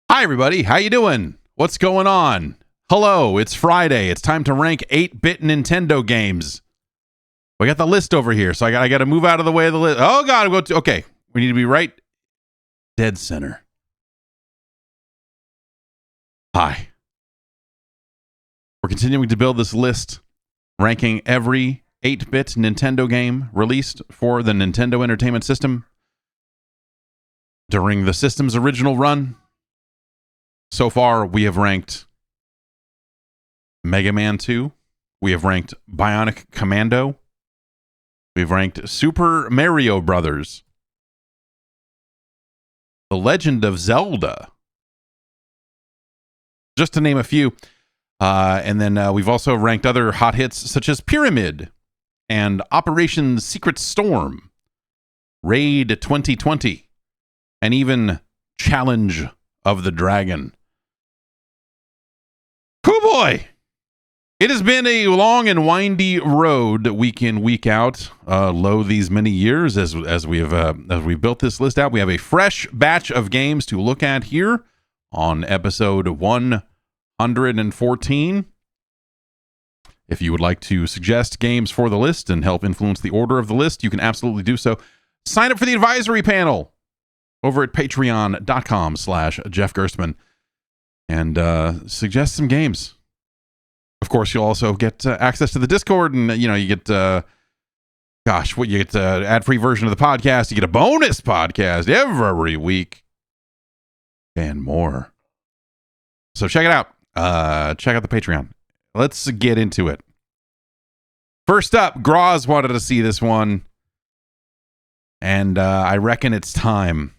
Hi, everybody. How you doing? What's going on? Hello, it's Friday. It's time to rank 8-bit Nintendo games. We got the list over here, so I got to move out of the way of the list. Oh, God. Okay, we need to be right dead center. Hi. We're continuing to build this list, ranking every 8-bit Nintendo game released for the Nintendo Entertainment System during the system's original run. So far, we have ranked Mega Man 2. We have ranked Bionic Commando. We've ranked Super Mario Brothers. The Legend of Zelda. Just to name a few. And then we've also ranked other hot hits such as Pyramid and Operation Secret Storm, Raid 2020, and even Challenge of the Dragon. Cool boy! It has been a long and windy road week in, week out, lo these many years as we've built this list out. We have a fresh batch of games to look at here on episode 114. If you would like to suggest games for the list and help influence the order of the list, you can absolutely do so. Sign up for the advisory panel over at patreon.com/Jeff Gerstmann and suggest some games. Of course, you'll also get access to the Discord, and you get ad-free version of the podcast. You get a bonus podcast every week and more. So check it out. Check out the Patreon. Let's get into it. First up, Graz wanted to see this one, and I reckon it's time.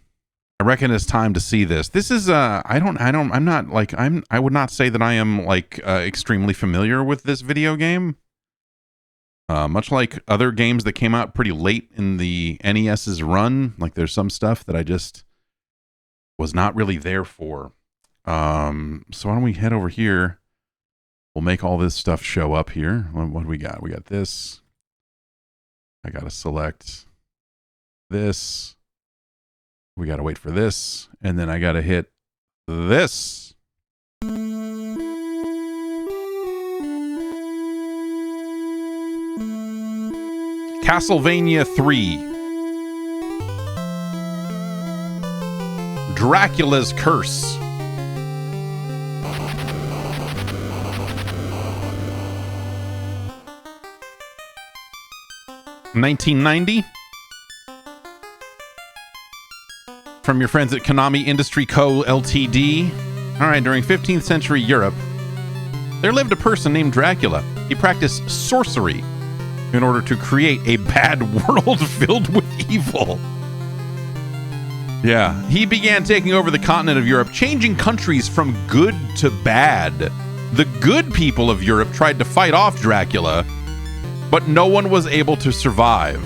I reckon it's time to see this. This is I would not say that I am extremely familiar with this video game. Much like other games that came out pretty late in the NES's run, like there's some stuff that I just was not really there for. So why don't we head over here? We'll make all this stuff show up here. What do we got? We got this. I got to select this. We got to wait for this. And then I got to hit this. Castlevania 3. Dracula's Curse. $19.90 from your friends at Konami Industry Co. Ltd. All right, during 15th century Europe, there lived a person named Dracula. He practiced sorcery in order to create a bad world filled with evil. Yeah, he began taking over the continent of Europe, changing countries from good to bad. The good people of Europe tried to fight off Dracula, but no one was able to survive.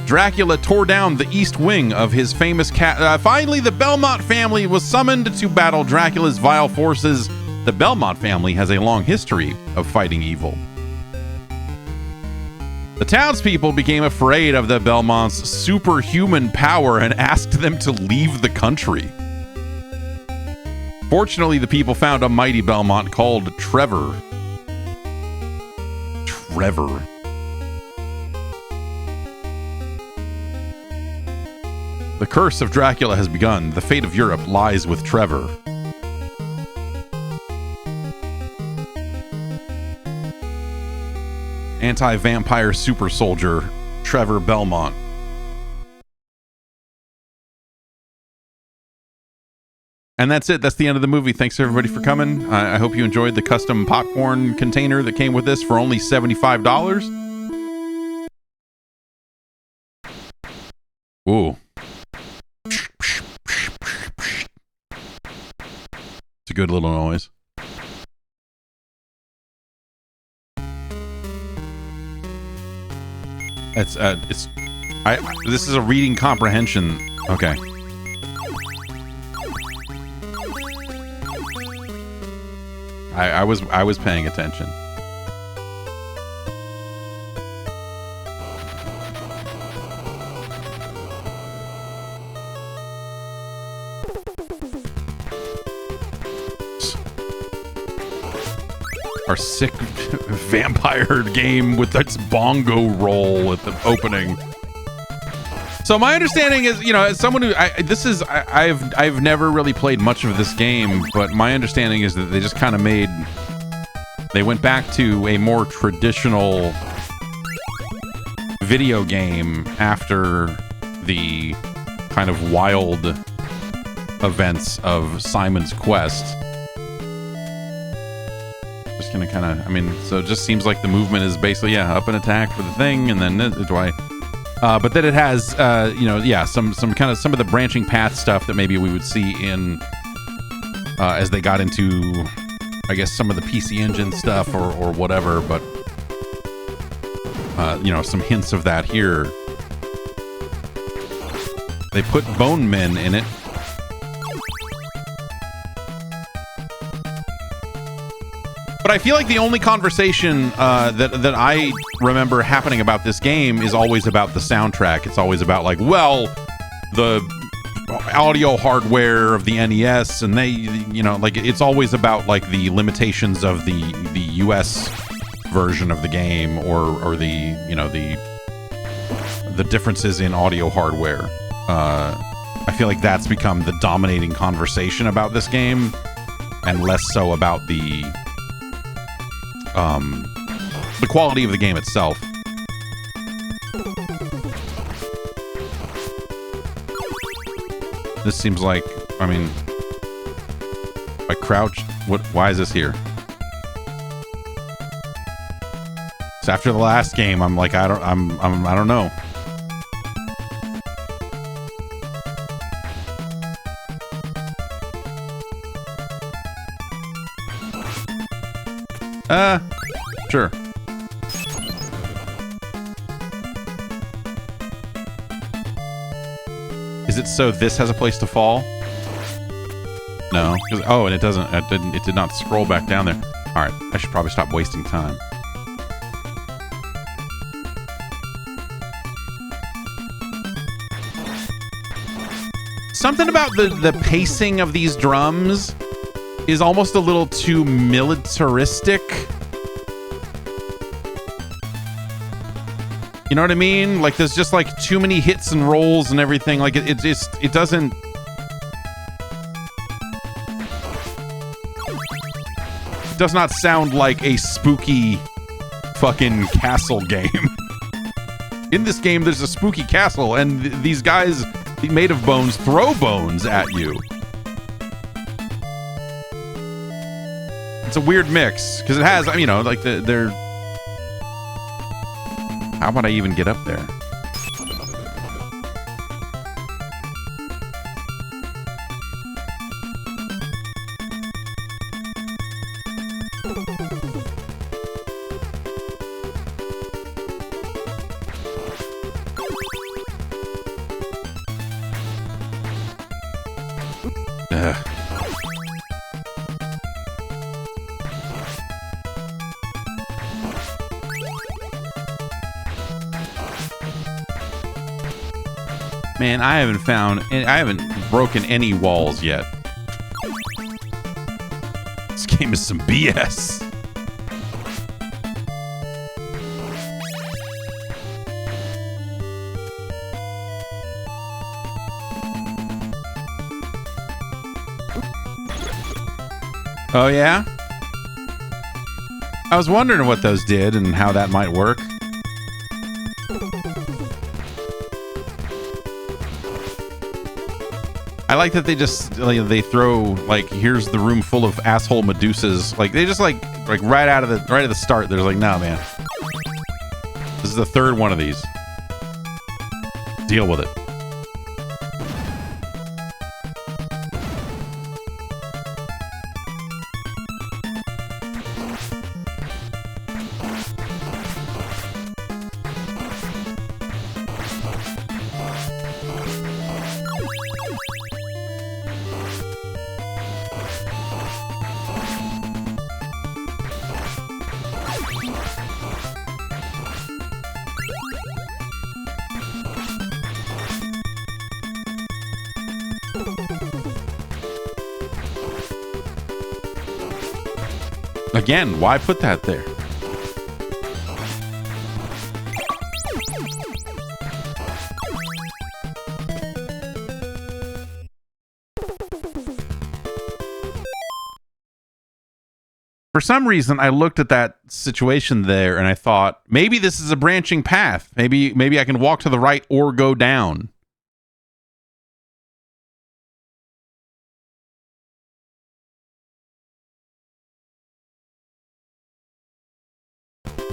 Dracula tore down the east wing of his famous finally, the Belmont family was summoned to battle Dracula's vile forces. The Belmont family has a long history of fighting evil. The townspeople became afraid of the Belmonts' superhuman power and asked them to leave the country. Fortunately, the people found a mighty Belmont called Trevor. The curse of Dracula has begun. The fate of Europe lies with Trevor. Anti-vampire super soldier Trevor Belmont. And that's it. That's the end of the movie. Thanks everybody for coming. I hope you enjoyed the custom popcorn container that came with this for only $75. Ooh. It's a good little noise. This is a reading comprehension. Okay. I was paying attention. our sick vampire game with its bongo roll at the opening. So my understanding is, you know, as someone who I've never really played much of this game, but my understanding is that they just kind of they went back to a more traditional video game after the kind of wild events of Simon's Quest. Just gonna kind of, I mean, so it just seems like the movement is basically, yeah, up and attack for the thing, and then but then it has, you know, yeah, some of the branching path stuff that maybe we would see in as they got into, I guess, some of the PC Engine stuff or whatever. But you know, some hints of that here. They put Bone Men in it. But I feel like the only conversation that I remember happening about this game is always about the soundtrack. It's always about, like, well, the audio hardware of the NES, and they, you know, like, it's always about, like, the limitations of the US version of the game, or the, you know, the differences in audio hardware. I feel like that's become the dominating conversation about this game, and less so about the quality of the game itself. This seems like, I mean, I crouched. Why is this here? So after the last game, I'm like, I don't know. Sure. Is it so this has a place to fall? No. Oh, and it doesn't. It did not scroll back down there. All right. I should probably stop wasting time. Something about the pacing of these drums is almost a little too militaristic. You know what I mean? Like, there's just, like, too many hits and rolls and everything. Like, it doesn't... It does not sound like a spooky fucking castle game. In this game, there's a spooky castle, and these guys made of bones throw bones at you. It's a weird mix, because it has, you know, like, they're... How about I even get up there? Ugh. Man, I haven't broken any walls yet. This game is some BS. Oh, yeah? I was wondering what those did and how that might work. I like that they just, like, they throw, like, here's the room full of asshole Medusas. Like, they just, like right at the start, they're like, no, man. This is the third one of these. Deal with it. Again, why put that there? For some reason, I looked at that situation there and I thought, maybe this is a branching path. Maybe I can walk to the right or go down.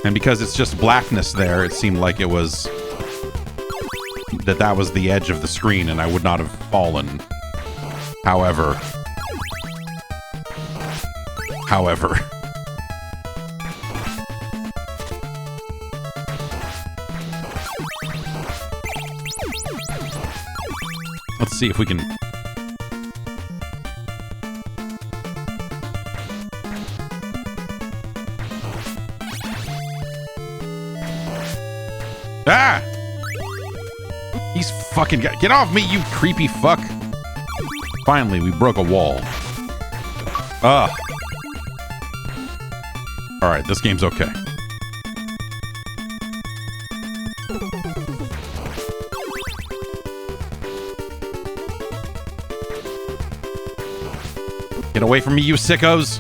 And because it's just blackness there, it seemed like it was that was the edge of the screen and I would not have fallen. However. Let's see if we can... Ah! He's fucking... Get off me, you creepy fuck! Finally, we broke a wall. Ugh. Alright, this game's okay. Get away from me, you sickos!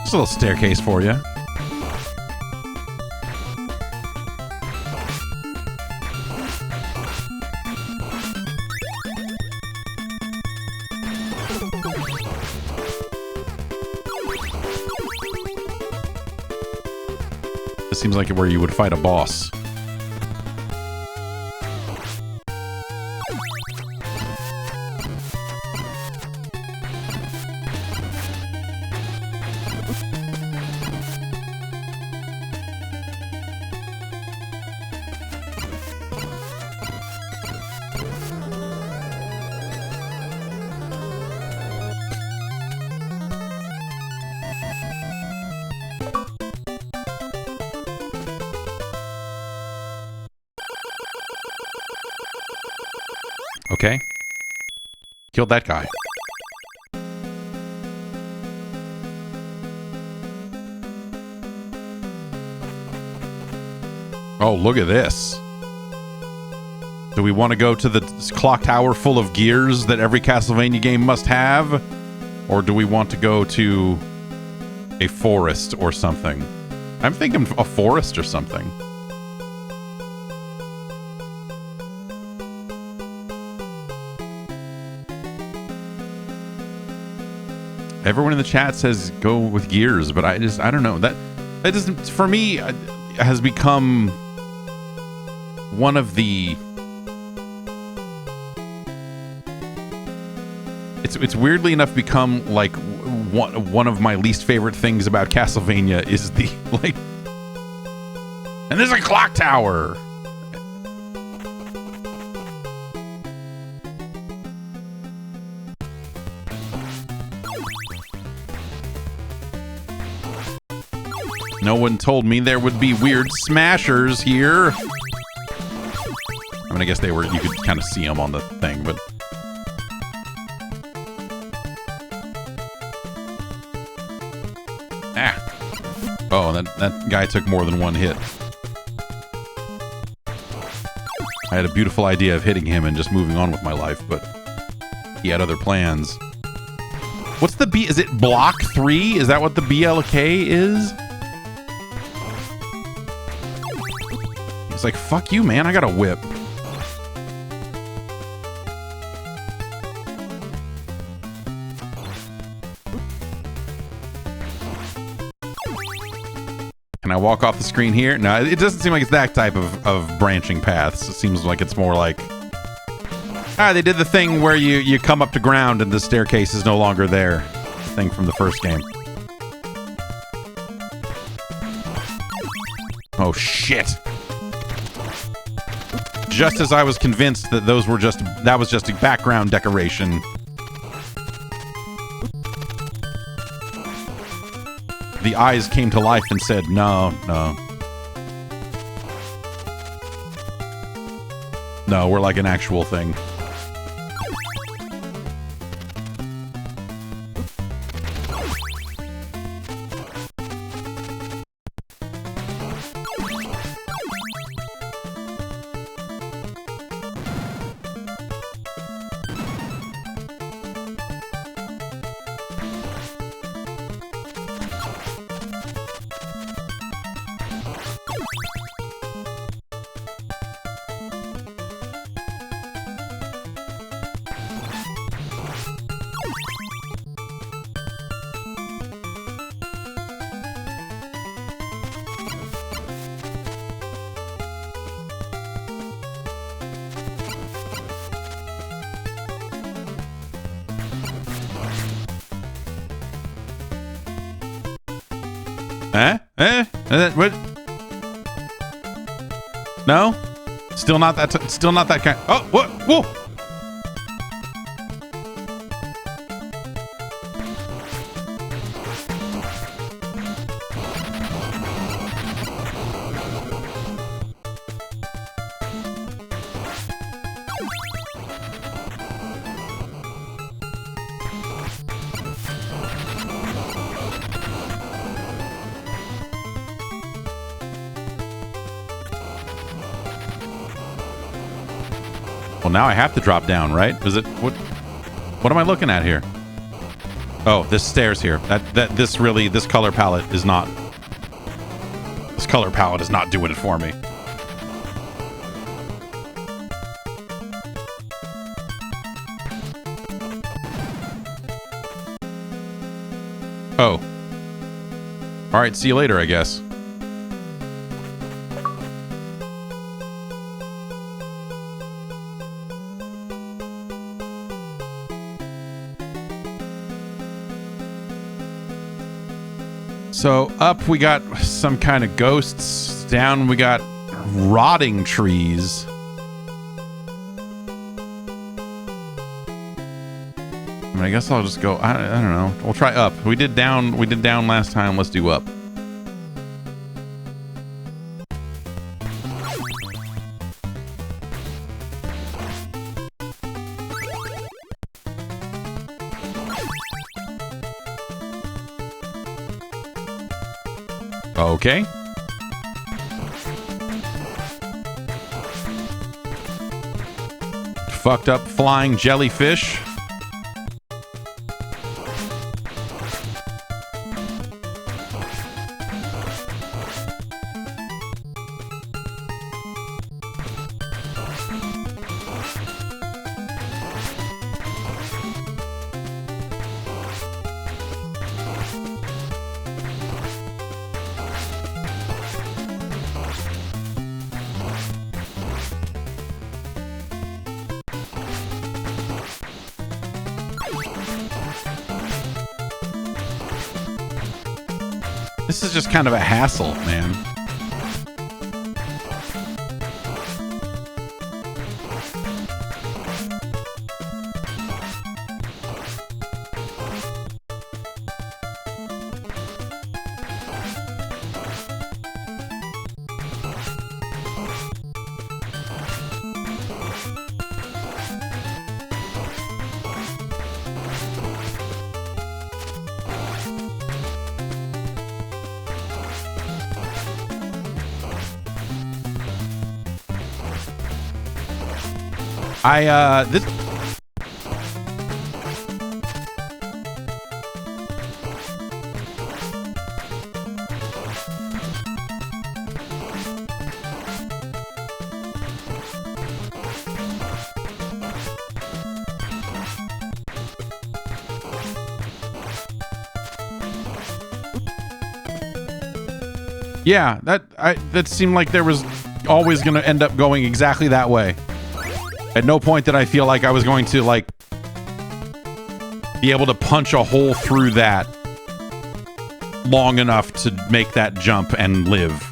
A little staircase for you. This seems like where you would fight a boss. Okay. Killed that guy. Oh, look at this. Do we want to go to the clock tower full of gears that every Castlevania game must have? Or do we want to go to a forest or something? I'm thinking a forest or something. Everyone in the chat says go with gears, but I don't know. That doesn't, for me, has become one of the... It's weirdly enough become like one of my least favorite things about Castlevania is the, like... And there's a clock tower! No one told me there would be weird smashers here. I mean, I guess they were, you could kind of see them on the thing, but... Ah! Oh, that guy took more than one hit. I had a beautiful idea of hitting him and just moving on with my life, but he had other plans. What's the B? Is it Block 3? Is that what the BLK is? It's like, fuck you, man. I got a whip. Can I walk off the screen here? No, it doesn't seem like it's that type of branching paths. It seems like it's more like... they did the thing where you come up to ground and the staircase is no longer there. Thing from the first game. Oh, shit. Just as I was convinced that that was just a background decoration. The eyes came to life and said, no, no. No, we're like an actual thing. What? No? Still not that kind. Oh, what? Whoa! Well, now I have to drop down, right? Is it what am I looking at here? Oh, this stairs here. This color palette is not. This color palette is not doing it for me. Oh. All right, see you later, I guess. So up we got some kind of ghosts. Down we got rotting trees. I mean, I guess I'll just go. I don't know. We'll try up. We did down last time. Let's do up. Okay. Fucked up flying jellyfish. This is just kind of a hassle, man. This. Yeah, that seemed like there was always going to end up going exactly that way. At no point did I feel like I was going to, like, be able to punch a hole through that long enough to make that jump and live.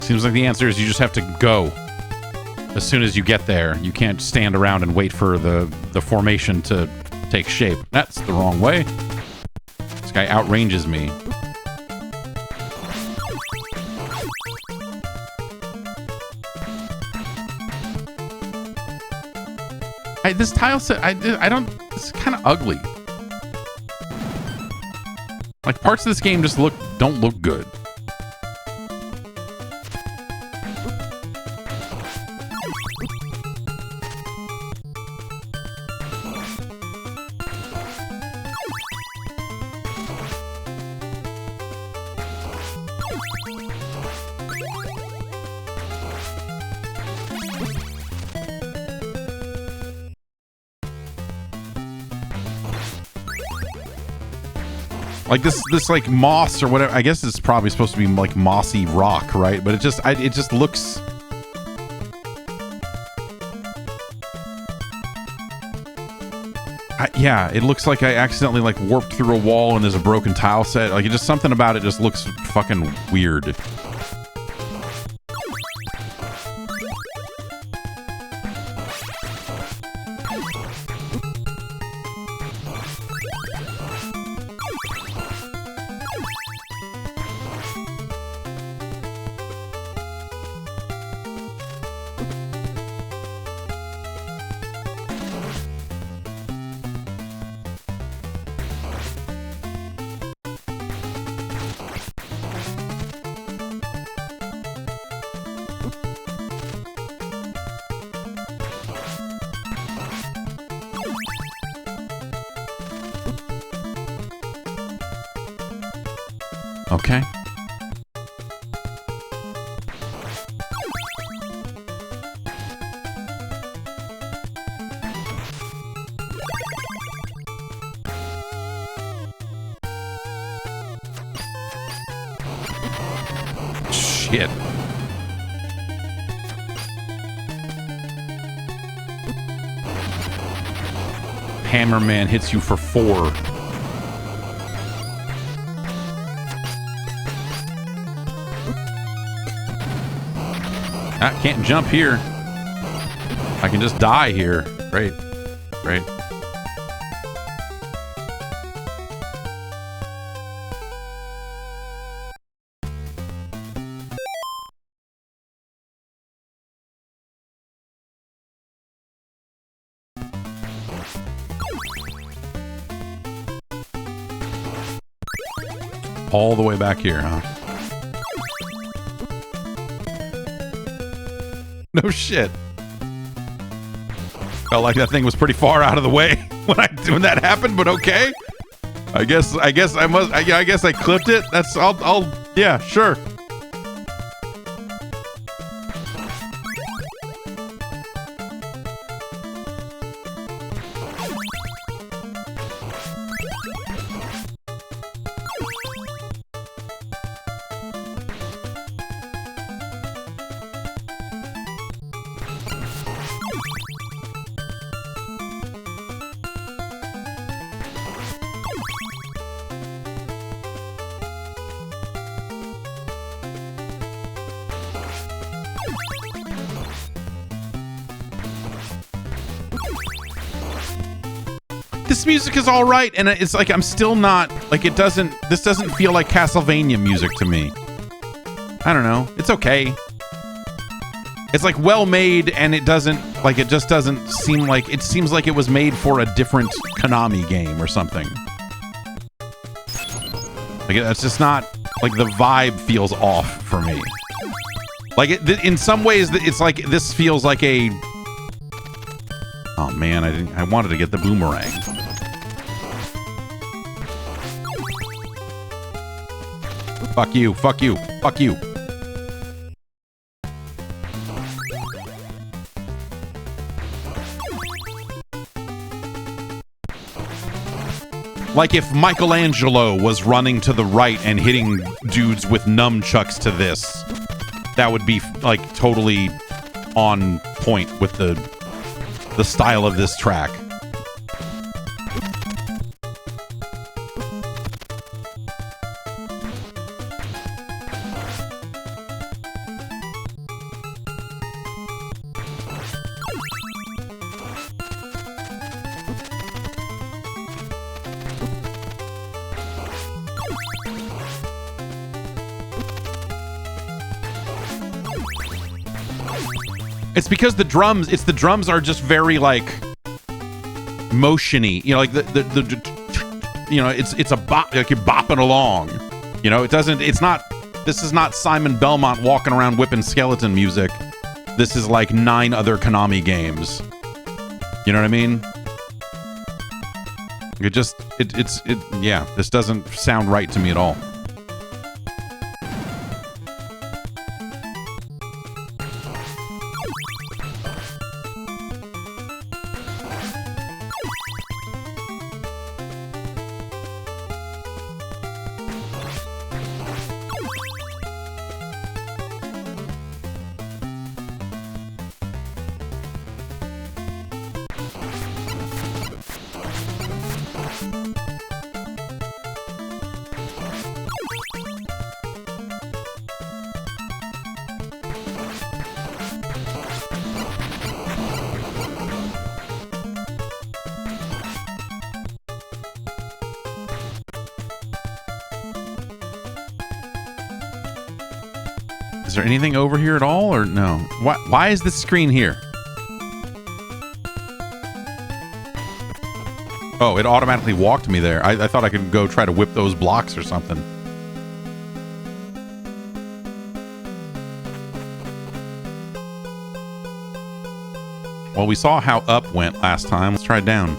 Seems like the answer is you just have to go. As soon as you get there, you can't stand around and wait for the formation to take shape. That's the wrong way. This guy outranges me. This tile set, I don't, it's kind of ugly. Like, parts of this game just don't look good. Like this like moss or whatever. I guess it's probably supposed to be like mossy rock, right? But it just looks. Yeah, it looks like I accidentally like warped through a wall and there's a broken tile set. Like, it just something about it just looks fucking weird. Okay. Shit. Hammerman hits you for 4. I can't jump here. I can just die here. Great. Great. All the way back here, huh? No shit. Felt like that thing was pretty far out of the way when that happened, but okay. I guess I clipped it. Yeah, sure. This music is all right, and it's like I'm still not like this doesn't feel like Castlevania music to me. I don't know. It's okay. It's like well made, and it just doesn't seem like it seems like it was made for a different Konami game or something. Like it's just not like the vibe feels off for me. Like in some ways, it's like this feels like a. Oh man, I wanted to get the boomerang. Fuck you, fuck you, fuck you. Like if Michelangelo was running to the right and hitting dudes with nunchucks to this, that would be like totally on point with the style of this track. It's because the drums are just very like motiony. You know, like the you know, it's a bop, like you're bopping along. You know, this is not Simon Belmont walking around whipping skeleton music. This is like 9 other Konami games. You know what I mean? Yeah, this doesn't sound right to me at all. Is there anything over here at all, or no? Why is this screen here? Oh, it automatically walked me there. I thought I could go try to whip those blocks or something. Well, we saw how up went last time. Let's try down.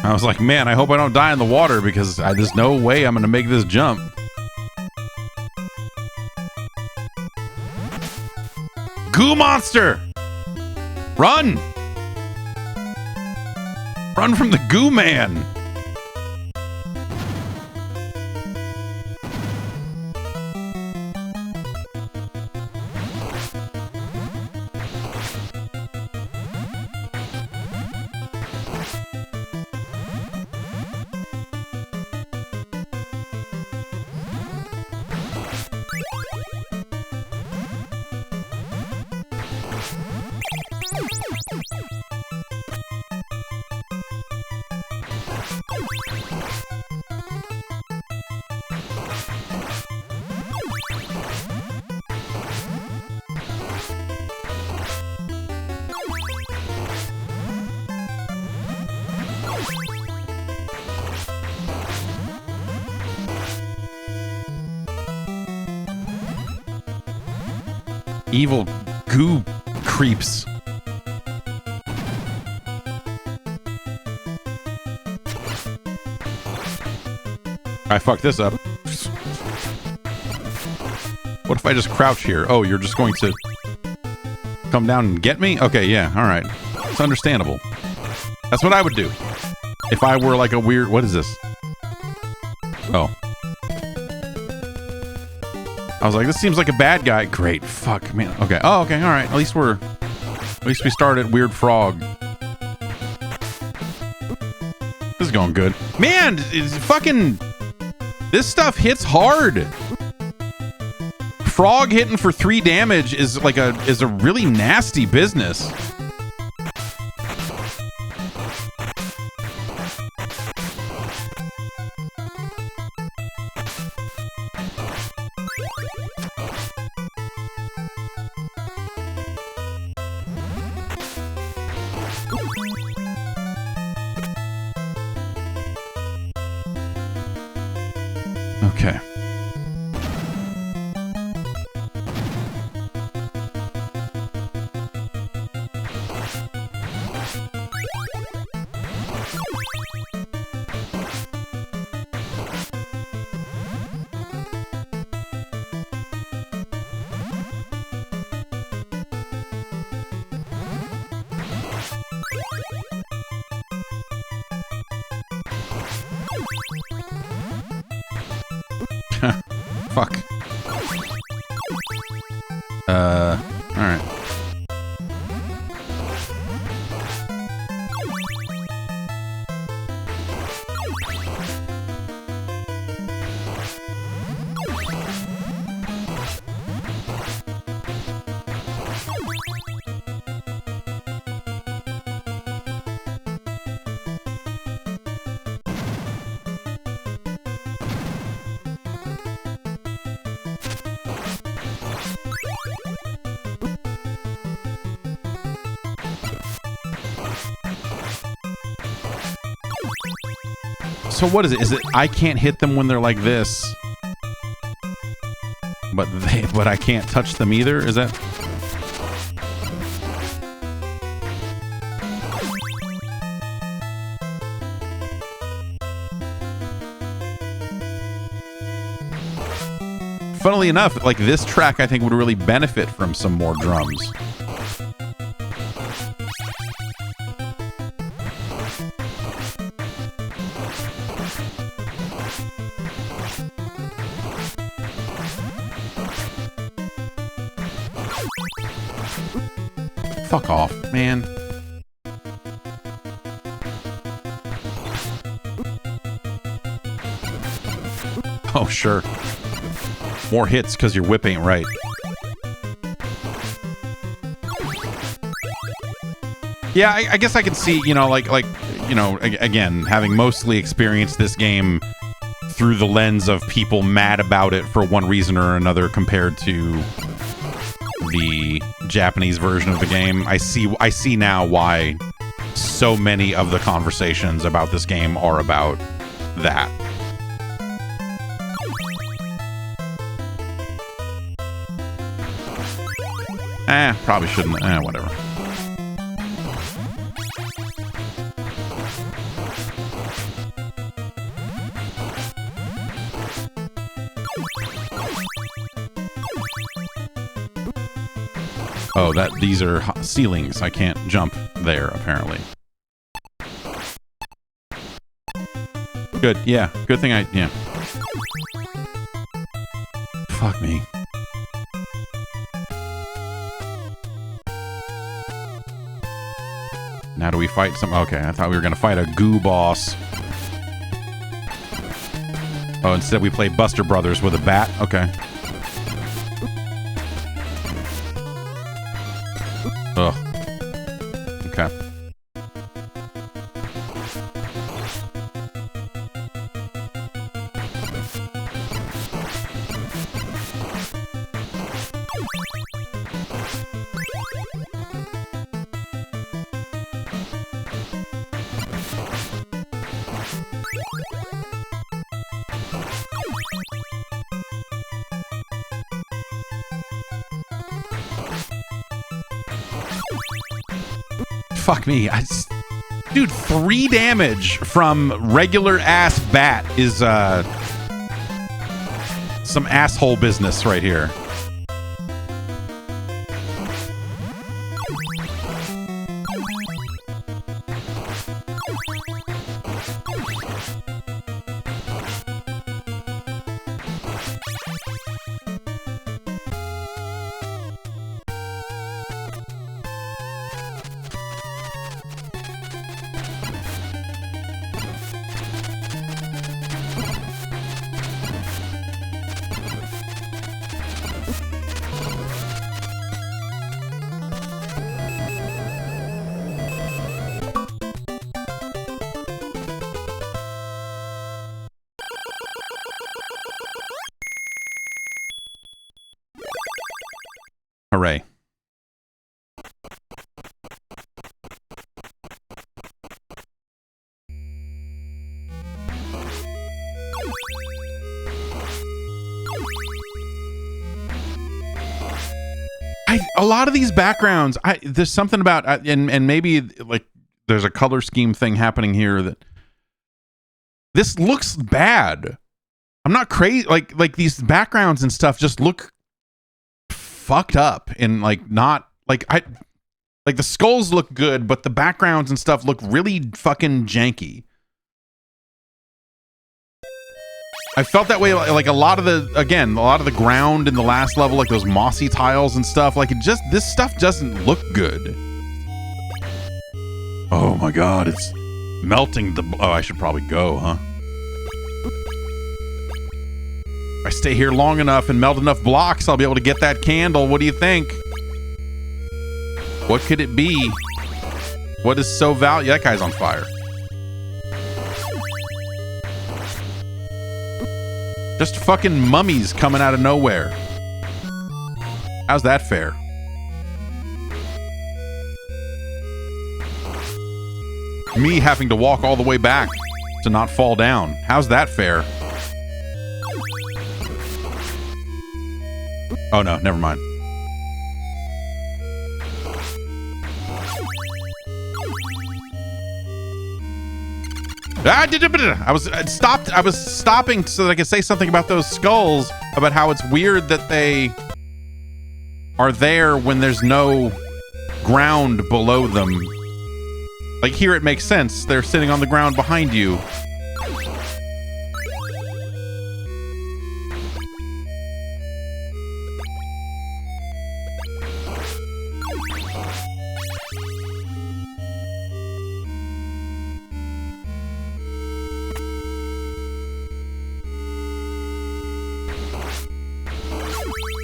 I was like, man, I hope I don't die in the water because there's no way I'm going to make this jump. Goo monster! Run! Run from the goo man! Evil goo creeps. I fucked this up. What if I just crouch here? Oh, you're just going to come down and get me? Okay, yeah, alright. It's understandable. That's what I would do. If I were like a weird... What is this? Oh. I was like, this seems like a bad guy. Great. Fuck, man. Okay. Oh, okay. All right. At least we started Weird Frog. This is going good. Man, it's fucking... This stuff hits hard. Frog hitting for 3 damage is like a really nasty business. Okay. Fuck. Alright. So what is it? Is it I can't hit them when they're like this, but I can't touch them either? Is that? Funnily enough, like this track, I think would really benefit from some more drums. Fuck off, man. Oh, sure. More hits because your whip ain't right. Yeah, I guess I can see, you know, like, you know, again, having mostly experienced this game through the lens of people mad about it for one reason or another compared to the Japanese version of the game. I see now why so many of the conversations about this game are about that. Probably shouldn't. Whatever. Oh, these are ceilings. I can't jump there, apparently. Good. Yeah. Good thing yeah. Fuck me. Now do we fight some? Okay, I thought we were gonna fight a goo boss. Oh, instead we play Buster Brothers with a bat. Okay. Ugh. Okay. Fuck me. Dude, 3 damage from regular ass bat is some asshole business right here. Hooray. A lot of these backgrounds, there's something about, and maybe like there's a color scheme thing happening here that this looks bad. I'm not crazy. Like these backgrounds and stuff just look fucked up and like not like like the skulls look good, but the backgrounds and stuff look really fucking janky. I felt that way like a lot of the ground in the last level, like those mossy tiles and stuff, like this stuff doesn't look good. Oh my god, it's melting oh, I should probably go, huh? If I stay here long enough and melt enough blocks, I'll be able to get that candle. What do you think? What could it be? What is so valuable? That guy's on fire. Just fucking mummies coming out of nowhere. How's that fair? Me having to walk all the way back to not fall down. How's that fair? Oh no, never mind. I was stopping so that I could say something about those skulls, about how it's weird that they are there when there's no ground below them. Like here it makes sense. They're sitting on the ground behind you.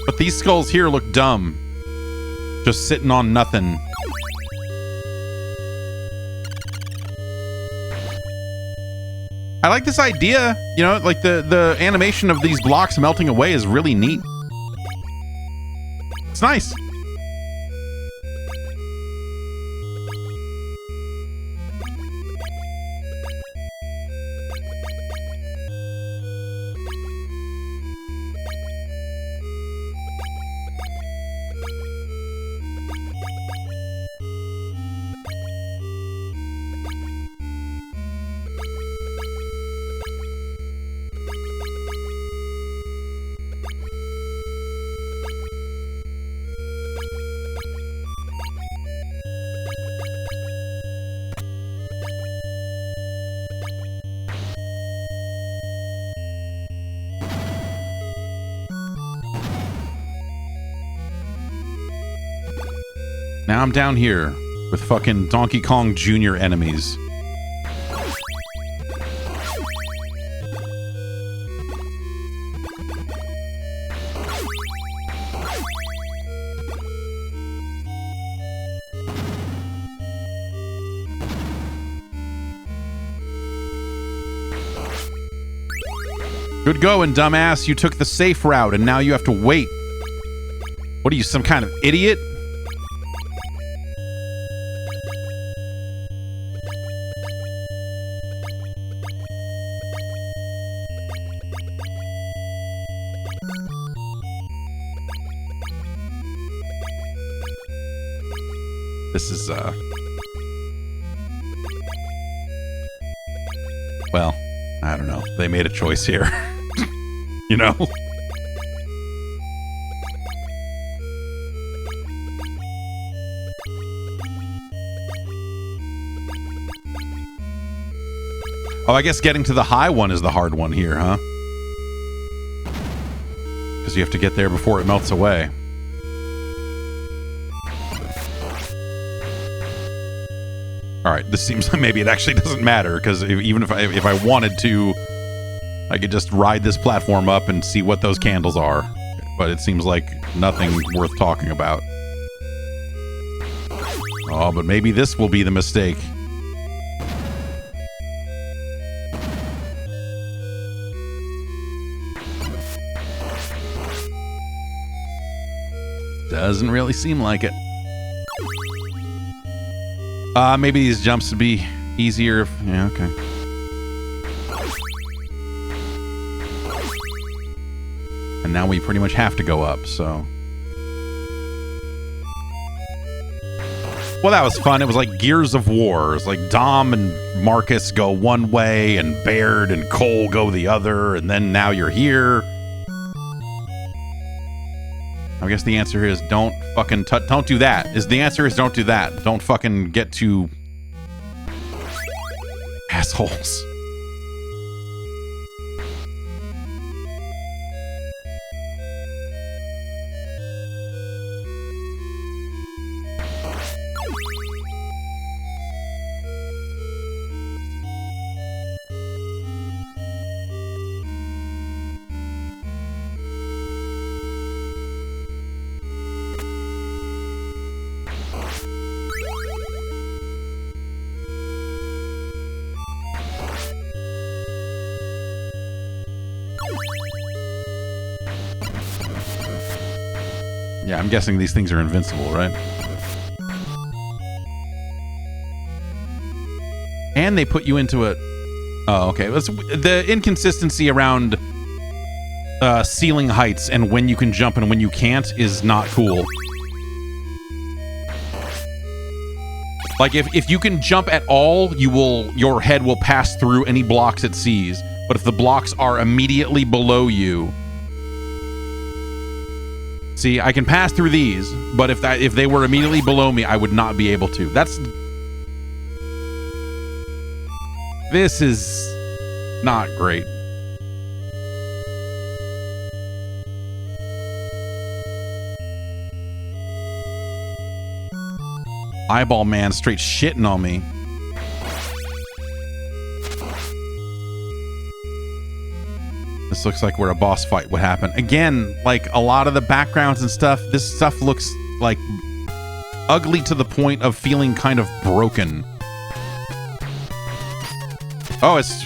But these skulls here look dumb. Just sitting on nothing. I like this idea. You know, like the animation of these blocks melting away is really neat. It's nice. Now I'm down here with fucking Donkey Kong Jr. enemies. Good going, dumbass. You took the safe route and now you have to wait. What are you, some kind of idiot? This is, well, I don't know. They made a choice here. You know? Oh, I guess getting to the high one is the hard one here, huh? Because you have to get there before it melts away. All right, this seems like maybe it actually doesn't matter, because even if I wanted to, I could just ride this platform up and see what those candles are. But it seems like nothing worth talking about. Oh, but maybe this will be the mistake. Doesn't really seem like it. Maybe these jumps would be easier if... Yeah, okay. And now we pretty much have to go up, so... Well, that was fun. It was like Gears of War. It's like Dom and Marcus go one way, and Baird and Cole go the other, and then now you're here. I guess the answer is don't fucking don't do that. The answer is don't do that. Don't fucking get too assholes. Yeah, I'm guessing these things are invincible, right? And they put you into a Oh, okay. The inconsistency around ceiling heights and when you can jump and when you can't is not cool. Like if you can jump at all, your head will pass through any blocks it sees. But if the blocks are immediately below you, see, I can pass through these, but if they were immediately below me, I would not be able to. This is not great. Eyeball man straight shitting on me. This looks like where a boss fight would happen. Again, like a lot of the backgrounds and stuff, this stuff looks like ugly to the point of feeling kind of broken. Oh, it's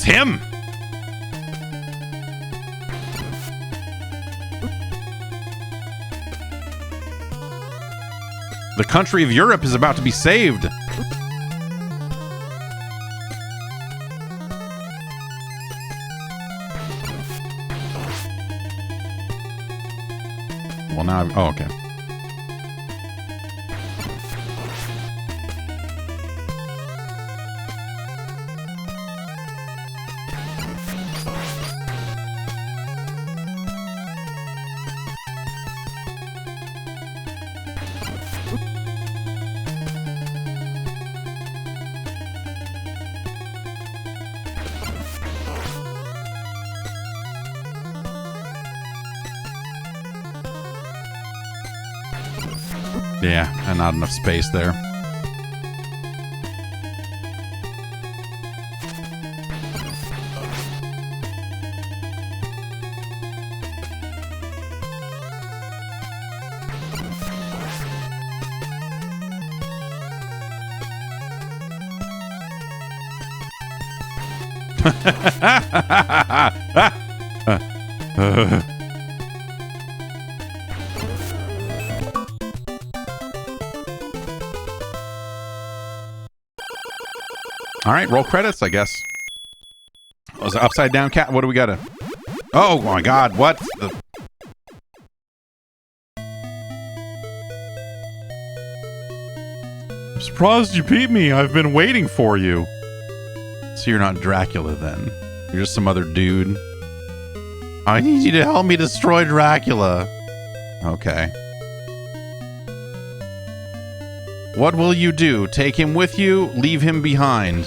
him. The country of Europe is about to be saved. Well, now oh, okay. Yeah, and not enough space there. All right, roll credits, I guess. Was it upside down cat? What do we got to? Oh my God! What? I'm surprised you beat me. I've been waiting for you. So you're not Dracula then? You're just some other dude. I need you to help me destroy Dracula. Okay. What will you do? Take him with you? Leave him behind?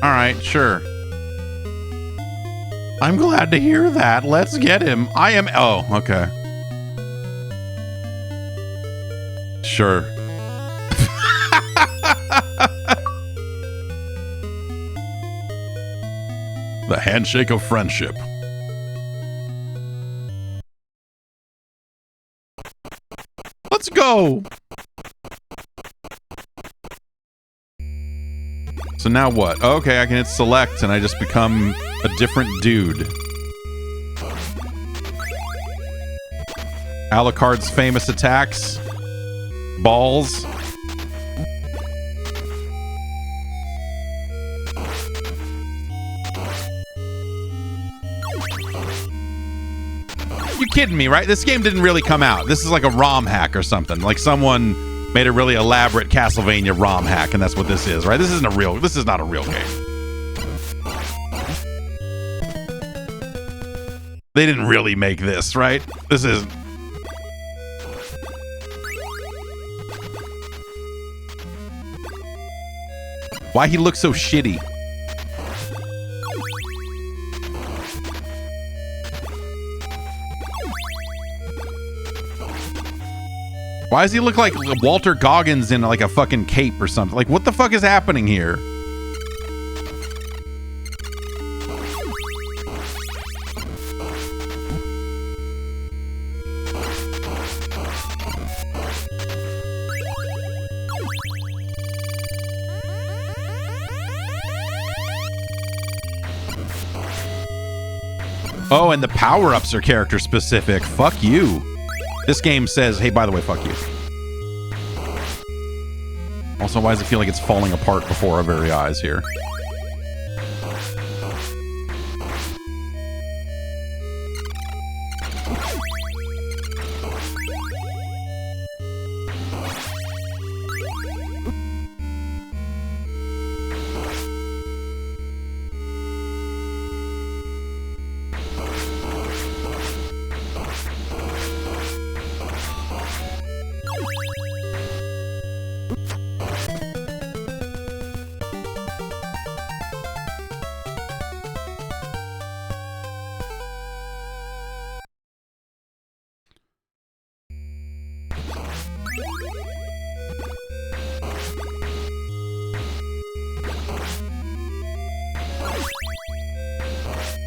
Alright, sure. I'm glad to hear that. Let's get him. I am... Oh, okay. Sure. The handshake of friendship. Let's go! So now what? Okay, I can hit select and I just become a different dude. Alucard's famous attacks. Balls. You kidding me, right? This game didn't really come out. This is like a ROM hack or something. Like someone made a really elaborate Castlevania ROM hack, and that's what this is, right? This is not a real game. They didn't really make this, right? This is... Why he looks so shitty? Why does he look like Walter Goggins in like a fucking cape or something? Like, what the fuck is happening here? Oh, and the power-ups are character specific. Fuck you. This game says, hey, by the way, fuck you. Also, why does it feel like it's falling apart before our very eyes here?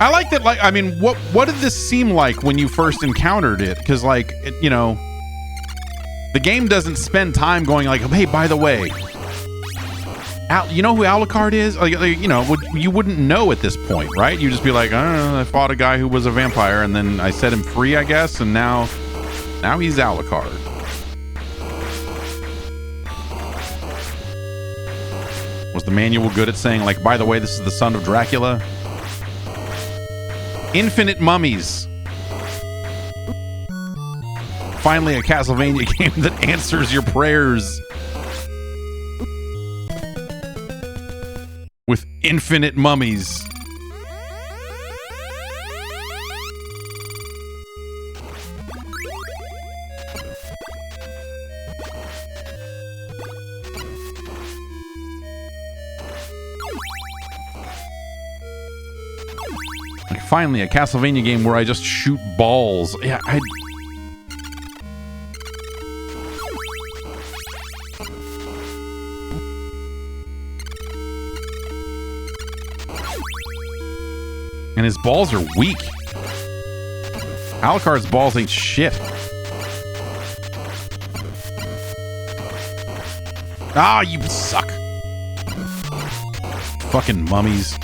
I like that, like, I mean, what did this seem like when you first encountered it? Because, like, you know, the game doesn't spend time going like, hey, by the way, you know who Alucard is? Like, you know, you wouldn't know at this point, right? You'd just be like, I fought a guy who was a vampire, and then I set him free, I guess, and now he's Alucard. Was the manual good at saying, like, by the way, this is the son of Dracula? Infinite mummies. Finally, a Castlevania game that answers your prayers with infinite mummies. Like, finally, a Castlevania game where I just shoot balls. Yeah, and his balls are weak. Alucard's balls ain't shit. Ah, you suck. Fucking mummies.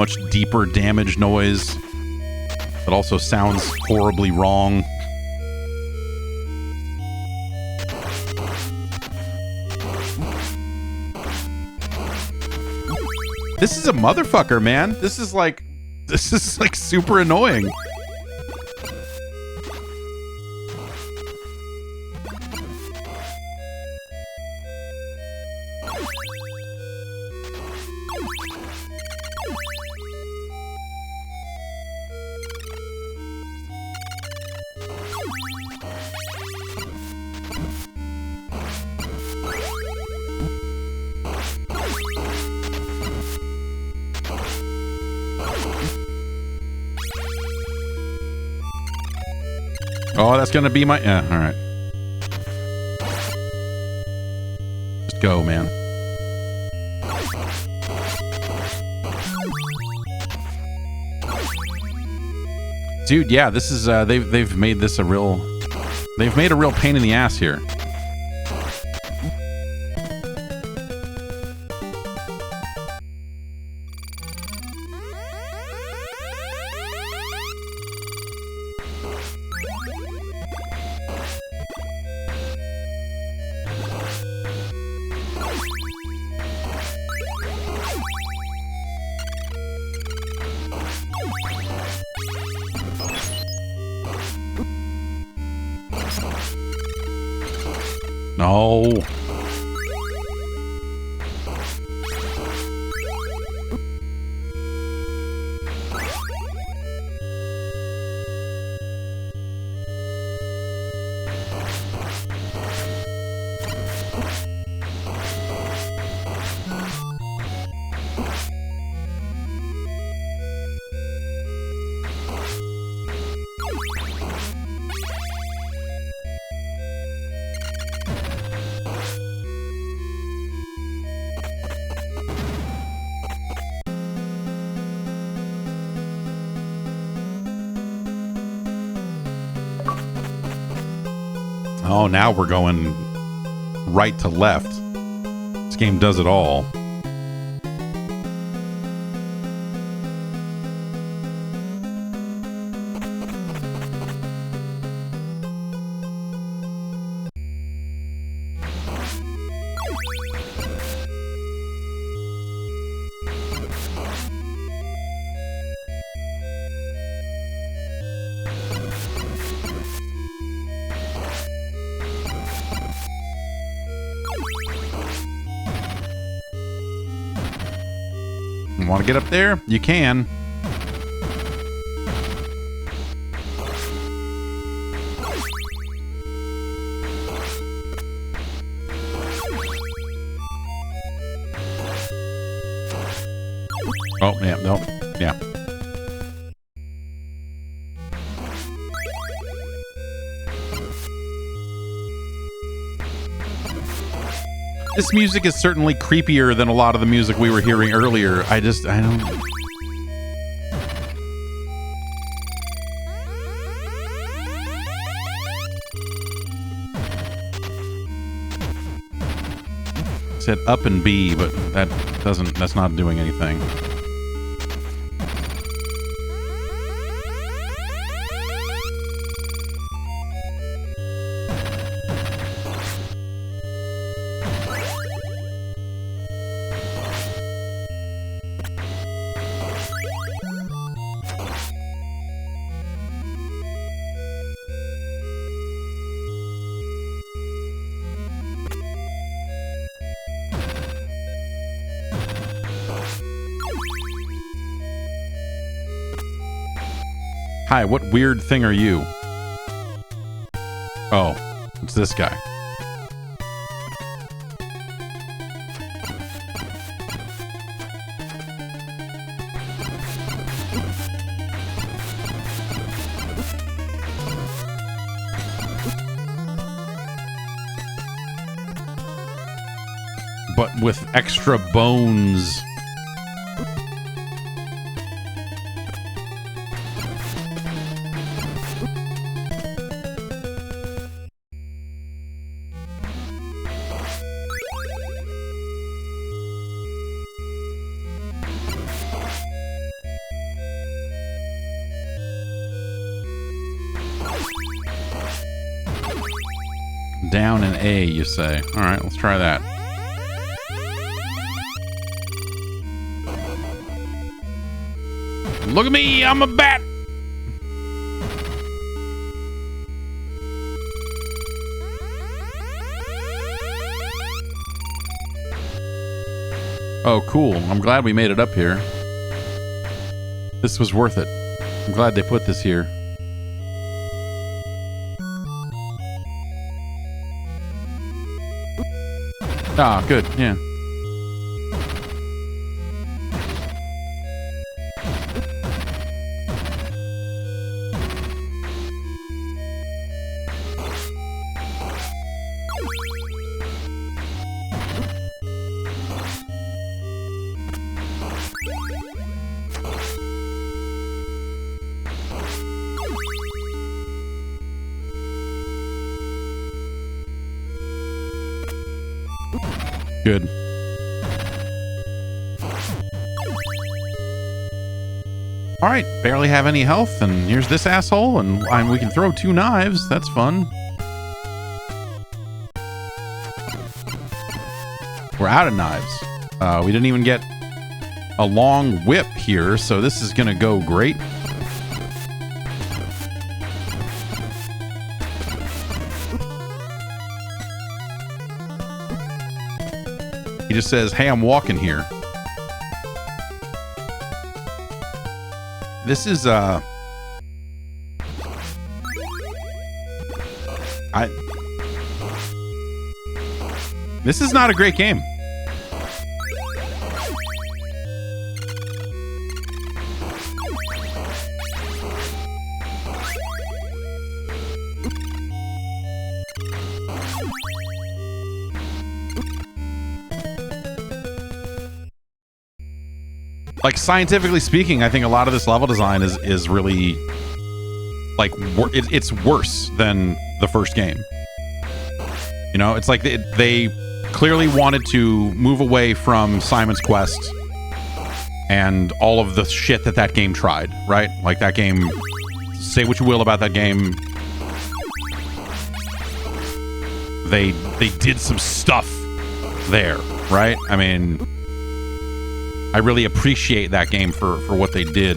Much deeper damage noise that also sounds horribly wrong. This is a motherfucker, man. This is like super annoying. Oh, that's gonna be my... Yeah, all right. Just go, man. Dude, yeah, this is... they've made this a real... They've made a real pain in the ass here. No. Oh, now we're going right to left. This game does it all. Want to get up there? You can. Oh, yeah, no, yeah. This music is certainly creepier than a lot of the music we were hearing earlier. I don't... Said up and B, but that's not doing anything. Hi, what weird thing are you? Oh, it's this guy. But with extra bones. Down in A, you say. All right, let's try that. Look at me, I'm a bat. Oh, cool. I'm glad we made it up here. This was worth it. I'm glad they put this here. Ah, good, yeah. Good. All right, barely have any health, and here's this asshole, and we can throw 2 knives. That's fun. We're out of knives. We didn't even get a long whip here, so this is gonna go great. He just says, hey, I'm walking here. This is, this is not a great game. Like, scientifically speaking, I think a lot of this level design is really, like, it's worse than the first game. You know, it's like they clearly wanted to move away from Simon's Quest and all of the shit that game tried, right? Like, that game, say what you will about that game, they did some stuff there, right? I mean, I really appreciate that game for what they did.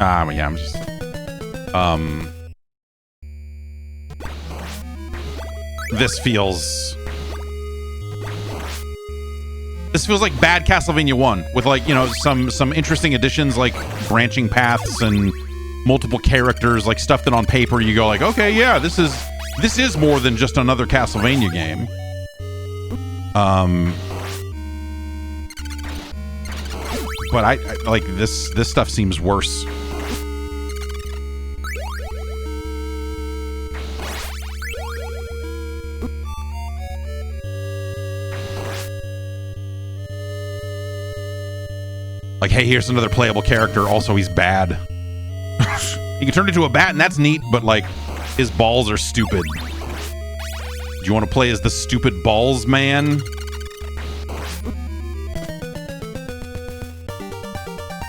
Yeah, I'm just... This feels like bad Castlevania 1 with, like, you know, some interesting additions like branching paths and multiple characters, like stuff that on paper you go like, okay, yeah, this is more than just another Castlevania game. but I like this stuff seems worse. Like, hey, here's another playable character. Also, he's bad. He can turn into a bat, and that's neat, but, like, his balls are stupid. Do you want to play as the stupid balls man?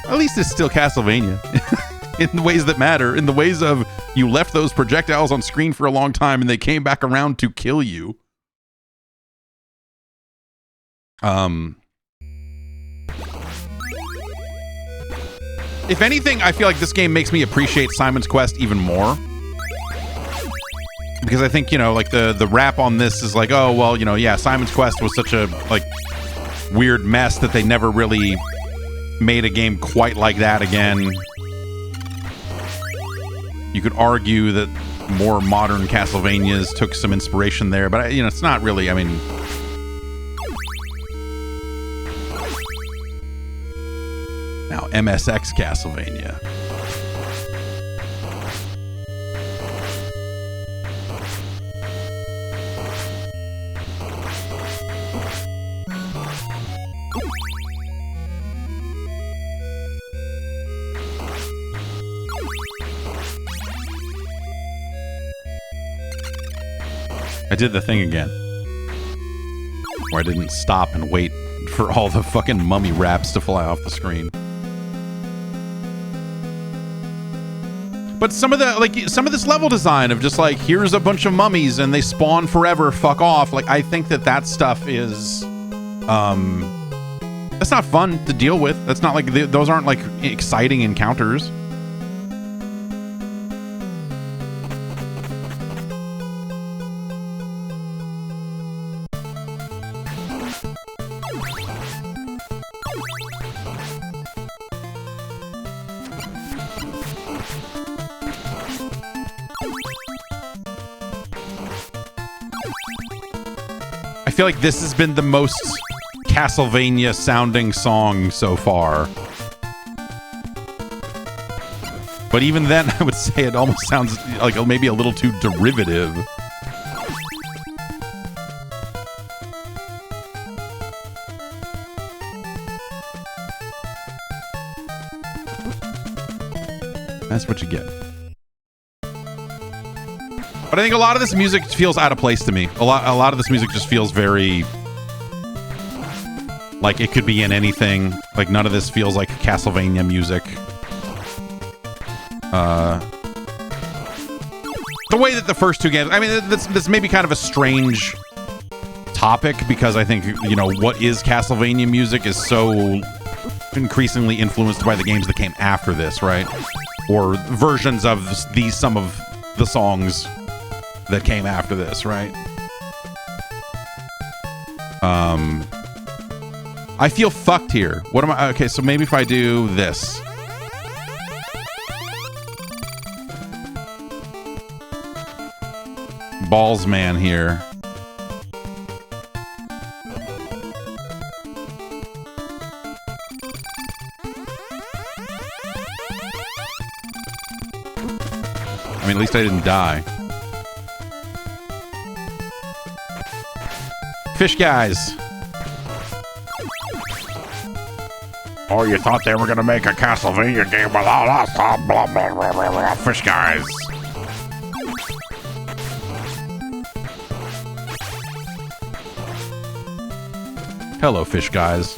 At least it's still Castlevania. In the ways that matter. In the ways of, you left those projectiles on screen for a long time, and they came back around to kill you. If anything, I feel like this game makes me appreciate Simon's Quest even more. Because I think, you know, like the rap on this is like, oh, well, you know, yeah, Simon's Quest was such a, like, weird mess that they never really made a game quite like that again. You could argue that more modern Castlevanias took some inspiration there, but, you know, it's not really, I mean... Now, MSX Castlevania. I did the thing again. Where I didn't stop and wait for all the fucking mummy wraps to fly off the screen. But some of this level design of just like, here's a bunch of mummies and they spawn forever, fuck off. Like, I think that stuff is, that's not fun to deal with. That's not like, those aren't like exciting encounters. I feel like this has been the most Castlevania sounding song so far. But even then, I would say it almost sounds like maybe a little too derivative. That's what you get. But I think a lot of this music feels out of place to me. A lot of this music just feels very... like it could be in anything. Like, none of this feels like Castlevania music. The way that the first two games... I mean, this may be kind of a strange topic, because I think, you know, what is Castlevania music is so increasingly influenced by the games that came after this, right? Or versions of some of the songs that came after this, right? I feel fucked here. What am I? Okay, so maybe if I do this. Balls man here. I mean, at least I didn't die. Fish guys. Oh, you thought they were gonna make a Castlevania game without us? Blah, blah, blah, blah, blah, blah. Fish guys. Hello, fish guys.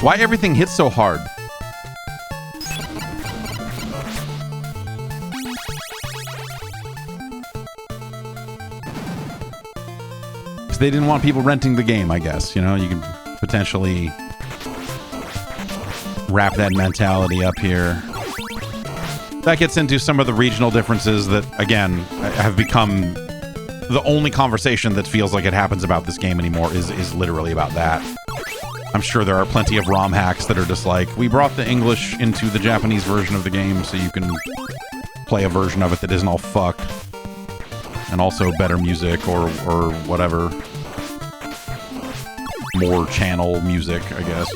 Why everything hits so hard? Because they didn't want people renting the game, I guess. You know, you can potentially wrap that mentality up here. that gets into some of the regional differences that, again, have become the only conversation that feels like it happens about this game anymore is literally about that. I'm sure there are plenty of ROM hacks that are just like, we brought the English into the Japanese version of the game so you can play a version of it that isn't all fucked. And also better music or whatever. More channel music, I guess.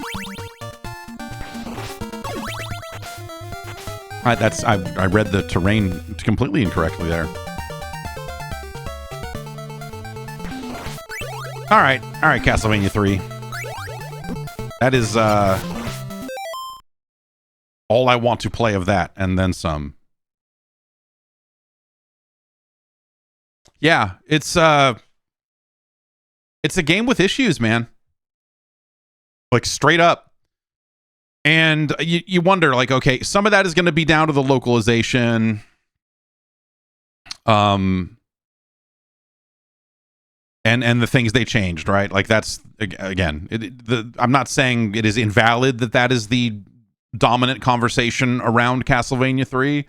I read the terrain completely incorrectly there. All right, Castlevania 3. That is all I want to play of that, and then some. Yeah, it's a game with issues, man. Like straight up. And you wonder, like, okay, some of that is going to be down to the localization. And the things they changed, right? Like that's, again, I'm not saying it is invalid that is the dominant conversation around Castlevania 3.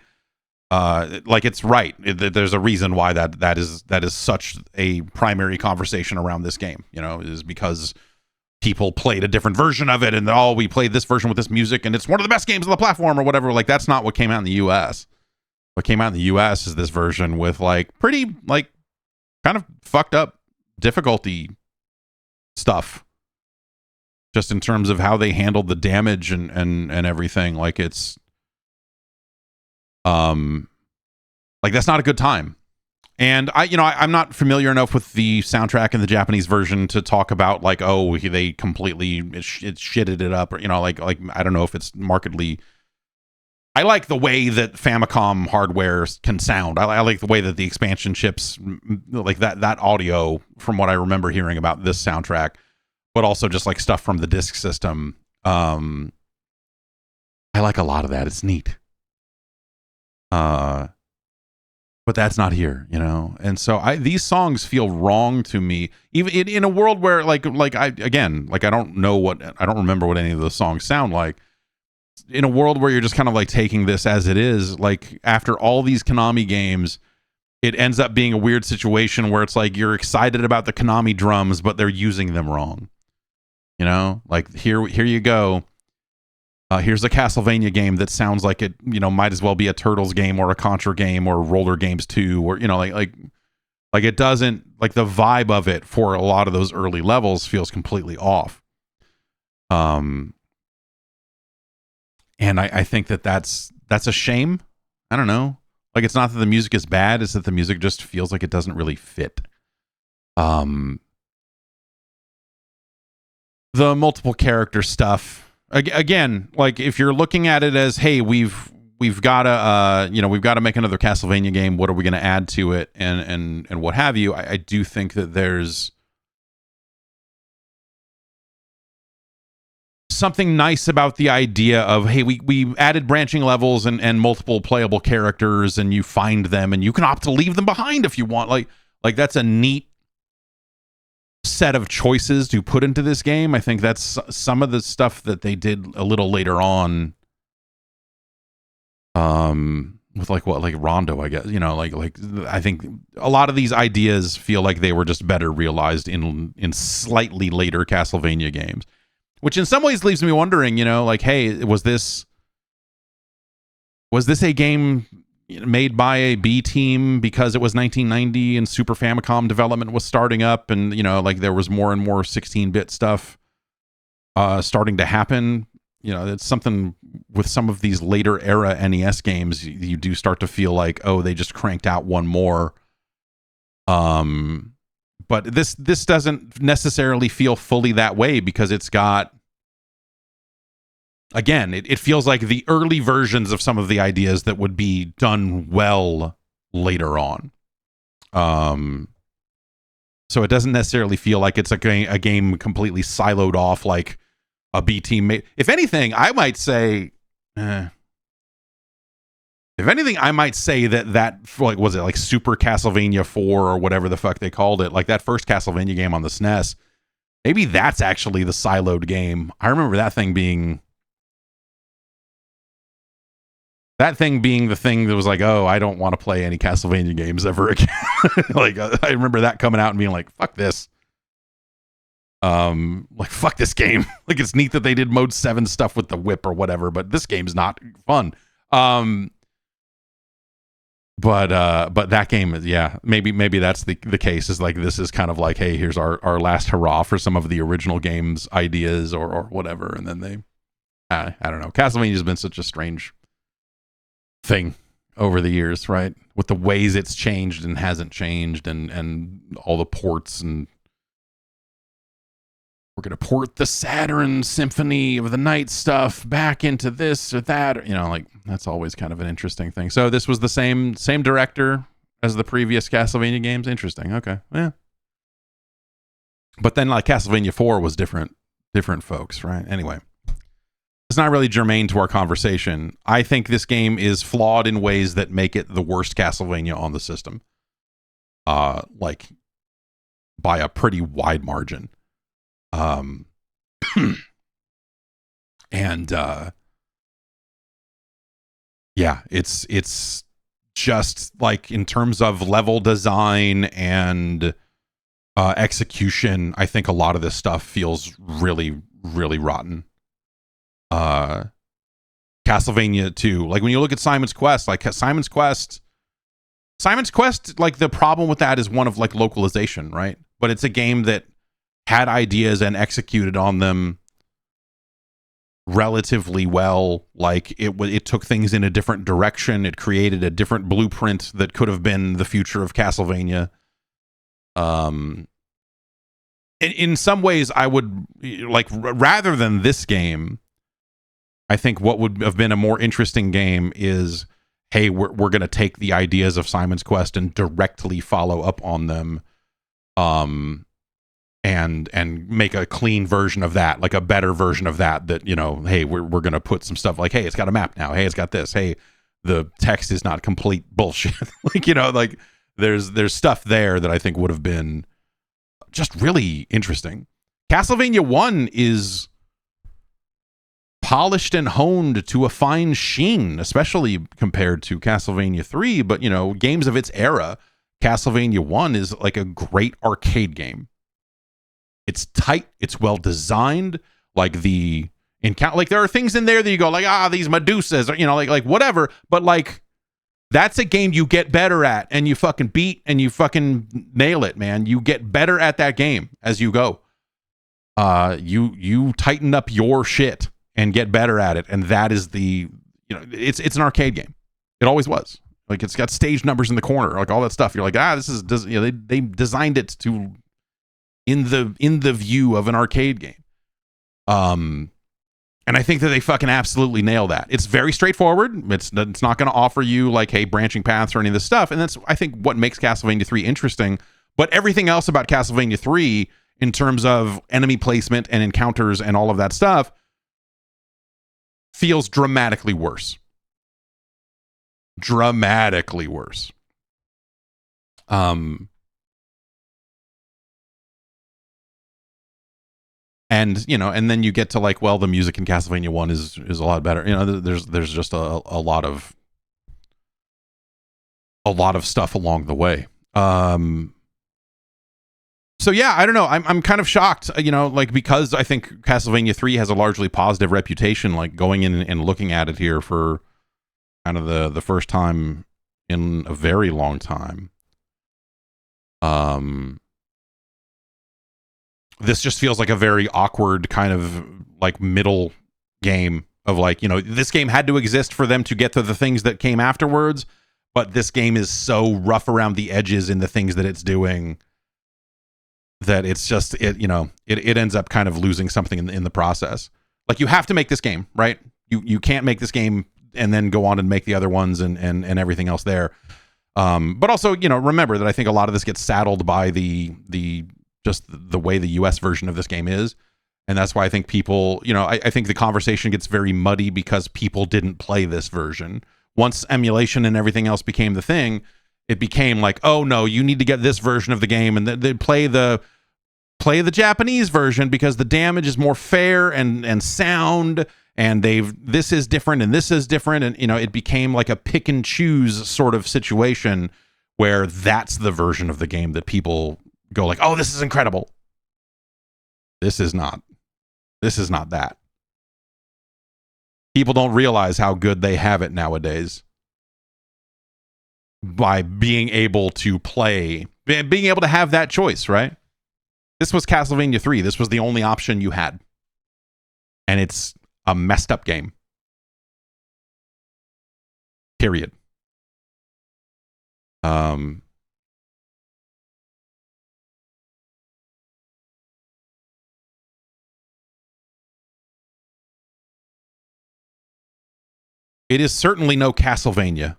Like it's right. There's a reason why that is such a primary conversation around this game, you know, is because people played a different version of it and we played this version with this music and it's one of the best games on the platform or whatever. Like that's not what came out in the US. What came out in the US is this version with like pretty like kind of fucked up difficulty stuff, just in terms of how they handled the damage and everything. Like it's like that's not a good time. And I'm not familiar enough with the soundtrack in the Japanese version to talk about like, oh, they completely it shitted it up, or like I don't know if it's markedly. I like the way that Famicom hardware can sound. I like the way that the expansion chips, like that audio, from what I remember hearing about this soundtrack, but also just like stuff from the disc system. I like a lot of that. It's neat. But that's not here, And so these songs feel wrong to me, even in a world where I don't remember what any of those songs sound like. In a world where you're just kind of like taking this as it is, like after all these Konami games, it ends up being a weird situation where it's like you're excited about the Konami drums, but they're using them wrong. Like here you go. Here's a Castlevania game that sounds like it, might as well be a Turtles game or a Contra game or Roller Games 2 or, like it doesn't, like the vibe of it for a lot of those early levels feels completely off. And I think that's a shame. I don't know. Like, it's not that the music is bad. It's that the music just feels like it doesn't really fit. The multiple character stuff. Again, like if you're looking at it as, hey, we've got to make another Castlevania game. What are we going to add to it? And what have you? I do think that there's something nice about the idea of, hey, we added branching levels and multiple playable characters, and you find them and you can opt to leave them behind if you want. Like that's a neat set of choices to put into this game. I think that's some of the stuff that they did a little later on with like Rondo, I guess, like I think a lot of these ideas feel like they were just better realized in slightly later Castlevania games. Which in some ways leaves me wondering, like, hey, was this a game made by a B team because it was 1990 and Super Famicom development was starting up and, like there was more and more 16-bit stuff starting to happen? It's something with some of these later era NES games, you do start to feel like, oh, they just cranked out one more. But this doesn't necessarily feel fully that way because it's got, again, it feels like the early versions of some of the ideas that would be done well later on. So it doesn't necessarily feel like it's a game completely siloed off like a B team made. If anything, I might say that like, was it like Super Castlevania 4 or whatever the fuck they called it, like that first Castlevania game on the SNES, maybe that's actually the siloed game. I remember that thing being That thing being the thing that was like, oh, I don't want to play any Castlevania games ever again. Like, I remember that coming out and being like, fuck this. Like, fuck this game. Like, it's neat that they did mode 7 stuff with the whip or whatever, but this game's not fun. But that game is, yeah, maybe that's the case, is like, this is kind of like, hey, here's our last hurrah for some of the original games ideas or whatever. And then they, I don't know. Castlevania has been such a strange thing over the years, right? With the ways it's changed and hasn't changed, and all the ports, and we're going to port the Saturn Symphony of the Night stuff back into this or that, or, like, that's always kind of an interesting thing. So this was the same director as the previous Castlevania games. Interesting. Okay. Yeah. But then, like, Castlevania 4 was different folks, right? Anyway, it's not really germane to our conversation. I think this game is flawed in ways that make it the worst Castlevania on the system. Like, by a pretty wide margin. Yeah, it's just like, in terms of level design and execution, I think a lot of this stuff feels really, really rotten. Castlevania 2, like, when you look at Simon's Quest, like, Simon's Quest, like, the problem with that is one of, like, localization, right? But it's a game that had ideas and executed on them relatively well. Like, it took things in a different direction. It created a different blueprint that could have been the future of Castlevania. In some ways, I would, like, rather than this game, I think what would have been a more interesting game is, hey, we're going to take the ideas of Simon's Quest and directly follow up on them, and make a clean version of that, like a better version of that, hey, we're going to put some stuff like, hey, it's got a map now. Hey, it's got this. Hey, the text is not complete bullshit. Like, like, there's stuff there that I think would have been just really interesting. Castlevania 1 is polished and honed to a fine sheen, especially compared to Castlevania 3. But, games of its era, Castlevania 1 is like a great arcade game. It's tight. It's well designed. Like, like, there are things in there that you go like, these Medusas, or, like whatever. But, like, that's a game you get better at, and you fucking beat, and you fucking nail it, man. You get better at that game as you go. You tighten up your shit and get better at it, and that is it's an arcade game. It always was. Like, it's got stage numbers in the corner, like all that stuff. You're like, they designed it to in the view of an arcade game. And I think that they fucking absolutely nail that. It's very straightforward. It's not going to offer you, like, hey, branching paths or any of this stuff. And that's, I think, what makes Castlevania 3 interesting. But everything else about Castlevania 3, in terms of enemy placement and encounters and all of that stuff, feels dramatically worse. Dramatically worse. And, and then you get to, like, well, the music in Castlevania 1 is a lot better. There's just a lot of stuff along the way. So yeah, I don't know. I'm kind of shocked, like, because I think Castlevania 3 has a largely positive reputation, like, going in and looking at it here for kind of the first time in a very long time. This just feels like a very awkward kind of, like, middle game of, like, this game had to exist for them to get to the things that came afterwards, but this game is so rough around the edges in the things that it's doing that it's just, it ends up kind of losing something in the process. Like, you have to make this game, right? You can't make this game and then go on and make the other ones and everything else there. But also, remember that I think a lot of this gets saddled by just the way the US version of this game is. And that's why I think people, I think the conversation gets very muddy because people didn't play this version. Once emulation and everything else became the thing, it became like, oh no, you need to get this version of the game, and they play the Japanese version because the damage is more fair and sound, and this is different and this is different, and it became like a pick and choose sort of situation where that's the version of the game that people go like, oh, this is incredible. This is not that. People don't realize how good they have it nowadays by being able to play, being able to have that choice, right? This was Castlevania 3. This was the only option you had. And it's a messed up game. Period. It is certainly no Castlevania.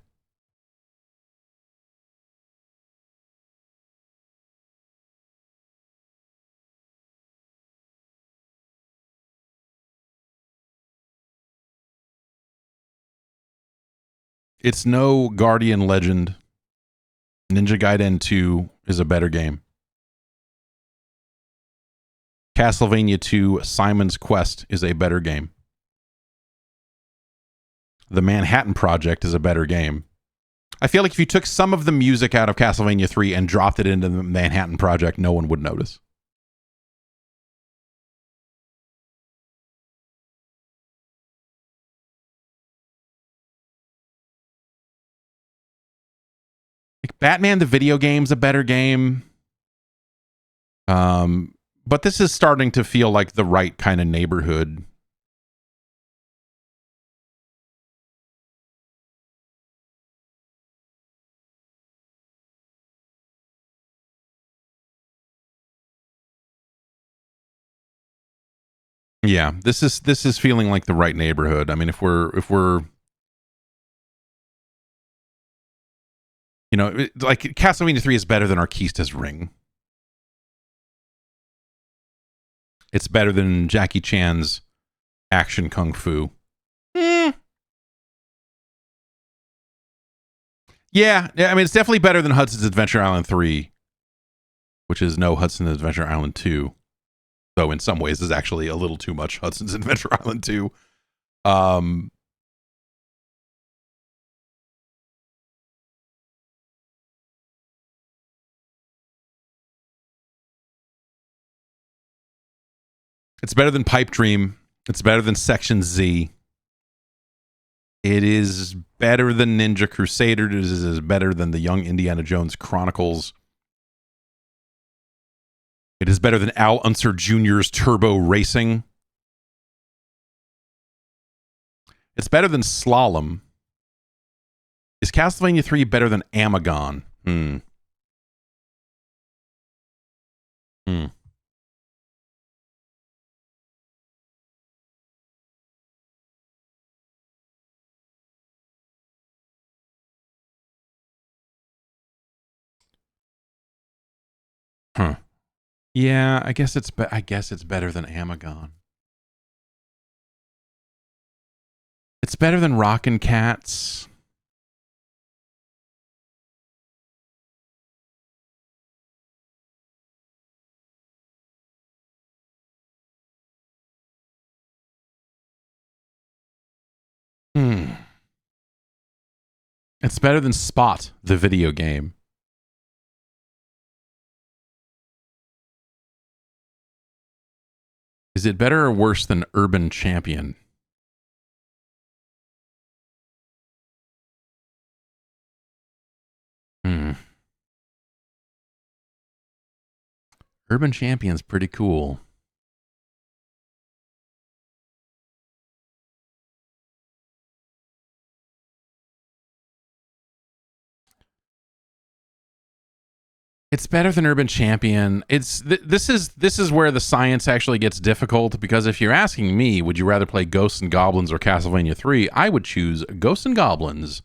It's no Guardian Legend. Ninja Gaiden 2 is a better game. Castlevania 2 Simon's Quest is a better game. The Manhattan Project is a better game. I feel like if you took some of the music out of Castlevania 3 and dropped it into the Manhattan Project, no one would notice. Like Batman the video game's a better game. But this is starting to feel like the right kind of neighborhood. Yeah, this is feeling like the right neighborhood. I mean, if we're like Castlevania 3 is better than Arkista's Ring. It's better than Jackie Chan's Action Kung Fu. Yeah, I mean, it's definitely better than Hudson's Adventure Island 3, which is no Hudson's Adventure Island 2. Though in some ways is actually a little too much Hudson's Adventure Island 2. It's better than Pipe Dream. It's better than Section Z. It is better than Ninja Crusader. It is better than the Young Indiana Jones Chronicles. It is better than Al Unser Jr.'s Turbo Racing. It's better than Slalom. Is Castlevania 3 better than Amagon? Huh. Yeah, I guess it's better than Amagon. It's better than Rockin' Cats. It's better than Spot, the video game. Is it better or worse than Urban Champion? Urban Champion's pretty cool. It's better than Urban Champion. This is where the science actually gets difficult, because if you're asking me, would you rather play Ghosts and Goblins or Castlevania 3, I would choose Ghosts and Goblins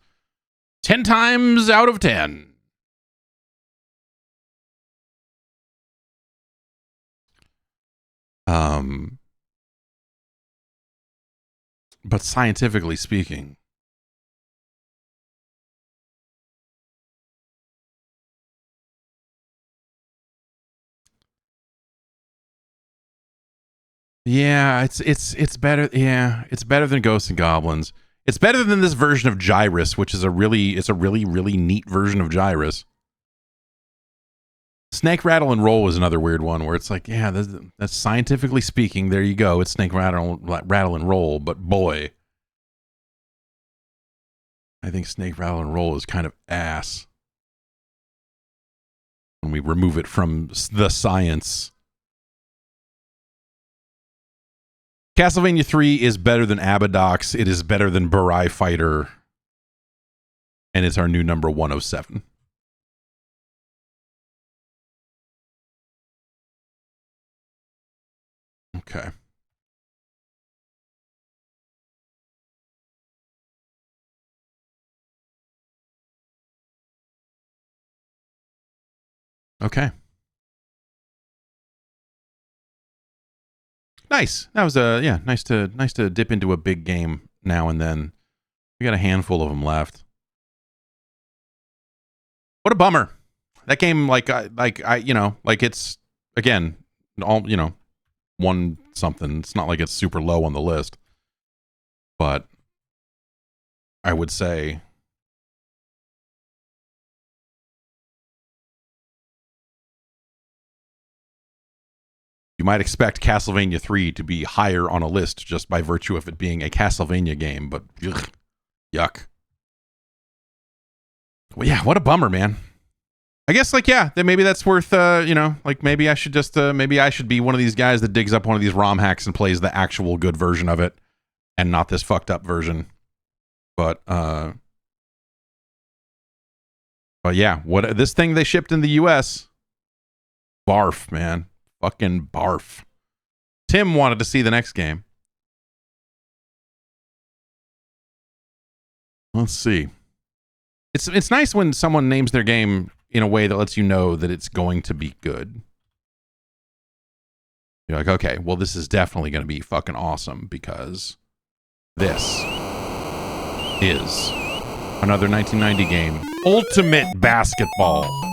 10 times out of 10. But scientifically speaking, Yeah, it's better. Yeah, it's better than Ghosts and Goblins. It's better than this version of Gyrus, which is a really neat version of Gyrus. Snake Rattle and Roll is another weird one where it's like, yeah, that's scientifically speaking, there you go. It's Snake Rattle and Roll, but boy, I think Snake Rattle and Roll is kind of ass when we remove it from the science. Castlevania 3 is better than Abadox. It is better than Burai Fighter. And it's our new number 107. Okay. Okay. Nice. That was nice to dip into a big game now and then. We got a handful of them left. What a bummer. That game, it's again, all, one something. It's not like it's super low on the list. But I would say you might expect Castlevania 3 to be higher on a list just by virtue of it being a Castlevania game, but ugh, yuck. Well, yeah, what a bummer, man. I guess, then maybe that's worth, maybe I should just, maybe I should be one of these guys that digs up one of these ROM hacks and plays the actual good version of it and not this fucked up version. But yeah, this thing they shipped in the US, barf, man. Fucking barf. Tim wanted to see the next game. Let's see. It's nice when someone names their game in a way that lets you know that it's going to be good. You're like, okay, well, this is definitely going to be fucking awesome because this is another 1990 game, Ultimate Basketball.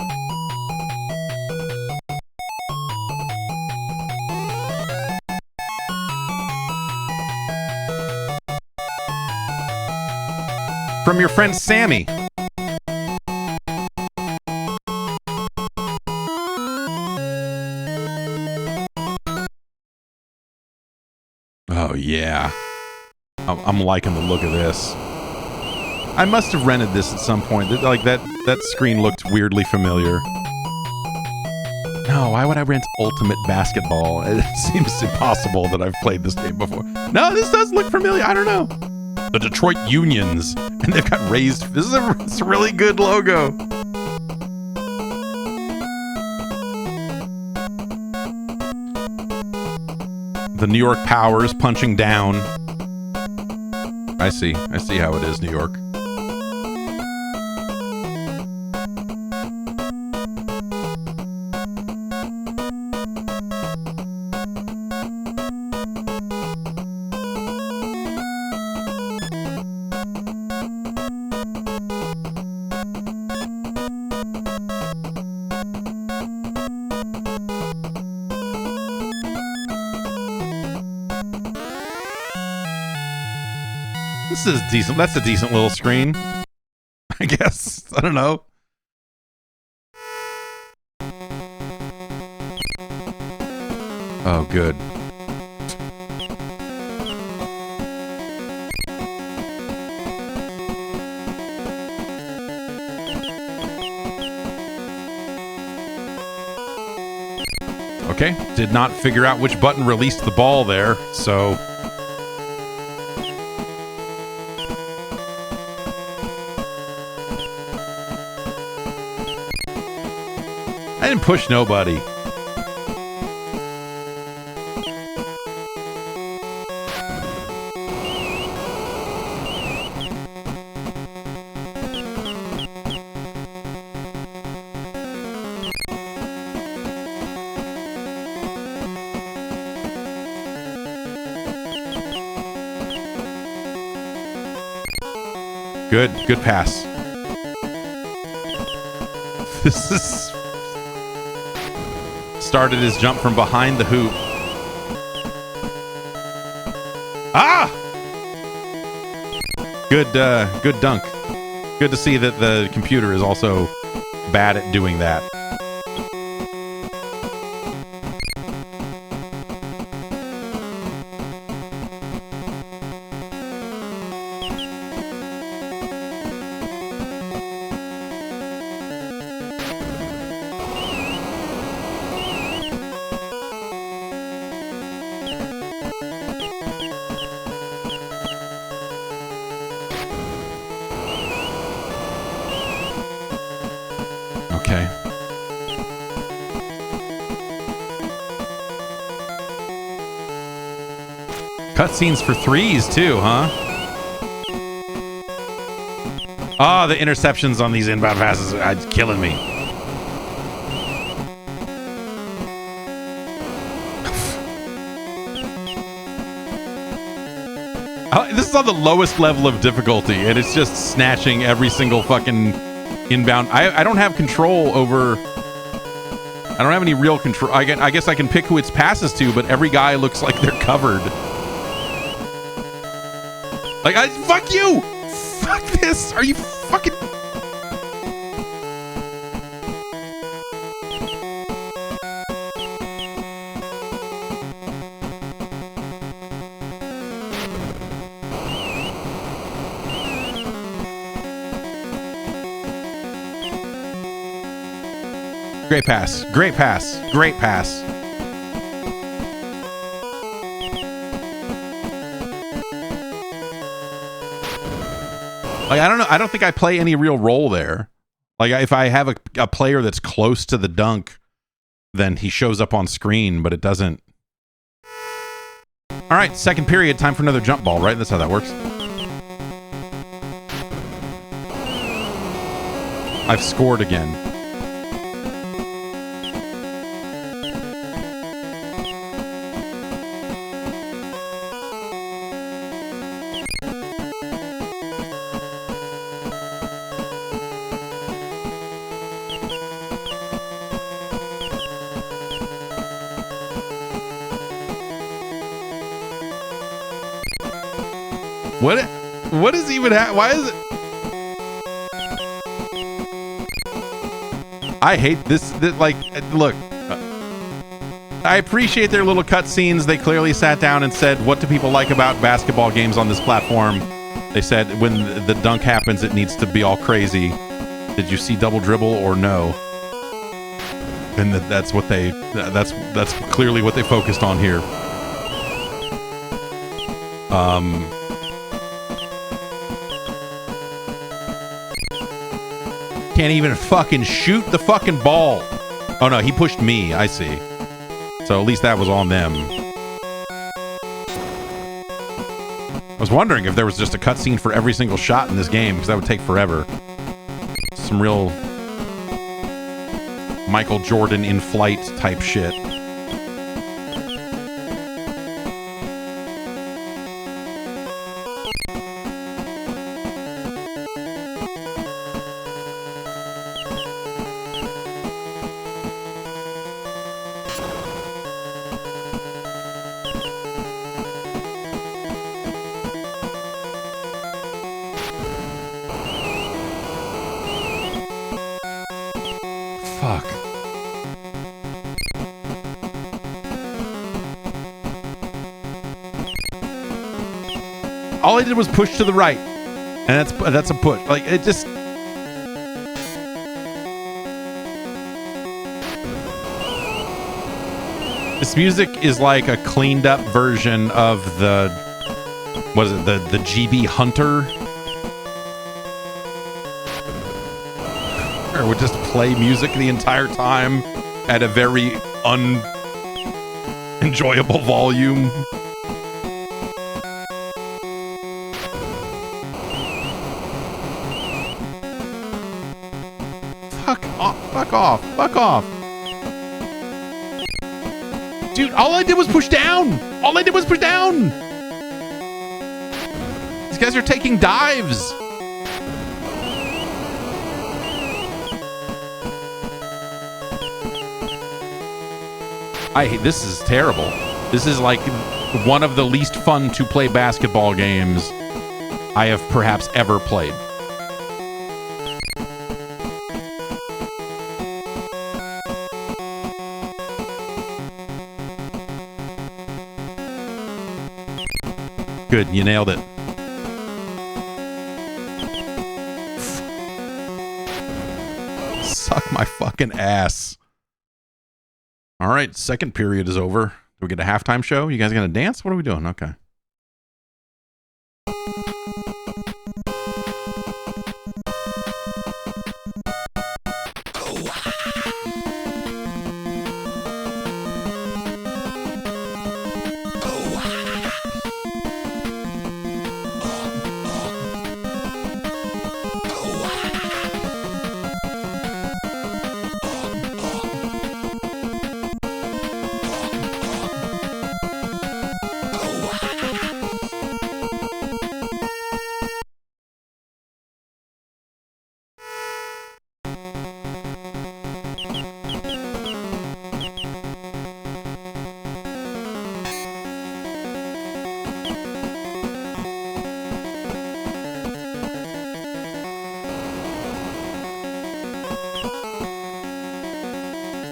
From your friend Sammy. Oh, yeah. I'm liking the look of this. I must have rented this at some point. That screen looked weirdly familiar. No, why would I rent Ultimate Basketball? It seems impossible that I've played this game before. No, this does look familiar. I don't know. The Detroit Unions, and they've got raised. It's a really good logo. The New York Powers punching down. I see how it is, New York. This is decent. That's a decent little screen, I guess. I don't know. Oh, good. Okay, did not figure out which button released the ball there, so... I didn't push nobody. Good pass. This is... Started his jump from behind the hoop. Good dunk. Good to see that the computer is also bad at doing that. Cutscenes for 3s too, huh? Oh, the interceptions on these inbound passes are killing me. This is on the lowest level of difficulty, and it's just snatching every single fucking inbound. I don't have control over... I don't have any real control. I guess I can pick who it's passes to, but every guy looks like they're covered. Like, fuck you! Fuck this! Are you fucking... Great pass. Great pass. Great pass. Like, I don't know. I don't think I play any real role there. Like, if I have a player that's close to the dunk, then he shows up on screen, but it doesn't. All right, second period. Time for another jump ball, right? That's how that works. I've scored again. What is even why is it? I hate this like, look, I appreciate their little cutscenes. They clearly sat down and said, what do people like about basketball games on this platform? They said when the dunk happens, it needs to be all crazy. Did you see double dribble or no? And that's what that's clearly what they focused on here. Can't even fucking shoot the fucking ball. Oh no, he pushed me. I see. So at least that was on them. I was wondering if there was just a cutscene for every single shot in this game, because that would take forever. Some real Michael Jordan in flight type shit. All I did was push to the right, and that's a push. Like, it just... This music is like a cleaned up version of the... What is it? The GB Hunter? Or would just play music the entire time at a very unenjoyable volume. Fuck off. Dude, all I did was push down. These guys are taking dives. This is terrible. This is like one of the least fun to play basketball games I have perhaps ever played. Good, you nailed it. Suck my fucking ass. All right, second period is over. Do we get a halftime show? You guys gonna dance? What are we doing? Okay.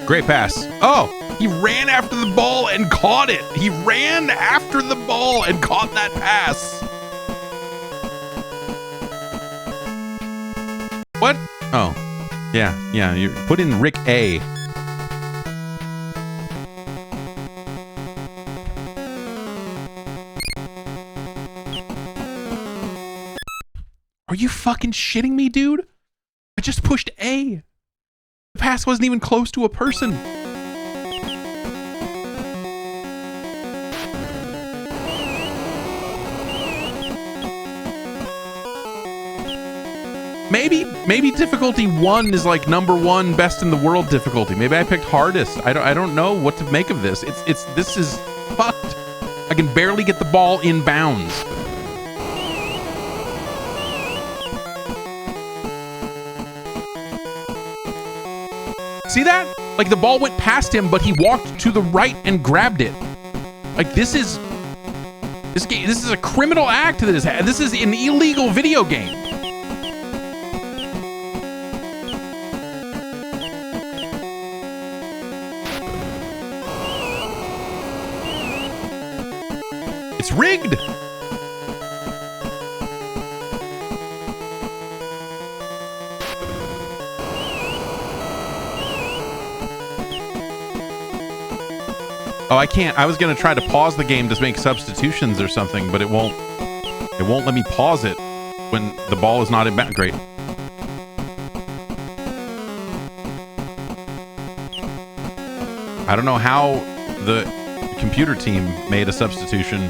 Great pass. Oh, he ran after the ball and caught it. He ran after the ball and caught that pass. What? Oh, yeah. You put in Rick A. Are you fucking shitting me, dude? I just pushed A. The pass wasn't even close to a person. Maybe difficulty 1 is like number 1 best in the world difficulty. Maybe I picked hardest. I don't know what to make of this. This is fucked. I can barely get the ball in bounds. See that? Like the ball went past him, but he walked to the right and grabbed it. Like this is a criminal act. This is an illegal video game. It's rigged. Oh, I can't. I was going to try to pause the game to make substitutions or something, but it won't let me pause it when the ball is not in back. Great. I don't know how the computer team made a substitution,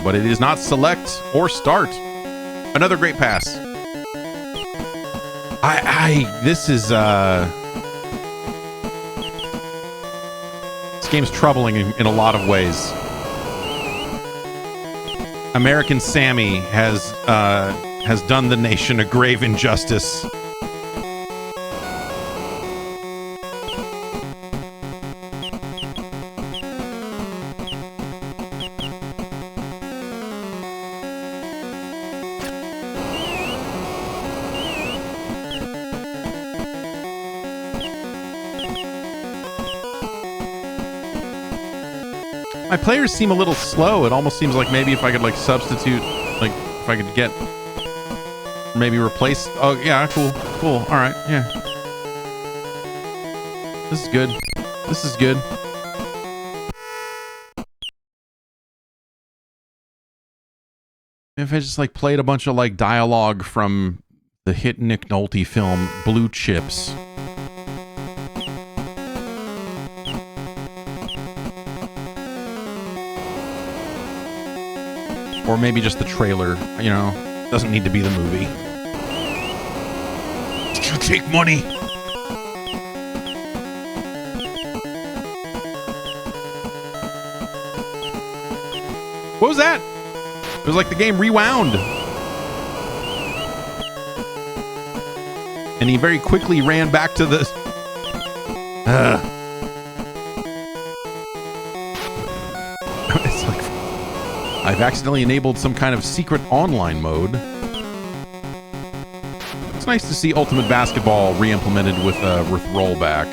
but it is not select or start. Another great pass. This game's troubling in a lot of ways. American Sammy has done the nation a grave injustice. My players seem a little slow. It almost seems like maybe if I could like substitute, like if I could get maybe replace. Oh yeah, cool. All right, yeah. This is good. If I just like played a bunch of like dialogue from the hit Nick Nolte film Blue Chips. Or maybe just the trailer, you know, doesn't need to be the movie. Did you take money? What was that? It was like the game rewound. And he very quickly ran back to the... It's like... I've accidentally enabled some kind of secret online mode. It's nice to see Ultimate Basketball re-implemented with rollback.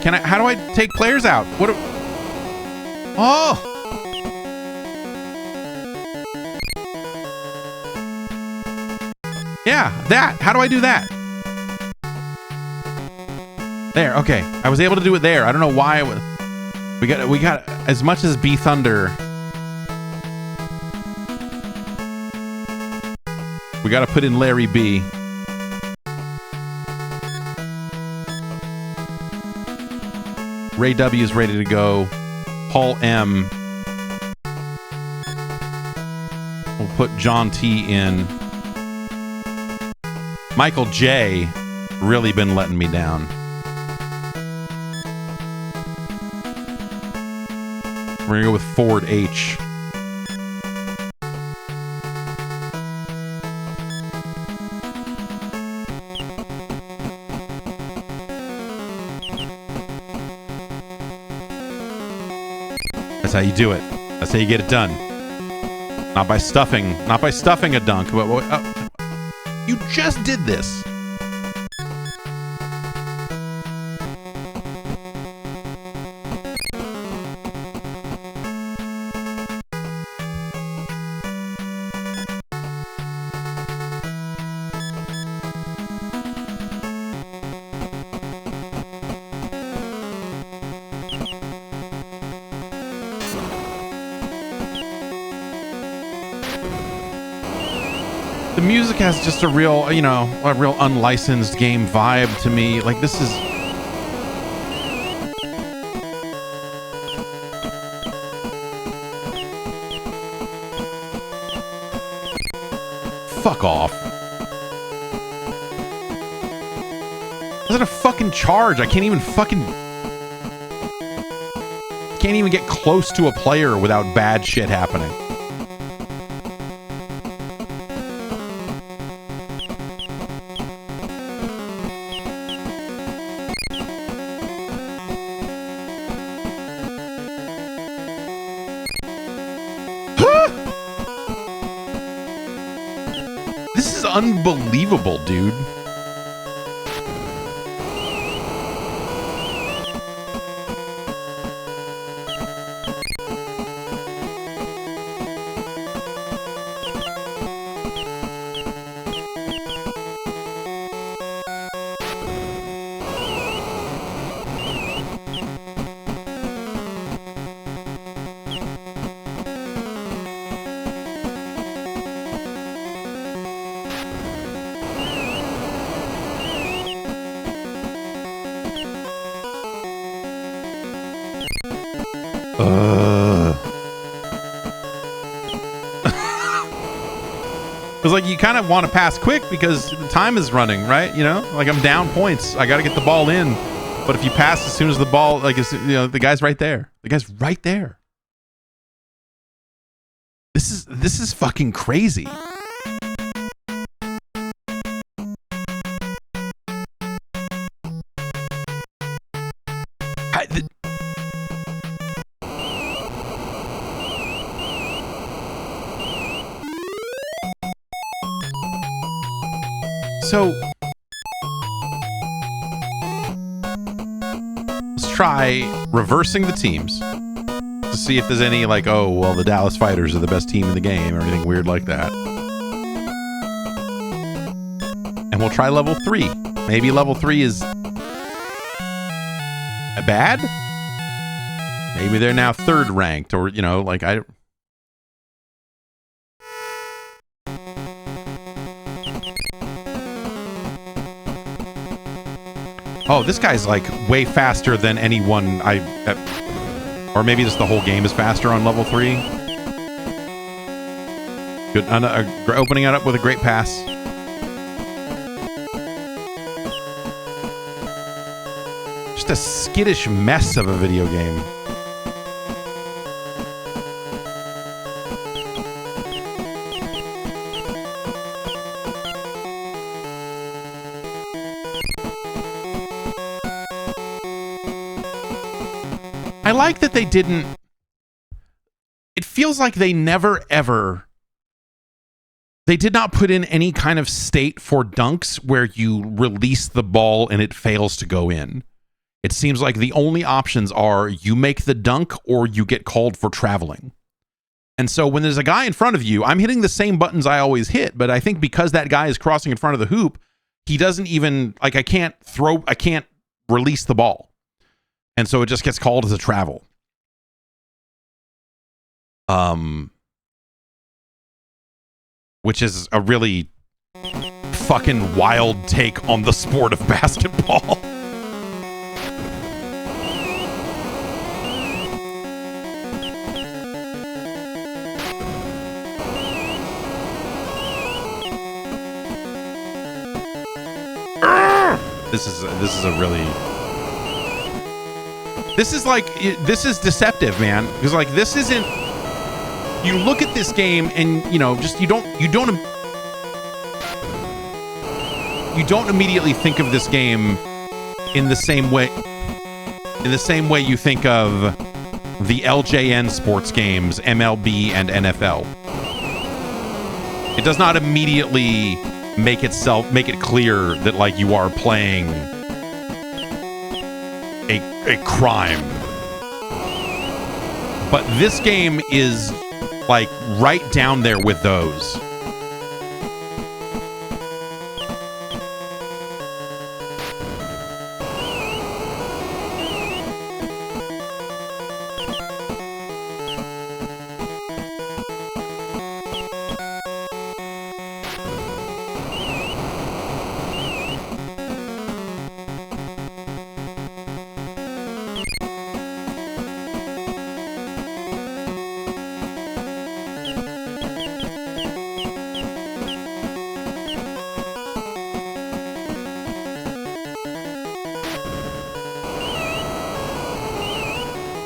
How do I take players out? Oh! Yeah, that. How do I do that? There, okay. I was able to do it there. I don't know why we got as much as B Thunder. We got to put in Larry B. Ray W is ready to go. Paul M. We'll put John T in. Michael J. really been letting me down. We're gonna go with Ford H. That's how you do it. That's how you get it done. Not by stuffing a dunk. But you just did this. The music has just a real, a real unlicensed game vibe to me. Like, this is... Fuck off. Is it a fucking charge? I can't even get close to a player without bad shit happening. This is unbelievable, dude. It's like you kind of want to pass quick because the time is running, right? Like I'm down points. I got to get the ball in. But if you pass as soon as the ball, the guy's right there. The guy's right there. This is fucking crazy. So let's try reversing the teams to see if there's any like, oh, well, the Dallas Fighters are the best team in the game or anything weird like that. And we'll try level 3. Maybe level 3 is bad. Maybe they're now 3rd ranked, or like I. Oh, this guy's like way faster than anyone or maybe just the whole game is faster on level 3. Good, opening it up with a great pass. Just a skittish mess of a video game. I like that they didn't. It feels like they never ever. They did not put in any kind of state for dunks where you release the ball and it fails to go in. It seems like the only options are you make the dunk or you get called for traveling. And so when there's a guy in front of you, I'm hitting the same buttons I always hit, but I think because that guy is crossing in front of the hoop, he doesn't even, like, I can't release the ball. And so it just gets called as a travel. Which is a really fucking wild take on the sport of basketball. This is a really. This is deceptive, man. Because like this isn't. You look at this game and you don't immediately think of this game in the same way you think of the LJN sports games, MLB and NFL. It does not immediately make it clear that like you are playing a crime. But this game is like right down there with those.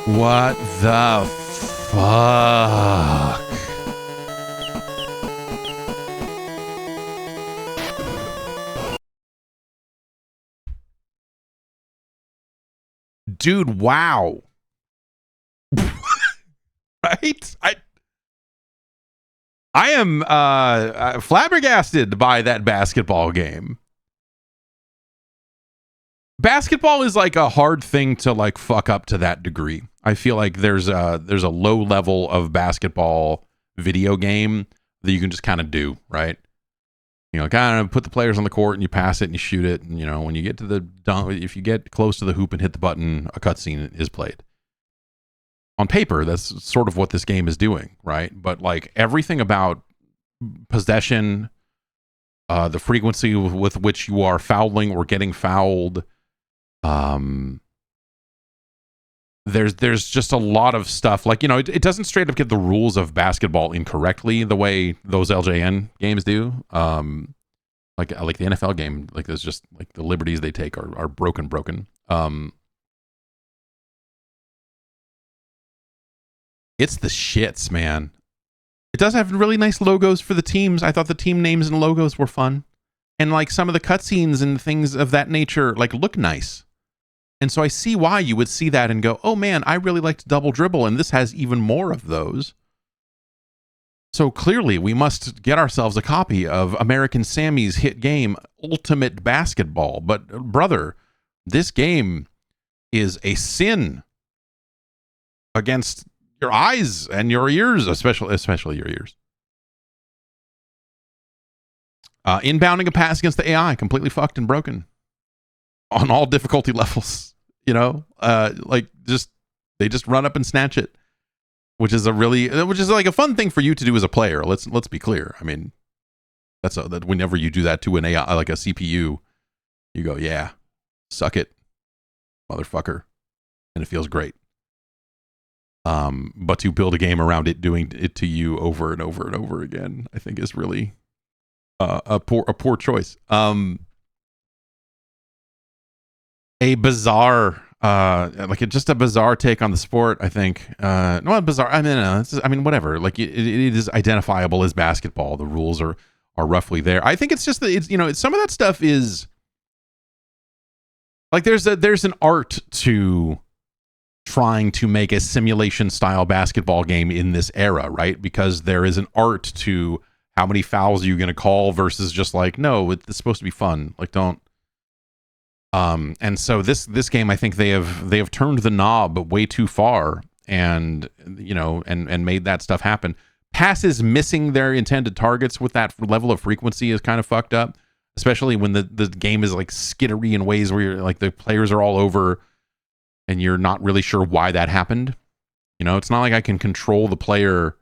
What the fuck? Dude, wow. Right? I am flabbergasted by that basketball game. Basketball is like a hard thing to like fuck up to that degree. I feel like there's a low level of basketball video game that you can just kind of do, right? You know, kind of put the players on the court and you pass it and you shoot it. And, you know, when you get to the dunk, if you get close to the hoop and hit the button, a cutscene is played. On paper, that's sort of what this game is doing, right? But like everything about possession, the frequency with which you are fouling or getting fouled, there's just a lot of stuff. Like, you know, it doesn't straight up get the rules of basketball incorrectly the way those LJN games do. Like the NFL game, like there's just like the liberties they take are broken. It's the shits, man. It does have really nice logos for the teams. I thought the team names and logos were fun. And like some of the cutscenes and things of that nature like look nice. And so I see why you would see that and go, oh man, I really like to double dribble, and this has even more of those. So clearly we must get ourselves a copy of American Sammy's hit game, Ultimate Basketball. But brother, this game is a sin against your eyes and your ears, especially your ears. Inbounding a pass against the AI, completely fucked and broken on all difficulty levels, you know, they just run up and snatch it, which is like a fun thing for you to do as a player. Let's be clear. I mean, that whenever you do that to an AI, like a CPU, you go, yeah, suck it, motherfucker. And it feels great. But to build a game around it, doing it to you over and over and over again, I think is really a poor choice. A bizarre, just a bizarre take on the sport, I think. Not bizarre. I mean, whatever. Like it is identifiable as basketball. The rules are roughly there. I think it's just that some of that stuff is like there's an art to trying to make a simulation style basketball game in this era, right? Because there is an art to how many fouls are you going to call versus just like, no, it's supposed to be fun. Like, don't. And so this game, I think they have turned the knob way too far, and and made that stuff happen. Passes missing their intended targets with that level of frequency is kind of fucked up, especially when the game is like skittery in ways where you're like the players are all over and you're not really sure why that happened. It's not like I can control the player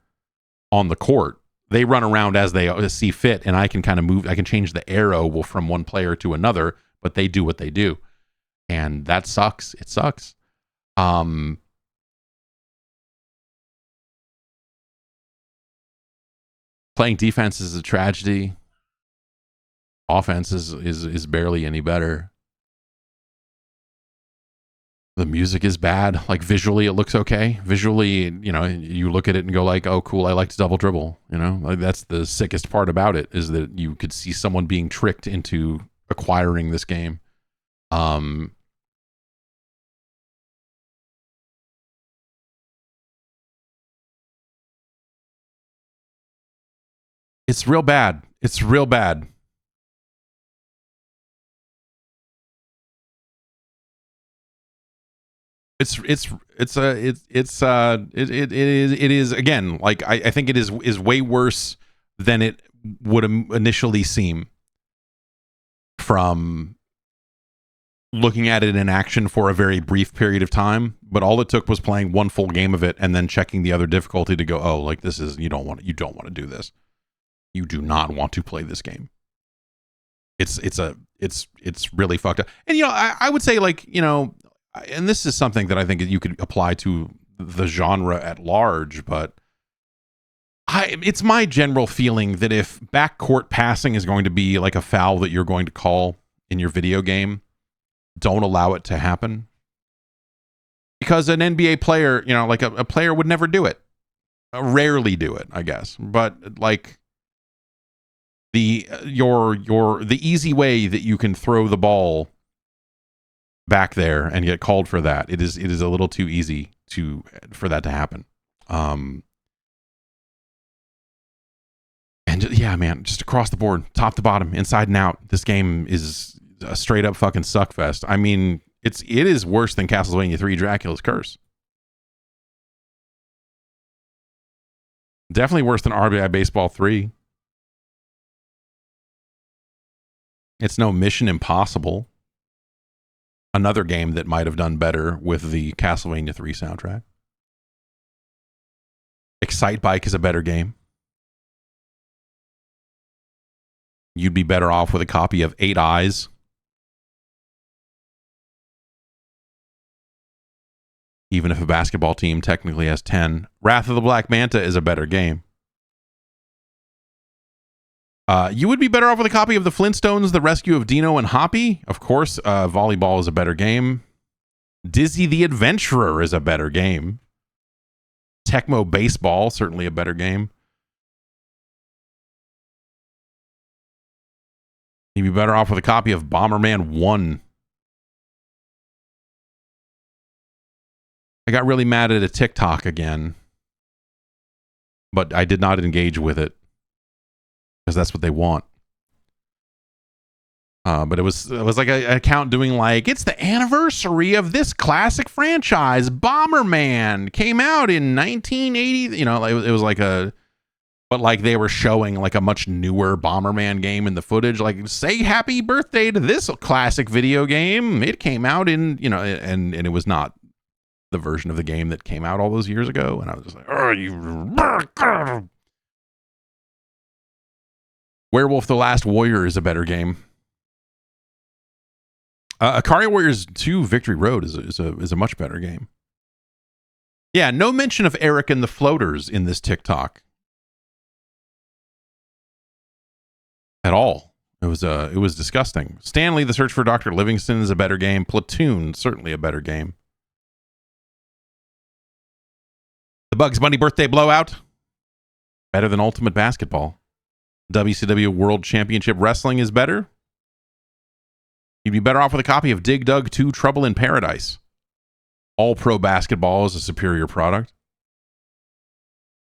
on the court. They run around as they see fit, and I can kind of move. I can change the arrow from one player to another, but they do what they do. And that sucks. It sucks. Playing defense is a tragedy. Offense is barely any better. The music is bad. Like visually, it looks okay. Visually, you look at it and go like, "Oh, cool! I like to double dribble." Like that's the sickest part about it, is that you could see someone being tricked into acquiring this game. It's real bad. It's real bad. It is again, like I think it is way worse than it would initially seem from looking at it in action for a very brief period of time. But all it took was playing one full game of it and then checking the other difficulty to go, oh, like this is you don't want to do this. You do not want to play this game. It's really fucked up. And I would say, like, and this is something that I think you could apply to the genre at large, but it's my general feeling that if backcourt passing is going to be like a foul that you're going to call in your video game, don't allow it to happen. Because an NBA player, like a player would never do it. Rarely do it, I guess. But like the easy way that you can throw the ball back there and get called for that, it is a little too easy for that to happen. And yeah, man, just across the board, top to bottom, inside and out, this game is a straight up fucking suckfest. I mean, it is worse than Castlevania 3 Dracula's Curse. Definitely worse than RBI Baseball 3. It's no Mission Impossible. Another game that might have done better with the Castlevania 3 soundtrack. Excite Bike is a better game. You'd be better off with a copy of 8 Eyes. Even if a basketball team technically has 10. Wrath of the Black Manta is a better game. You would be better off with a copy of The Flintstones, The Rescue of Dino and Hoppy. Of course, volleyball is a better game. Dizzy the Adventurer is a better game. Tecmo Baseball, certainly a better game. You'd be better off with a copy of Bomberman 1. I got really mad at a TikTok again, but I did not engage with it because that's what they want. But it was like an account doing like, it's the anniversary of this classic franchise. Bomberman came out in 1980. It was like but like they were showing like a much newer Bomberman game in the footage. Like, say happy birthday to this classic video game. It came out in, and it was not the version of the game that came out all those years ago. And I was just like, oh, you. Werewolf the Last Warrior is a better game. Ikari Warriors 2 Victory Road is a much better game. Yeah, no mention of Eric and the Floaters in this TikTok at all. It was disgusting. Stanley: The Search for Dr. Livingston is a better game. Platoon, certainly a better game. The Bugs Bunny Birthday Blowout, better than Ultimate Basketball. WCW World Championship Wrestling is better. You'd be better off with a copy of Dig Dug 2 Trouble in Paradise. All Pro Basketball is a superior product.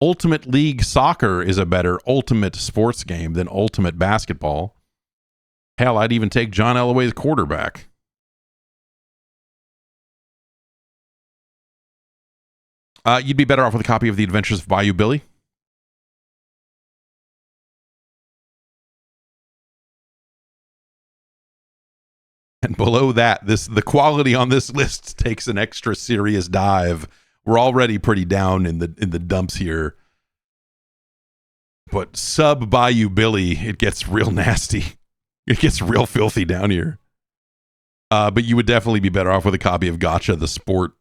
Ultimate League Soccer is a better ultimate sports game than Ultimate Basketball. Hell, I'd even take John Elway's quarterback. You'd be better off with a copy of The Adventures of Bayou Billy. And below that, the quality on this list takes an extra serious dive. We're already pretty down in the dumps here. But sub Bayou Billy, it gets real nasty. It gets real filthy down here. But you would definitely be better off with a copy of Gotcha the Sport.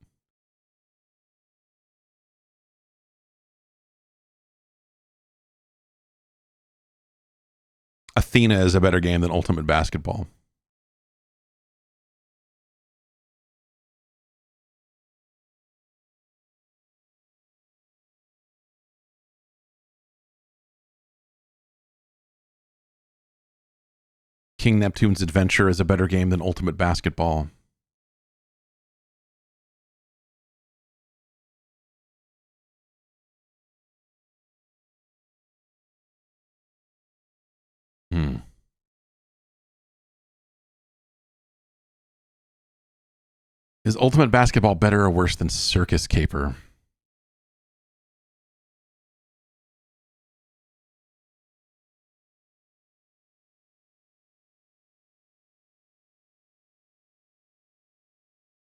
Athena is a better game than Ultimate Basketball. King Neptune's Adventure is a better game than Ultimate Basketball. Is Ultimate Basketball better or worse than Circus Caper?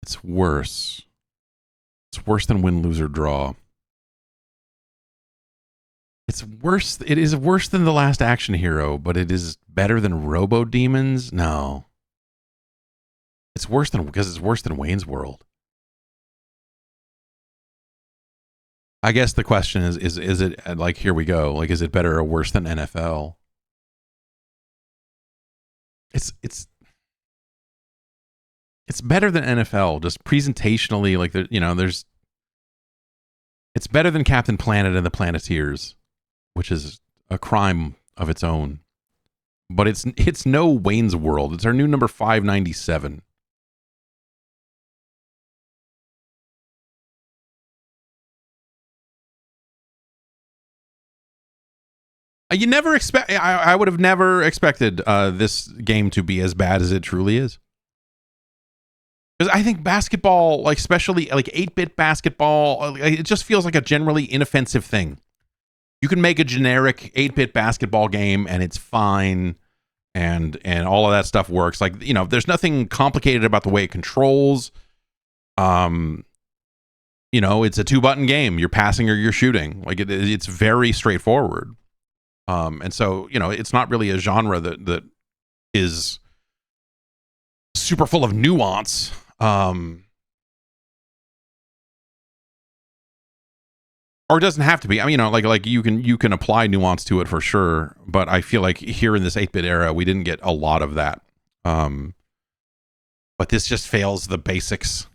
It's worse. It's worse than Win, Lose, or Draw. It's worse. It is worse than The Last Action Hero, but it is better than Robo Demons? No. It's worse than, because it's worse than Wayne's World. I guess the question is it like, here we go, like, is it better or worse than NFL? It's better than NFL, just presentationally, like, it's better than Captain Planet and the Planeteers, which is a crime of its own. But it's no Wayne's World. It's our new number 597. You never expect. I would have never expected this game to be as bad as it truly is. Because I think basketball, like, especially like 8-bit basketball, it just feels like a generally inoffensive thing. You can make a generic 8-bit basketball game and it's fine, and all of that stuff works. Like, you know, there's nothing complicated about the way it controls. You know, it's a 2-button game. You're passing or you're shooting. Like, it's very straightforward. And so, you know, it's not really a genre that is super full of nuance. Or it doesn't have to be. I mean, you know, like you can apply nuance to it for sure. But I feel like here in this 8-bit era, we didn't get a lot of that. But this just fails the basics,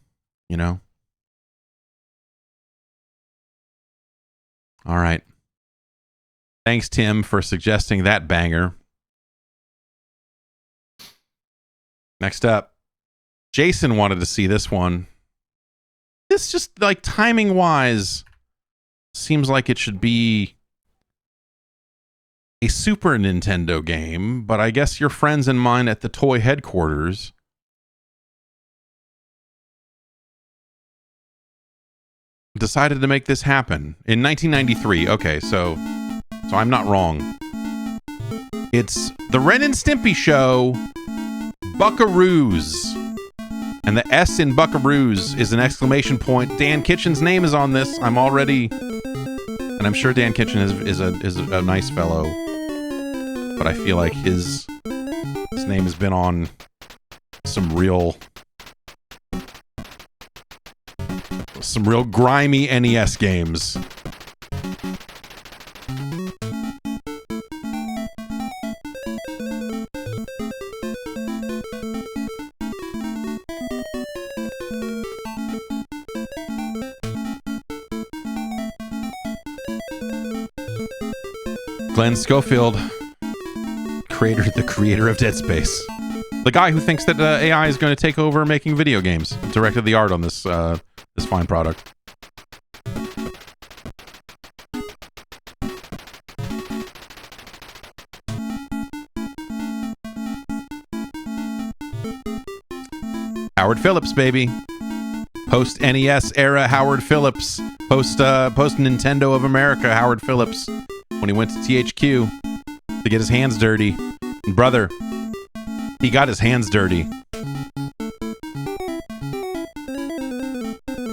you know? All right. Thanks, Tim, for suggesting that banger. Next up, Jason wanted to see this one. This just, like, timing-wise, seems like it should be a Super Nintendo game, but I guess your friends and mine at the toy headquarters decided to make this happen in 1993. Okay, so I'm not wrong. It's the Ren and Stimpy show, Buckaroos. And the S in Buckaroos is an exclamation point. Dan Kitchen's name is on this. I'm already... And I'm sure Dan Kitchen is a nice fellow. But I feel like his name has been on some real grimy NES games. Glenn Schofield, the creator of Dead Space. The guy who thinks that AI is going to take over making video games, directed the art on this this fine product. Howard Phillips, baby. Post NES era Howard Phillips. Post Nintendo of America Howard Phillips. When he went to THQ to get his hands dirty. And brother, he got his hands dirty.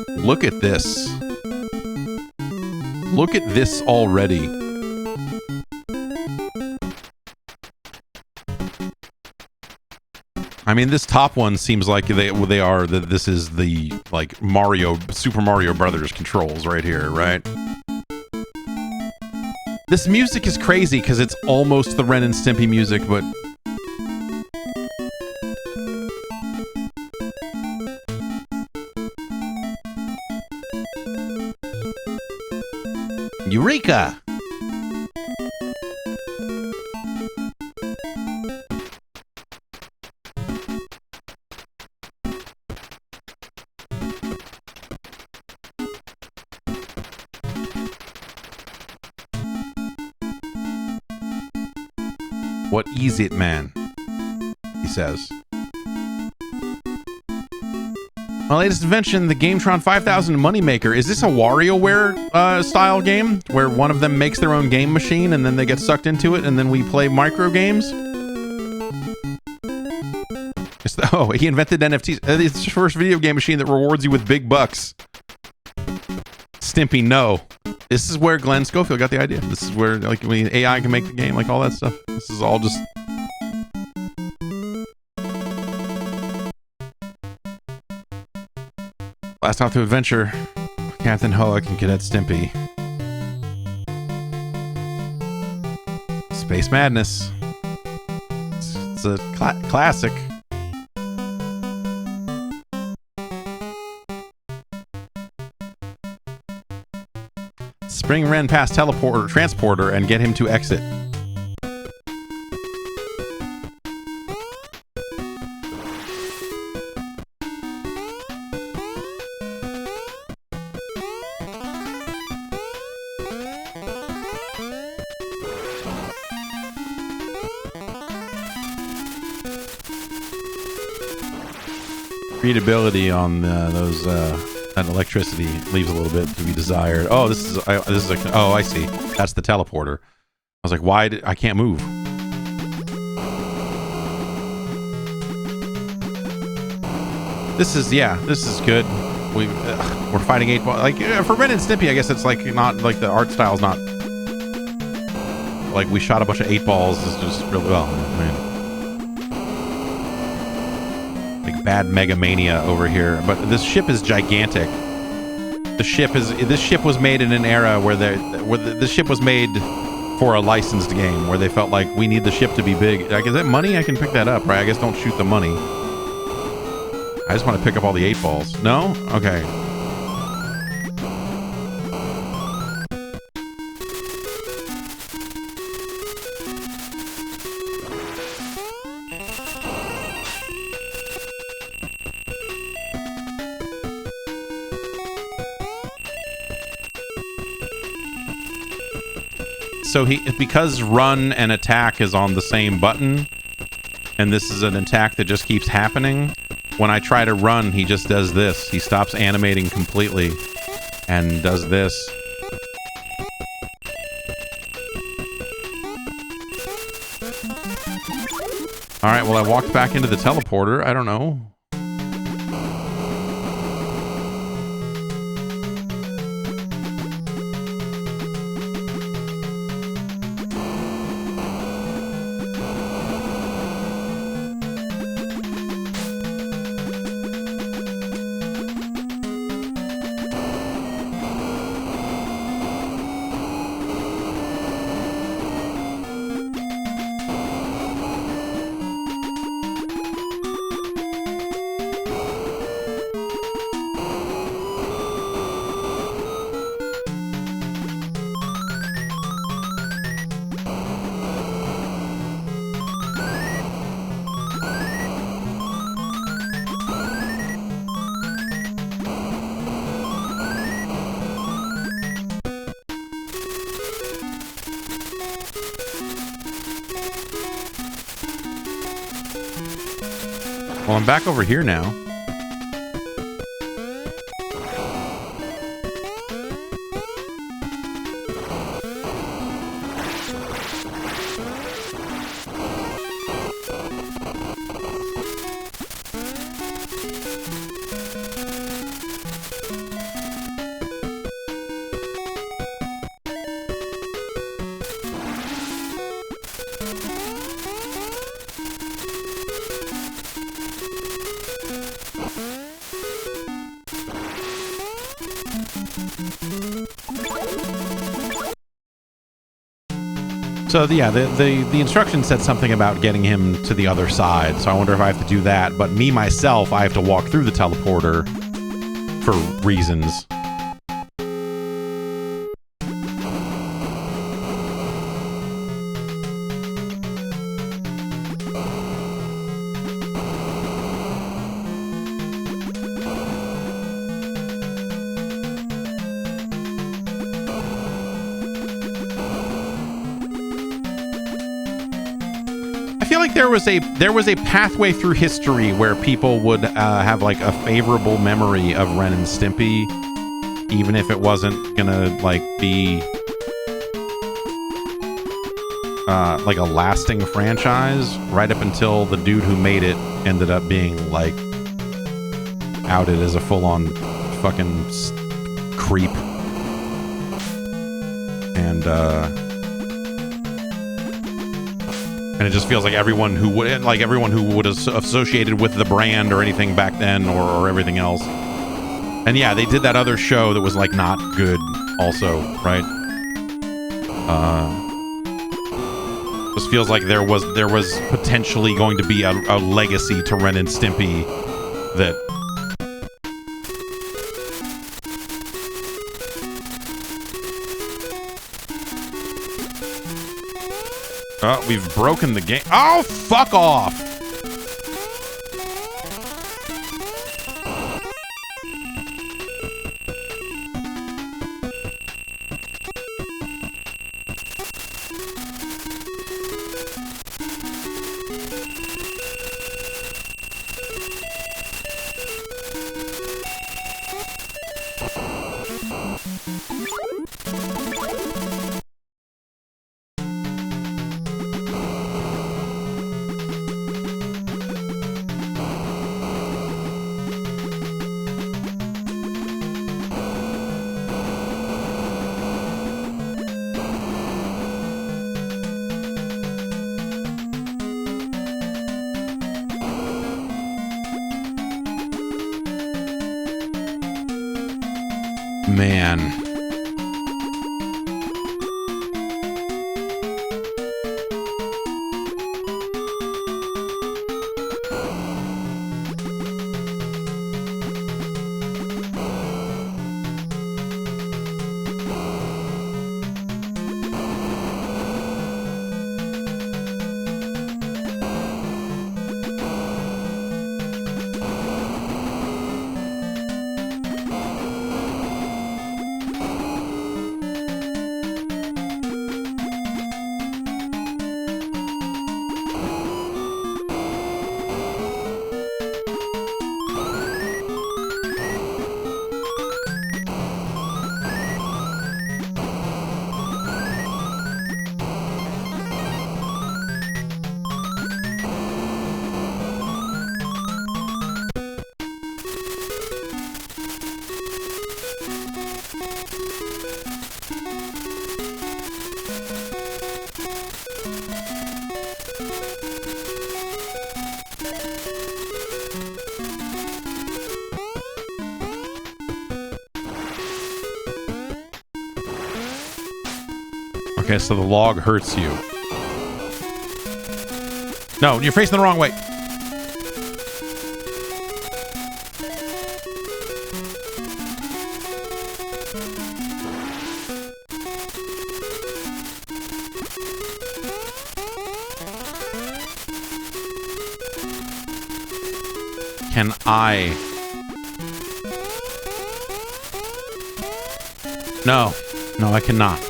Look at this. Look at this already. I mean, this top one seems like they are that this is the like Super Mario Brothers controls right here, right? This music is crazy because it's almost the Ren and Stimpy music, but Eureka! What is it, man? He says. My latest invention, the Gametron 5000 Moneymaker. Is this a WarioWare style game where one of them makes their own game machine and then they get sucked into it and then we play micro games? Oh, he invented NFTs. It's the first video game machine that rewards you with big bucks. Stimpy, no. This is where Glenn Schofield got the idea. This is where like when AI can make the game, like all that stuff. This is all just... Last off to adventure, Captain Hoek and Cadet Stimpy. Space Madness. It's a classic. Bring Ren past transporter and get him to exit. Readability on those that electricity leaves a little bit to be desired. Oh, this is oh, I see. That's the teleporter. I was like, why I can't move? This is good. We're fighting 8 balls. Like for Ren and Stimpy, I guess it's like not like the art style's not like we shot a bunch of 8 balls. It's just really well. I mean, like bad Mega Mania over here, but this ship is gigantic. This ship was made in an era where this ship was made for a licensed game where they felt like we need the ship to be big. Like, is that money? I can pick that up, right? I guess don't shoot the money. I just want to pick up all the 8 balls. No? Okay. So because run and attack is on the same button, and this is an attack that just keeps happening, when I try to run, he just does this. He stops animating completely and does this. All right, well, I walked back into the teleporter. I don't know. Well, I'm back over here now. So yeah, the instruction said something about getting him to the other side. So I wonder if I have to do that. But me myself, I have to walk through the teleporter for reasons. There was a pathway through history where people would have like a favorable memory of Ren and Stimpy, even if it wasn't gonna like be like a lasting franchise, right up until the dude who made it ended up being like outed as a full-on fucking creep. And it just feels like everyone who would have associated with the brand or anything back then or everything else. And yeah, they did that other show that was like not good also, right? Just feels like there was potentially going to be a legacy to Ren and Stimpy that oh, we've broken the game. Oh, fuck off! Man. Okay, so the log hurts you. No, you're facing the wrong way. Can I? No. No, I cannot.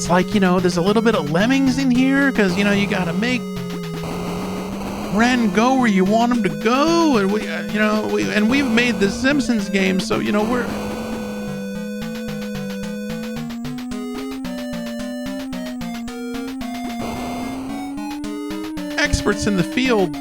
it's like, you know, there's a little bit of lemmings in here because, you know, you got to make Ren go where you want him to go. And we, you know, we've made the Simpsons game. So, you know, we're experts in the field.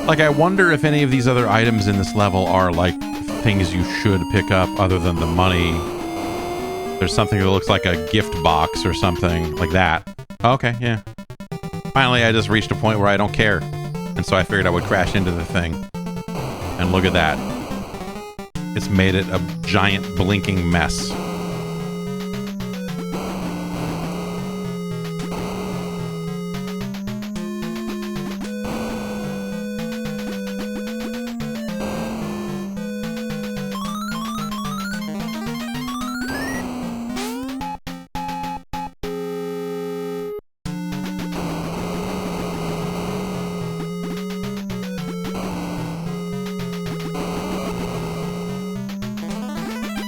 Like, I wonder if any of these other items in this level are, like, things you should pick up other than the money. There's something that looks like a gift box or something like that. Okay, yeah. Finally, I just reached a point where I don't care. And so I figured I would crash into the thing. And look at that. It's made it a giant blinking mess.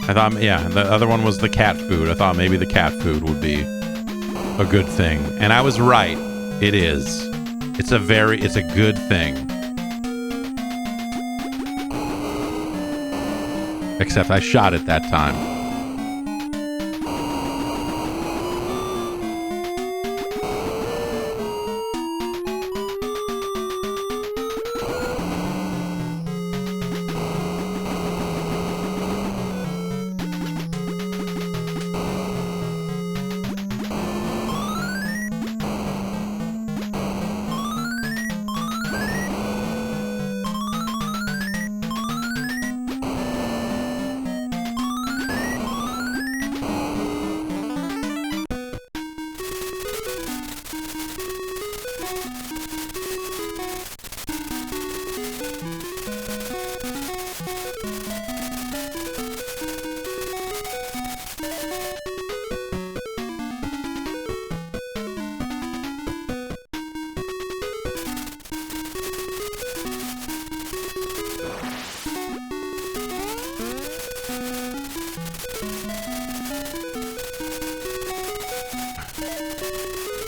I thought, yeah, the other one was the cat food. I thought maybe the cat food would be a good thing. And I was right. It is. It's a good thing. Except I shot it that time.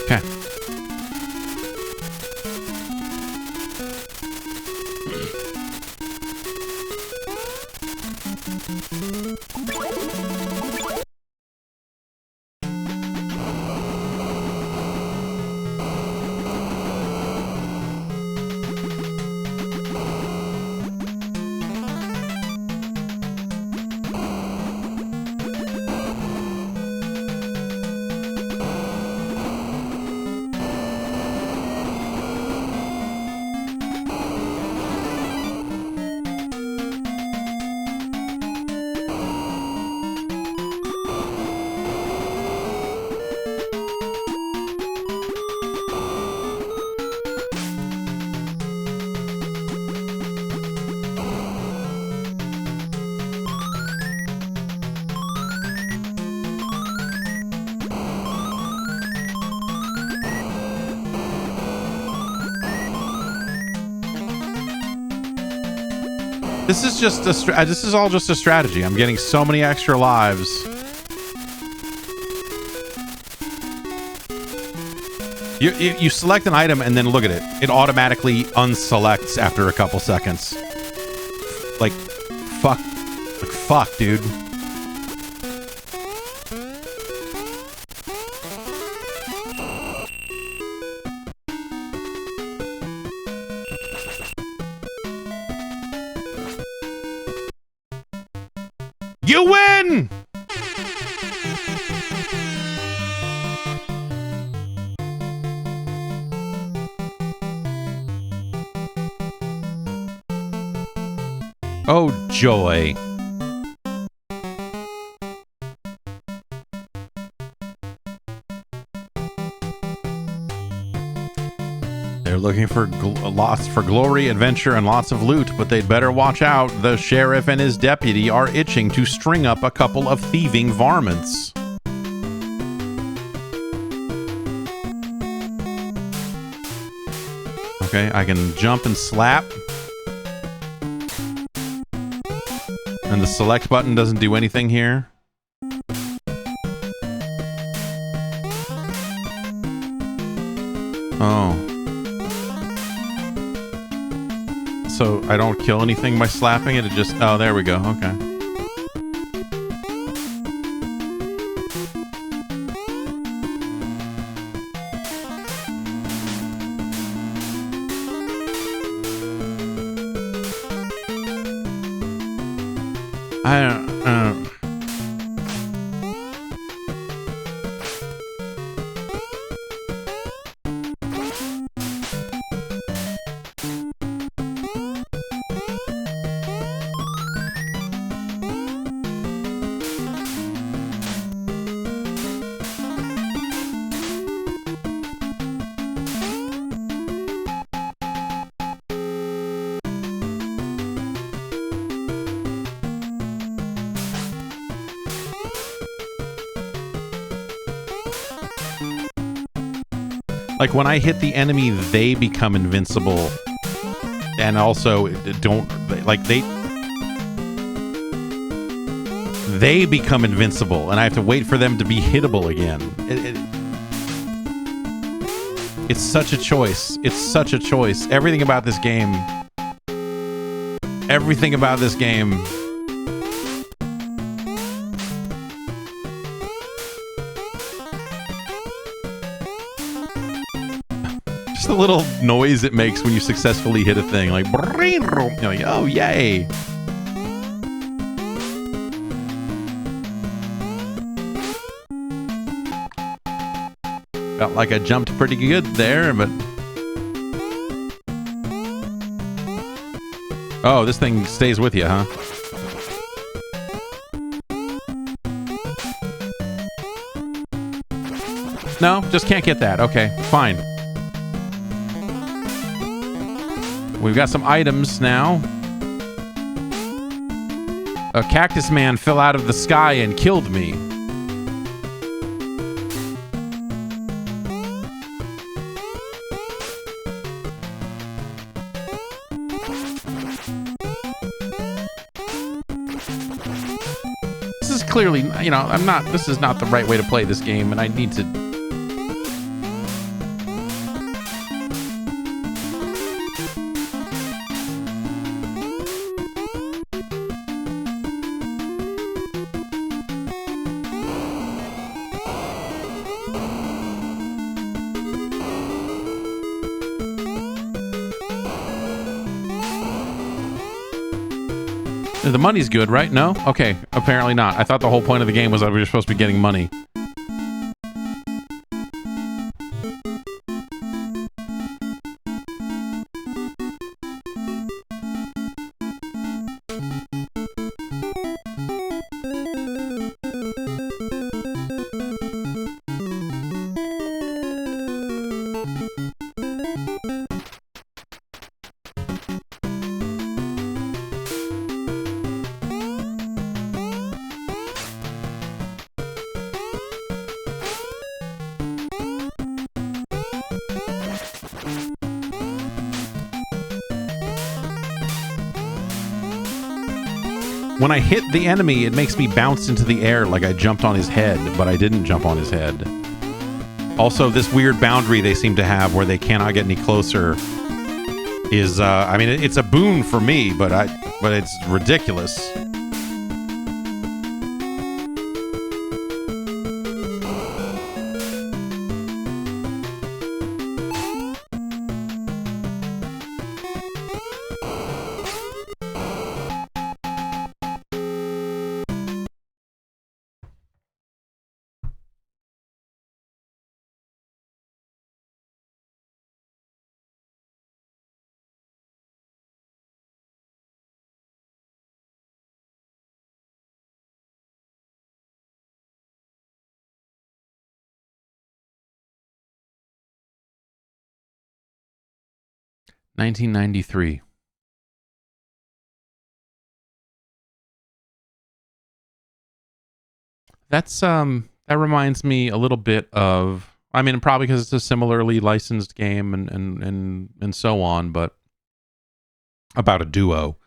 Okay. This is just this is all just a strategy. I'm getting so many extra lives. You select an item and then look at it. It automatically unselects after a couple seconds. Like, fuck, dude. You win! Oh, joy. They're looking for lots for glory, adventure, and lots of loot, but they'd better watch out. The sheriff and his deputy are itching to string up a couple of thieving varmints. Okay, I can jump and slap. And the select button doesn't do anything here. Oh. So I don't kill anything by slapping it? It just... Oh, there we go. Okay. I don't... Like, when I hit the enemy, they become invincible. And also, don't... Like, they become invincible, and I have to wait for them to be hittable again. It's such a choice. It's such a choice. Everything about this game... Everything about this game... The little noise it makes when you successfully hit a thing, like, you're like, oh yay. Felt like I jumped pretty good there, but oh, this thing stays with you, huh? No, just can't get that. Okay, fine. We've got some items now. A cactus man fell out of the sky and killed me. This is clearly, you know, this is not the right way to play this game, and I need to... The money's good, right? No? Okay, apparently not. I thought the whole point of the game was that we were supposed to be getting money. When I hit the enemy, it makes me bounce into the air like I jumped on his head, but I didn't jump on his head. Also, this weird boundary they seem to have where they cannot get any closer is, I mean, it's a boon for me, but it's ridiculous. $1993. That reminds me a little bit of, I mean, probably because it's a similarly licensed game and so on, but about a duo.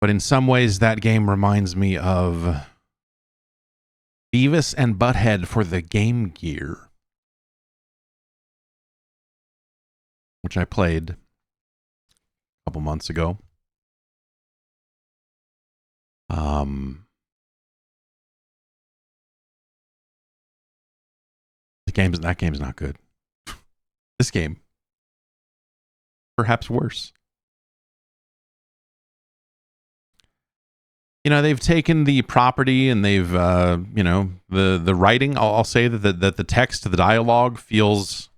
But in some ways, that game reminds me of Beavis and Butthead for the Game Gear, which I played a couple months ago. That game's not good. This game, perhaps worse. You know, they've taken the property and they've, you know, the writing. I'll say that the text, the dialogue feels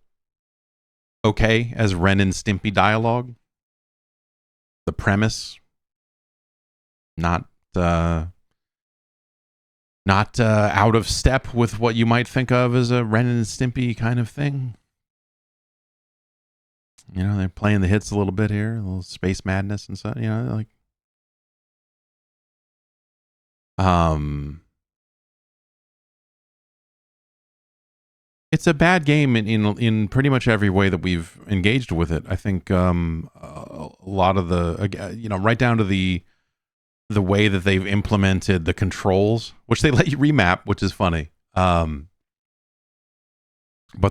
okay as Ren and Stimpy dialogue. The premise, not out of step with what you might think of as a Ren and Stimpy kind of thing. You know, they're playing the hits a little bit here, a little space madness and stuff. You know, like, it's a bad game in pretty much every way that we've engaged with it. I think a lot of the, you know, right down to the way that they've implemented the controls, which they let you remap, which is funny. But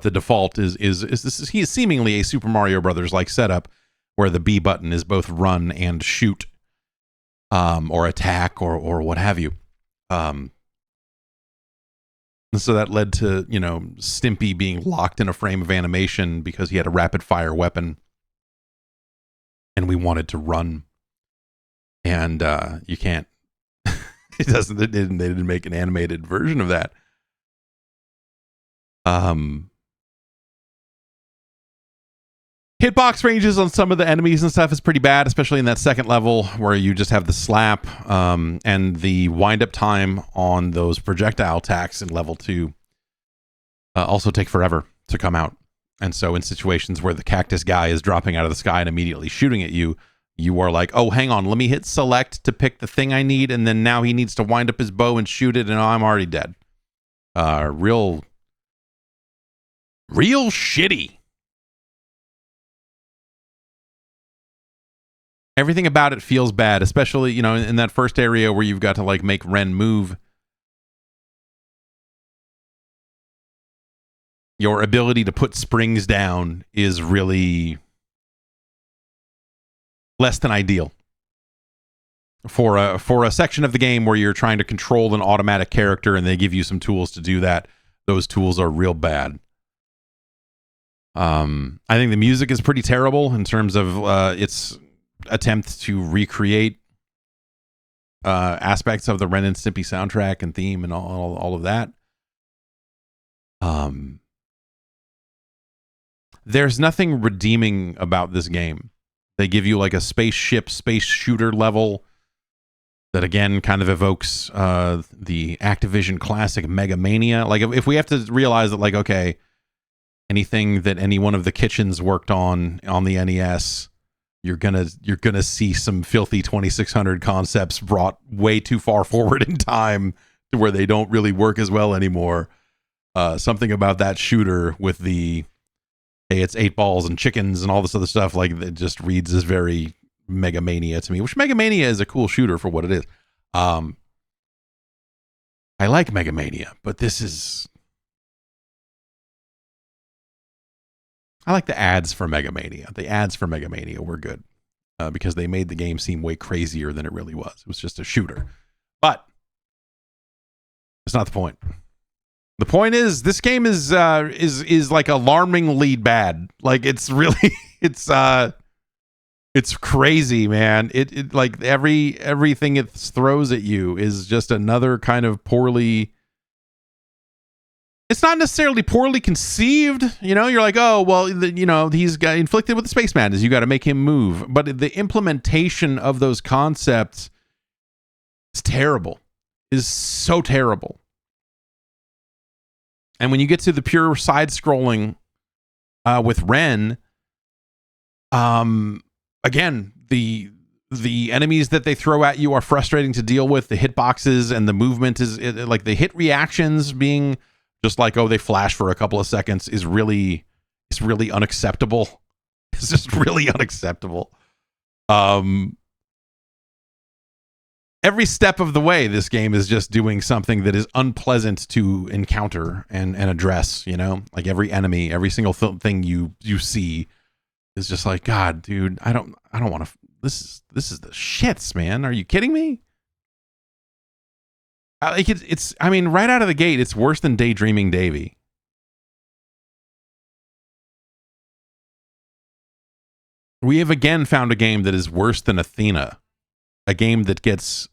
the default is seemingly a Super Mario Brothers like setup where the B button is both run and shoot, or attack or what have you. And so that led to, you know, Stimpy being locked in a frame of animation because he had a rapid fire weapon and we wanted to run. And you can't. They didn't make an animated version of that. Hitbox ranges on some of the enemies and stuff is pretty bad, especially in that second level where you just have the slap, and the wind-up time on those projectile attacks in level 2 also take forever to come out. And so in situations where the cactus guy is dropping out of the sky and immediately shooting at you, you are like, oh, hang on, let me hit select to pick the thing I need, and then now he needs to wind up his bow and shoot it, and I'm already dead. Real shitty. Everything about it feels bad, especially, you know, in that first area where you've got to, like, make Ren move. Your ability to put springs down is really less than ideal for a section of the game where you're trying to control an automatic character and they give you some tools to do that. Those tools are real bad. I think the music is pretty terrible in terms of its attempt to recreate aspects of the Ren and Stimpy soundtrack and theme and all of that. There's nothing redeeming about this game. They give you like a space shooter level that again kind of evokes the Activision classic Mega Mania. Like if we have to realize that, like, okay, anything that any one of the kitchens worked on the NES, you're gonna see some filthy 2600 concepts brought way too far forward in time to where they don't really work as well anymore. Something about that shooter with the, hey, it's 8 balls and chickens and all this other stuff, like, it just reads as very Mega Mania to me, which Mega Mania is a cool shooter for what it is. I like Mega Mania, but this is. I like the ads for Mega Mania. The ads for Mega Mania were good because they made the game seem way crazier than it really was. It was just a shooter, but it's not the point. The point is, this game is like alarmingly bad. Like it's really it's crazy, man. It like everything it throws at you is just another kind of poorly. It's not necessarily poorly conceived, you know. You're like, oh well, he's got inflicted with the spaceman. Is you got to make him move, but the implementation of those concepts is terrible. Is so terrible. And when you get to the pure side scrolling with Ren, again, the enemies that they throw at you are frustrating to deal with. The hitboxes and the movement is like the hit reactions being just like, oh, they flash for a couple of seconds it's really unacceptable. It's just really unacceptable. Every step of the way, this game is just doing something that is unpleasant to encounter and address, you know? Like every enemy, every single thing you see is just like, God, dude, I don't want to, this is the shits, man. Are you kidding me? Like it's I mean, right out of the gate, it's worse than Daydreaming Davy. We have again found a game that is worse than Athena. A game that gets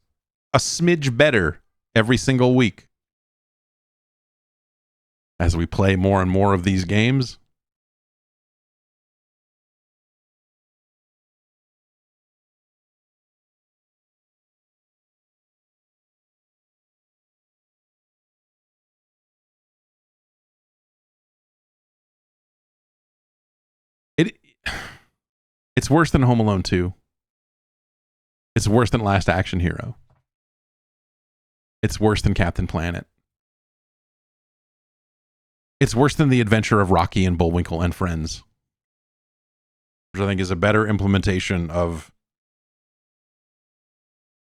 a smidge better every single week. As we play more and more of these games. It's worse than Home Alone 2. It's worse than Last Action Hero. It's worse than Captain Planet. It's worse than The Adventure of Rocky and Bullwinkle and Friends, which I think is a better implementation of,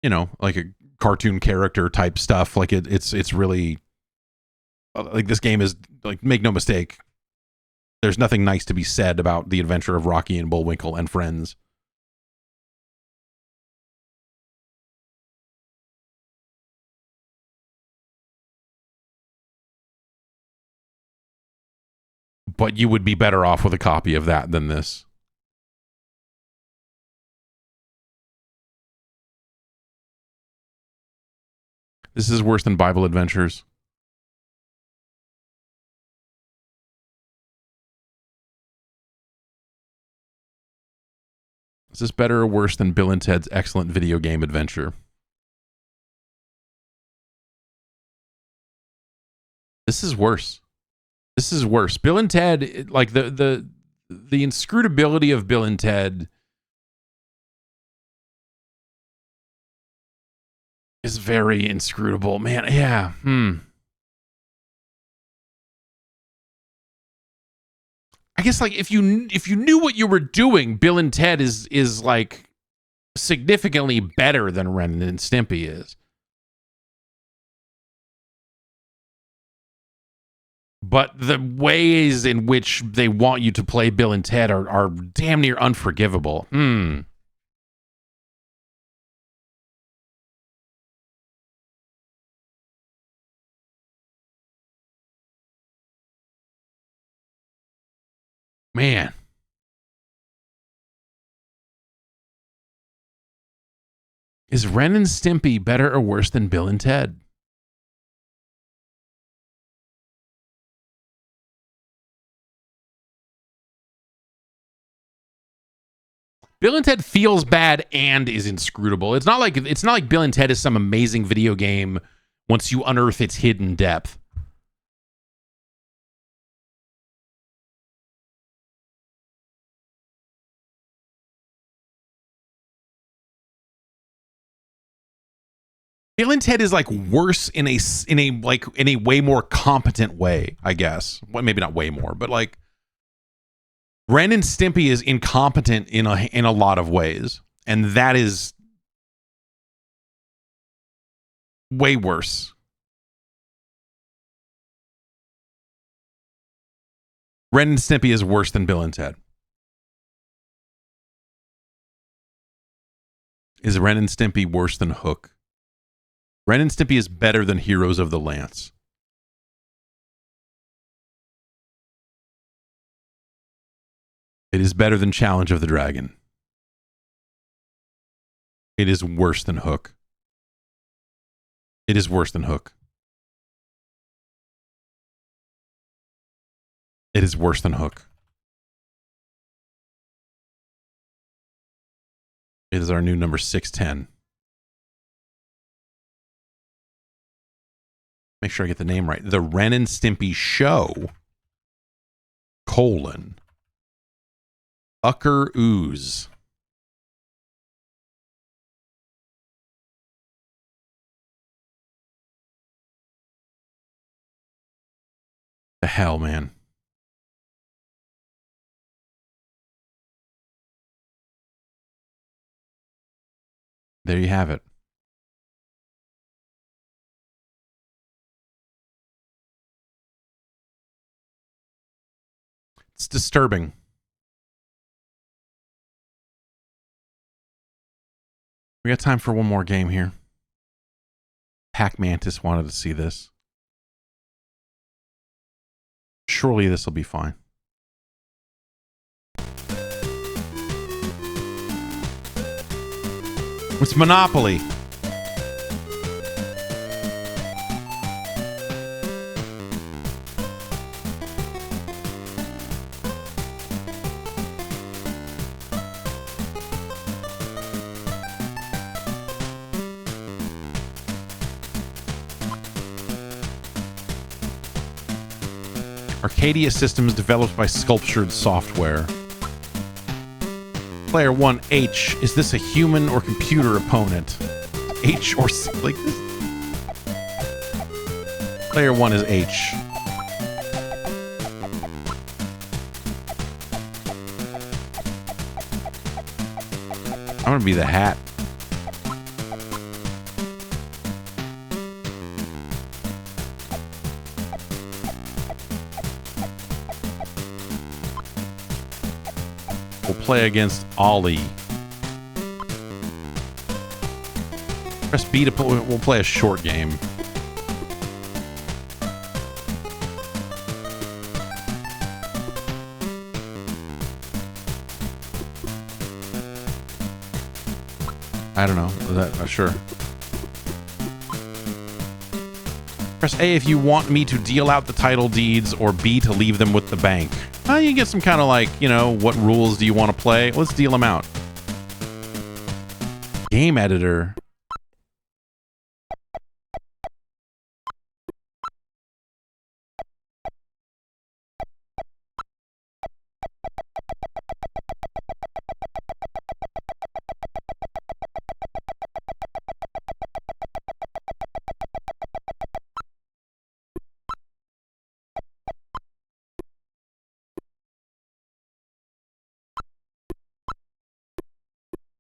you know, like a cartoon character type stuff. Like it's really like this game is like, make no mistake, there's nothing nice to be said about The Adventure of Rocky and Bullwinkle and Friends. But you would be better off with a copy of that than this. This is worse than Bible Adventures. Is this better or worse than Bill and Ted's Excellent Video Game Adventure? This is worse. This is worse. Bill and Ted, like the inscrutability of Bill and Ted is very inscrutable, man. Yeah. I guess like if you knew what you were doing, Bill and Ted is like significantly better than Ren and Stimpy is. But the ways in which they want you to play Bill and Ted are damn near unforgivable. Man. Is Ren and Stimpy better or worse than Bill and Ted? Bill and Ted feels bad and is inscrutable. It's not like Bill and Ted is some amazing video game once you unearth its hidden depth. Bill and Ted is like worse in a way more competent way, I guess. Well, maybe not way more, but like Ren and Stimpy is incompetent in a lot of ways, and that is Way worse. Ren and Stimpy is worse than Bill and Ted. Is Ren and Stimpy worse than Hook? Ren and Stimpy is better than Heroes of the Lance. It is better than Challenge of the Dragon. It is worse than Hook. It is worse than Hook. It is worse than Hook. It is our new number 610. Make sure I get the name right. The Ren and Stimpy Show, Buckeroo. The hell, man. There you have it. It's disturbing. We got time for one more game here. Pac Mantis wanted to see this. Surely this will be fine. It's Monopoly. Arcadia systems developed by Sculptured Software. Player 1, H. Is this a human or computer opponent? H or C? Like this? Player 1 is H. I'm gonna be the hat. Play against Ollie. Press B to pull. We'll play a short game. I don't know. Sure. Press A if you want me to deal out the title deeds, or B to leave them with the bank. You get some kind of like, you know, what rules do you want to play? Let's deal them out. Game editor.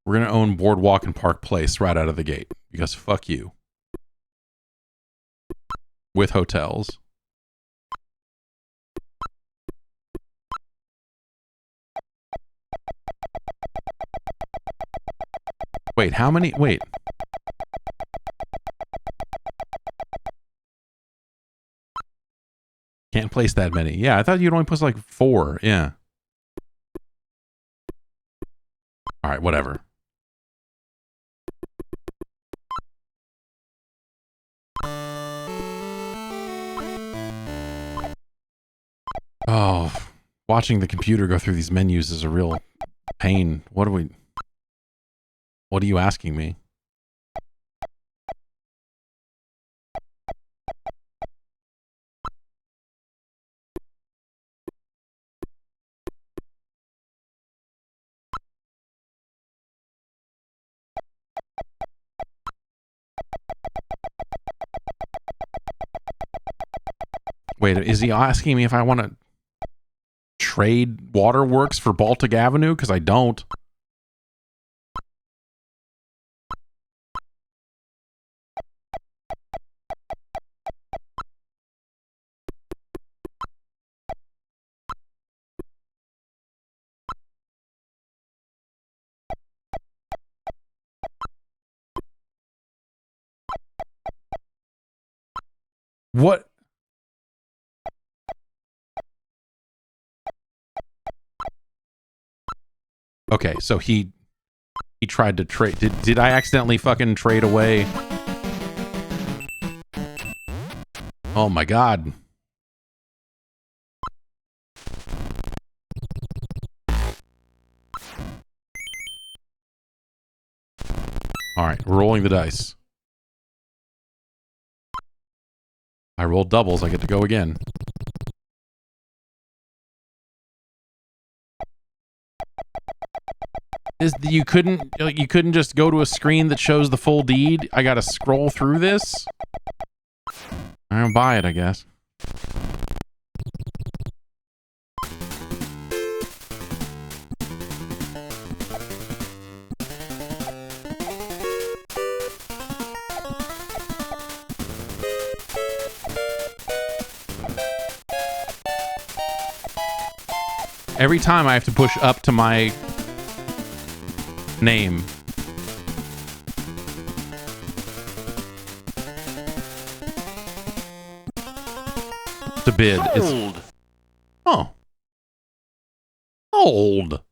We're going to own Boardwalk and Park Place right out of the gate. Because fuck you. With hotels. Wait, how many? Wait. Can't place that many. Yeah, I thought you'd only place like 4. Yeah. All right, whatever. Oh, watching the computer go through these menus is a real pain. What are you asking me? Wait, is he asking me if I want to trade Waterworks for Baltic Avenue? Because I don't. What? Okay, so he tried to trade. Did I accidentally fucking trade away? Oh my god. All right, rolling the dice. I rolled doubles, I get to go again. You couldn't just go to a screen that shows the full deed? I gotta scroll through this? I don't buy it, I guess. Every time I have to push up to my name. To bid. It's, oh. Old.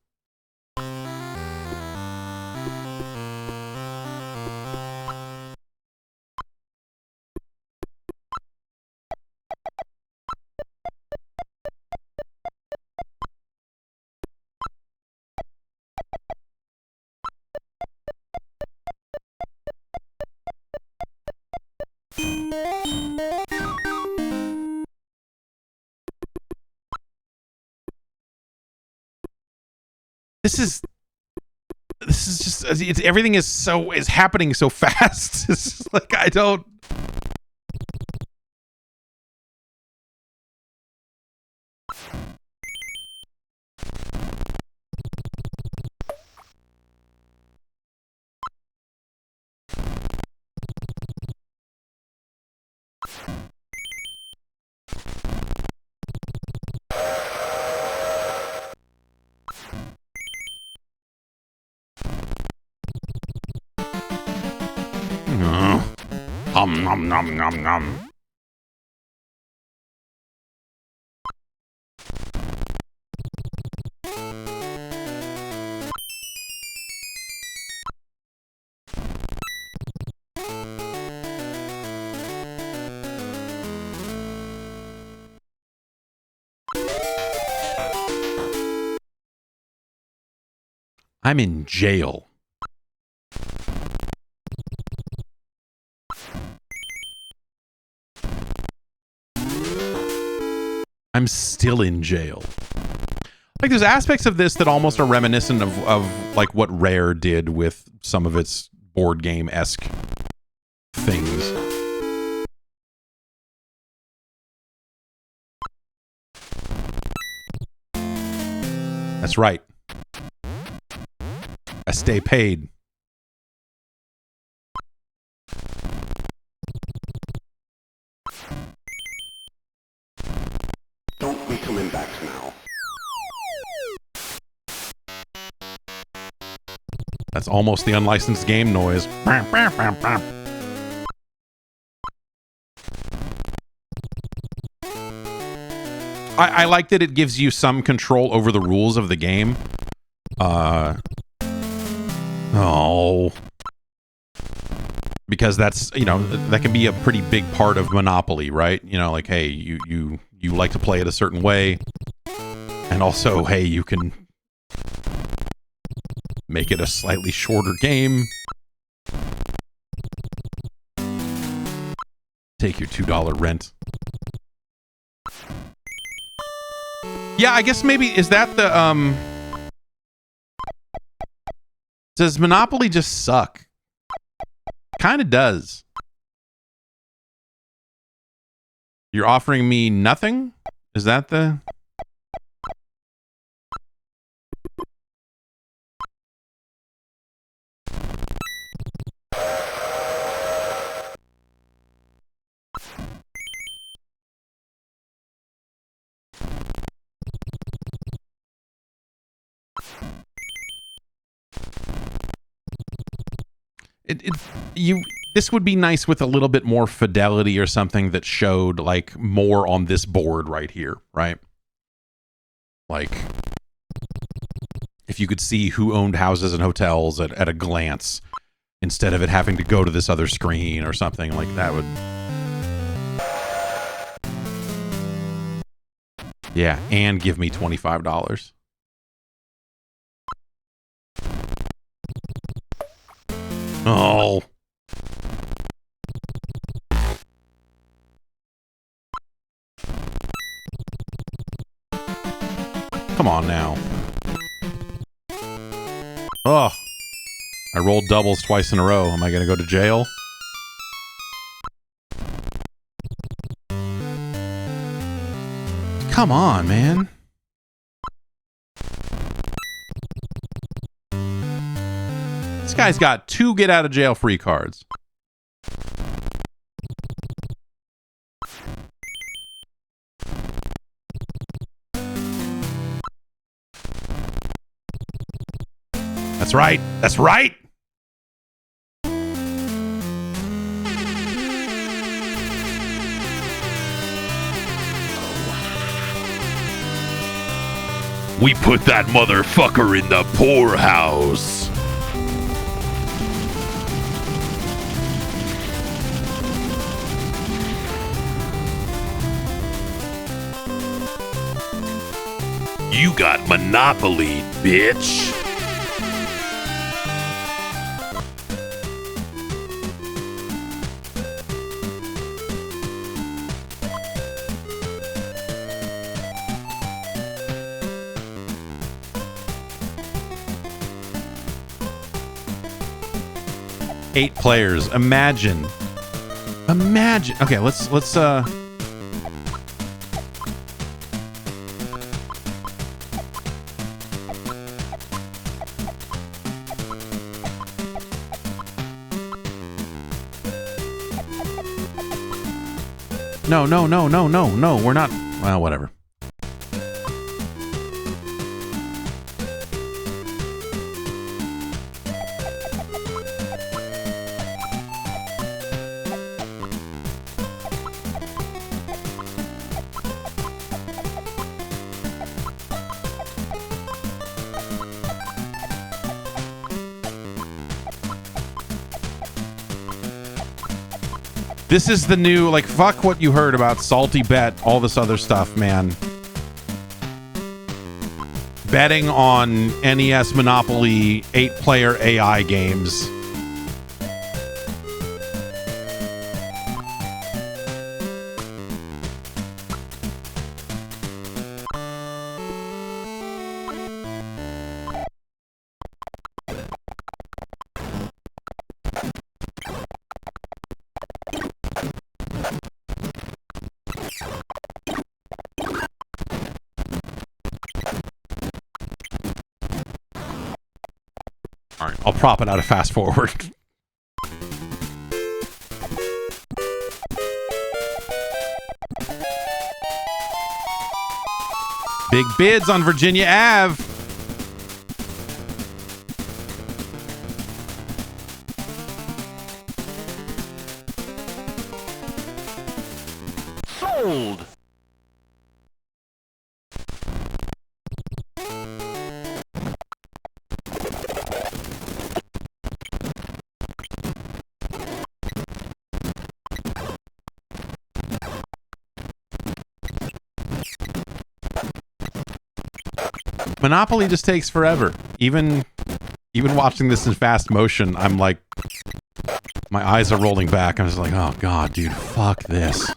This is just everything is happening so fast. It's just like I don't. Nom nom nom nom. I'm in jail. I'm still in jail. Like, there's aspects of this that almost are reminiscent of like what Rare did with some of its board game-esque things. That's right. I stay paid. Don't be coming back now. That's almost the unlicensed game noise. I like that it gives you some control over the rules of the game. Because that's, you know, that can be a pretty big part of Monopoly, right? You know, like, hey, you like to play it a certain way. And also, hey, you can make it a slightly shorter game. Take your $2 rent. Yeah, I guess maybe, is that the, does Monopoly just suck? Kind of does. You're offering me nothing? Is that the... This would be nice with a little bit more fidelity or something that showed like more on this board right here, right? Like if you could see who owned houses and hotels at a glance instead of it having to go to this other screen or something like that would. Yeah, and give me $25. Oh. Come on now. Oh. I rolled doubles twice in a row. Am I going to go to jail? Come on, man. This guy's got 2 get out of jail free cards. That's right. That's right. We put that motherfucker in the poorhouse. You got Monopoly, bitch. Eight players. Imagine. Okay, let's No, we're not. Well, whatever. This is the new, like, fuck what you heard about Salty Bet, all this other stuff, man. Betting on NES Monopoly 8-player AI games. I'll prop it out of fast forward. Big bids on Virginia Ave. Sold. Monopoly just takes forever. Even watching this in fast motion, I'm like, my eyes are rolling back. I'm just like, oh god, dude, fuck this.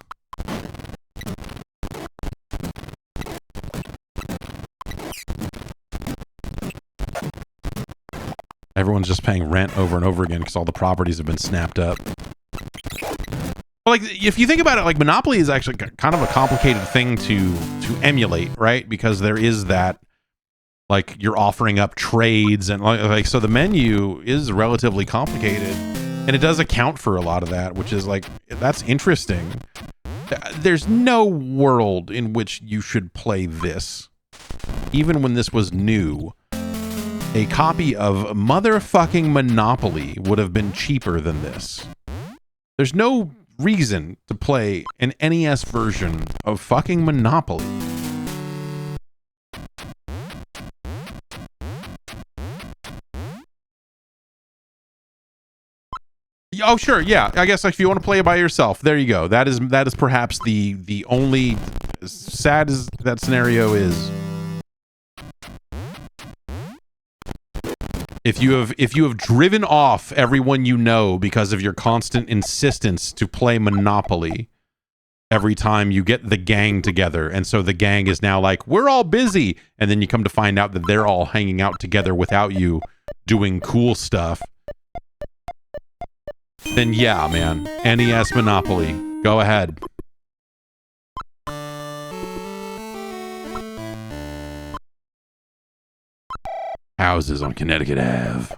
Everyone's just paying rent over and over again because all the properties have been snapped up. Like, if you think about it, like, Monopoly is actually kind of a complicated thing to emulate, right? Because there is that, like, you're offering up trades and like so the menu is relatively complicated, and it does account for a lot of that, which is like, that's interesting. There's no world in which you should play this. Even when this was new, a copy of motherfucking Monopoly would have been cheaper than this. There's no reason to play an NES version of fucking Monopoly. Oh, sure, yeah. I guess if you want to play it by yourself, there you go. That is perhaps the only, as sad as that scenario is. If you have driven off everyone you know because of your constant insistence to play Monopoly every time you get the gang together, and so the gang is now like, we're all busy, and then you come to find out that they're all hanging out together without you doing cool stuff, then yeah, man, NES Monopoly, go ahead. Houses on Connecticut Ave.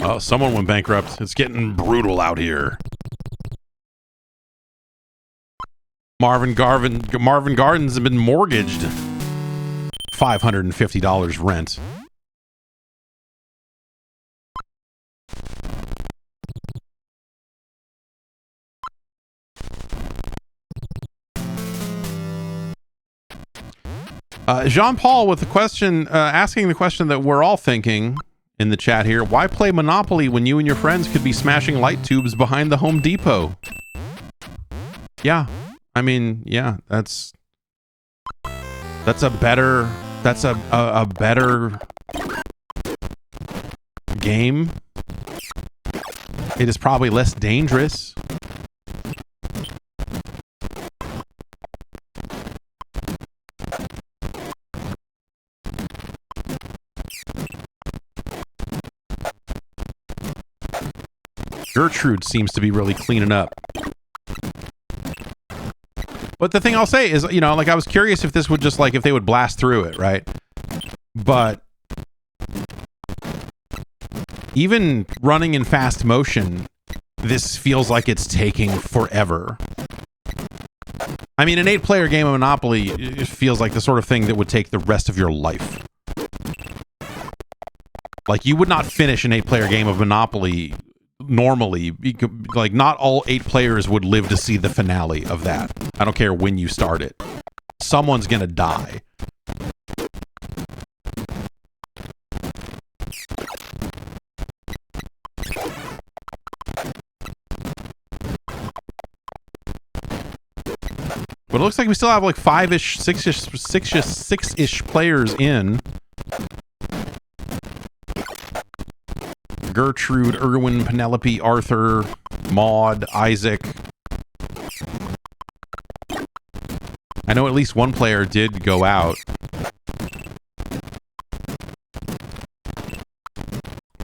Oh, someone went bankrupt. It's getting brutal out here. Marvin Gardens have been mortgaged. $550 rent. Jean-Paul with the question, asking the question that we're all thinking in the chat here. Why play Monopoly when you and your friends could be smashing light tubes behind the Home Depot? Yeah. I mean, yeah, that's a better game. It is probably less dangerous. Gertrude seems to be really cleaning up. But the thing I'll say is, you know, like, I was curious if this would just, like, if they would blast through it, right? But even running in fast motion, this feels like it's taking forever. I mean, an 8-player game of Monopoly, it feels like the sort of thing that would take the rest of your life. Like, you would not finish an 8-player game of Monopoly normally. Like, not all 8 players would live to see the finale of that. I don't care when you start it. Someone's gonna die. But it looks like we still have like 5-ish, 6-ish players in. Gertrude, Irwin, Penelope, Arthur, Maud, Isaac. I know at least one player did go out.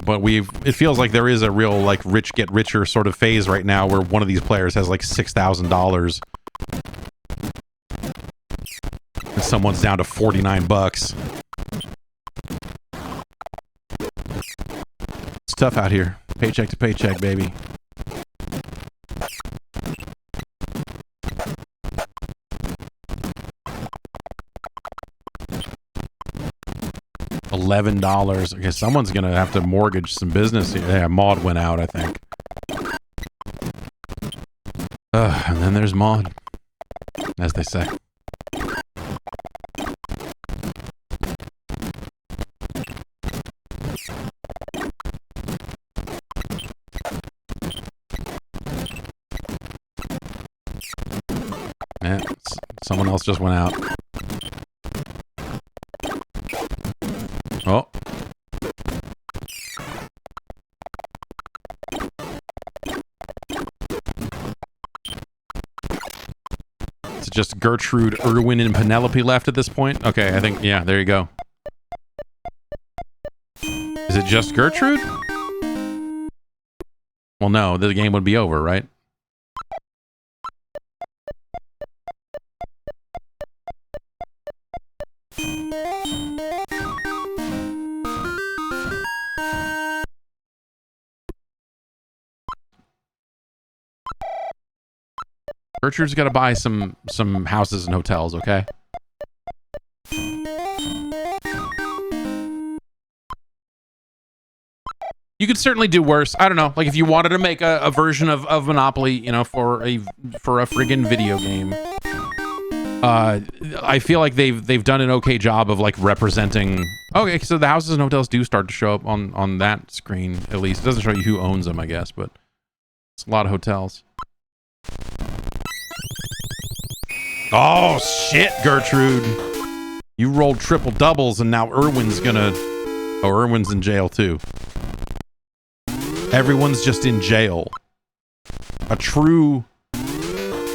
But it feels like there is a real, like, rich get richer sort of phase right now where one of these players has like $6,000. And someone's down to $49. It's tough out here. Paycheck to paycheck, baby. $11. Okay, someone's gonna have to mortgage some business here. Yeah, Maud went out, I think. And then there's Maud, as they say. Yeah, someone else just went out. Oh. it's just Gertrude, Erwin, and Penelope left at this point. Okay, I think, yeah, there you go. Is it just Gertrude? Well, no, the game would be over, right? Gertrude's got to buy some houses and hotels, okay? You could certainly do worse. I don't know. Like if you wanted to make a version of Monopoly, you know, for a friggin' video game. I feel like they've done an okay job of like representing. Okay, so the houses and hotels do start to show up on that screen at least. It doesn't show you who owns them, I guess, but it's a lot of hotels. Oh shit, Gertrude. You rolled triple doubles and now Erwin's gonna... Oh, Erwin's in jail too. Everyone's just in jail. A true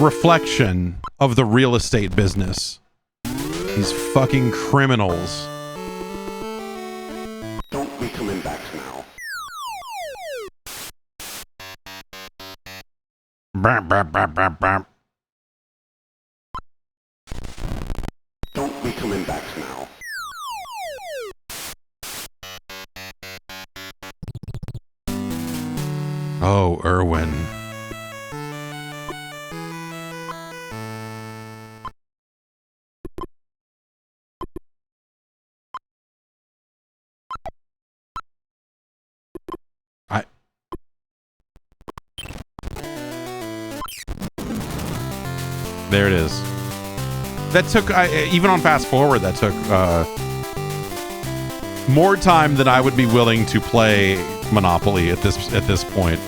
reflection of the real estate business. These fucking criminals. Don't be coming back now. Bam, bam, bam, bam, bam. Don't be coming back now. Oh, Erwin. There it is. That took, even on fast forward, that took more time than I would be willing to play Monopoly at this point.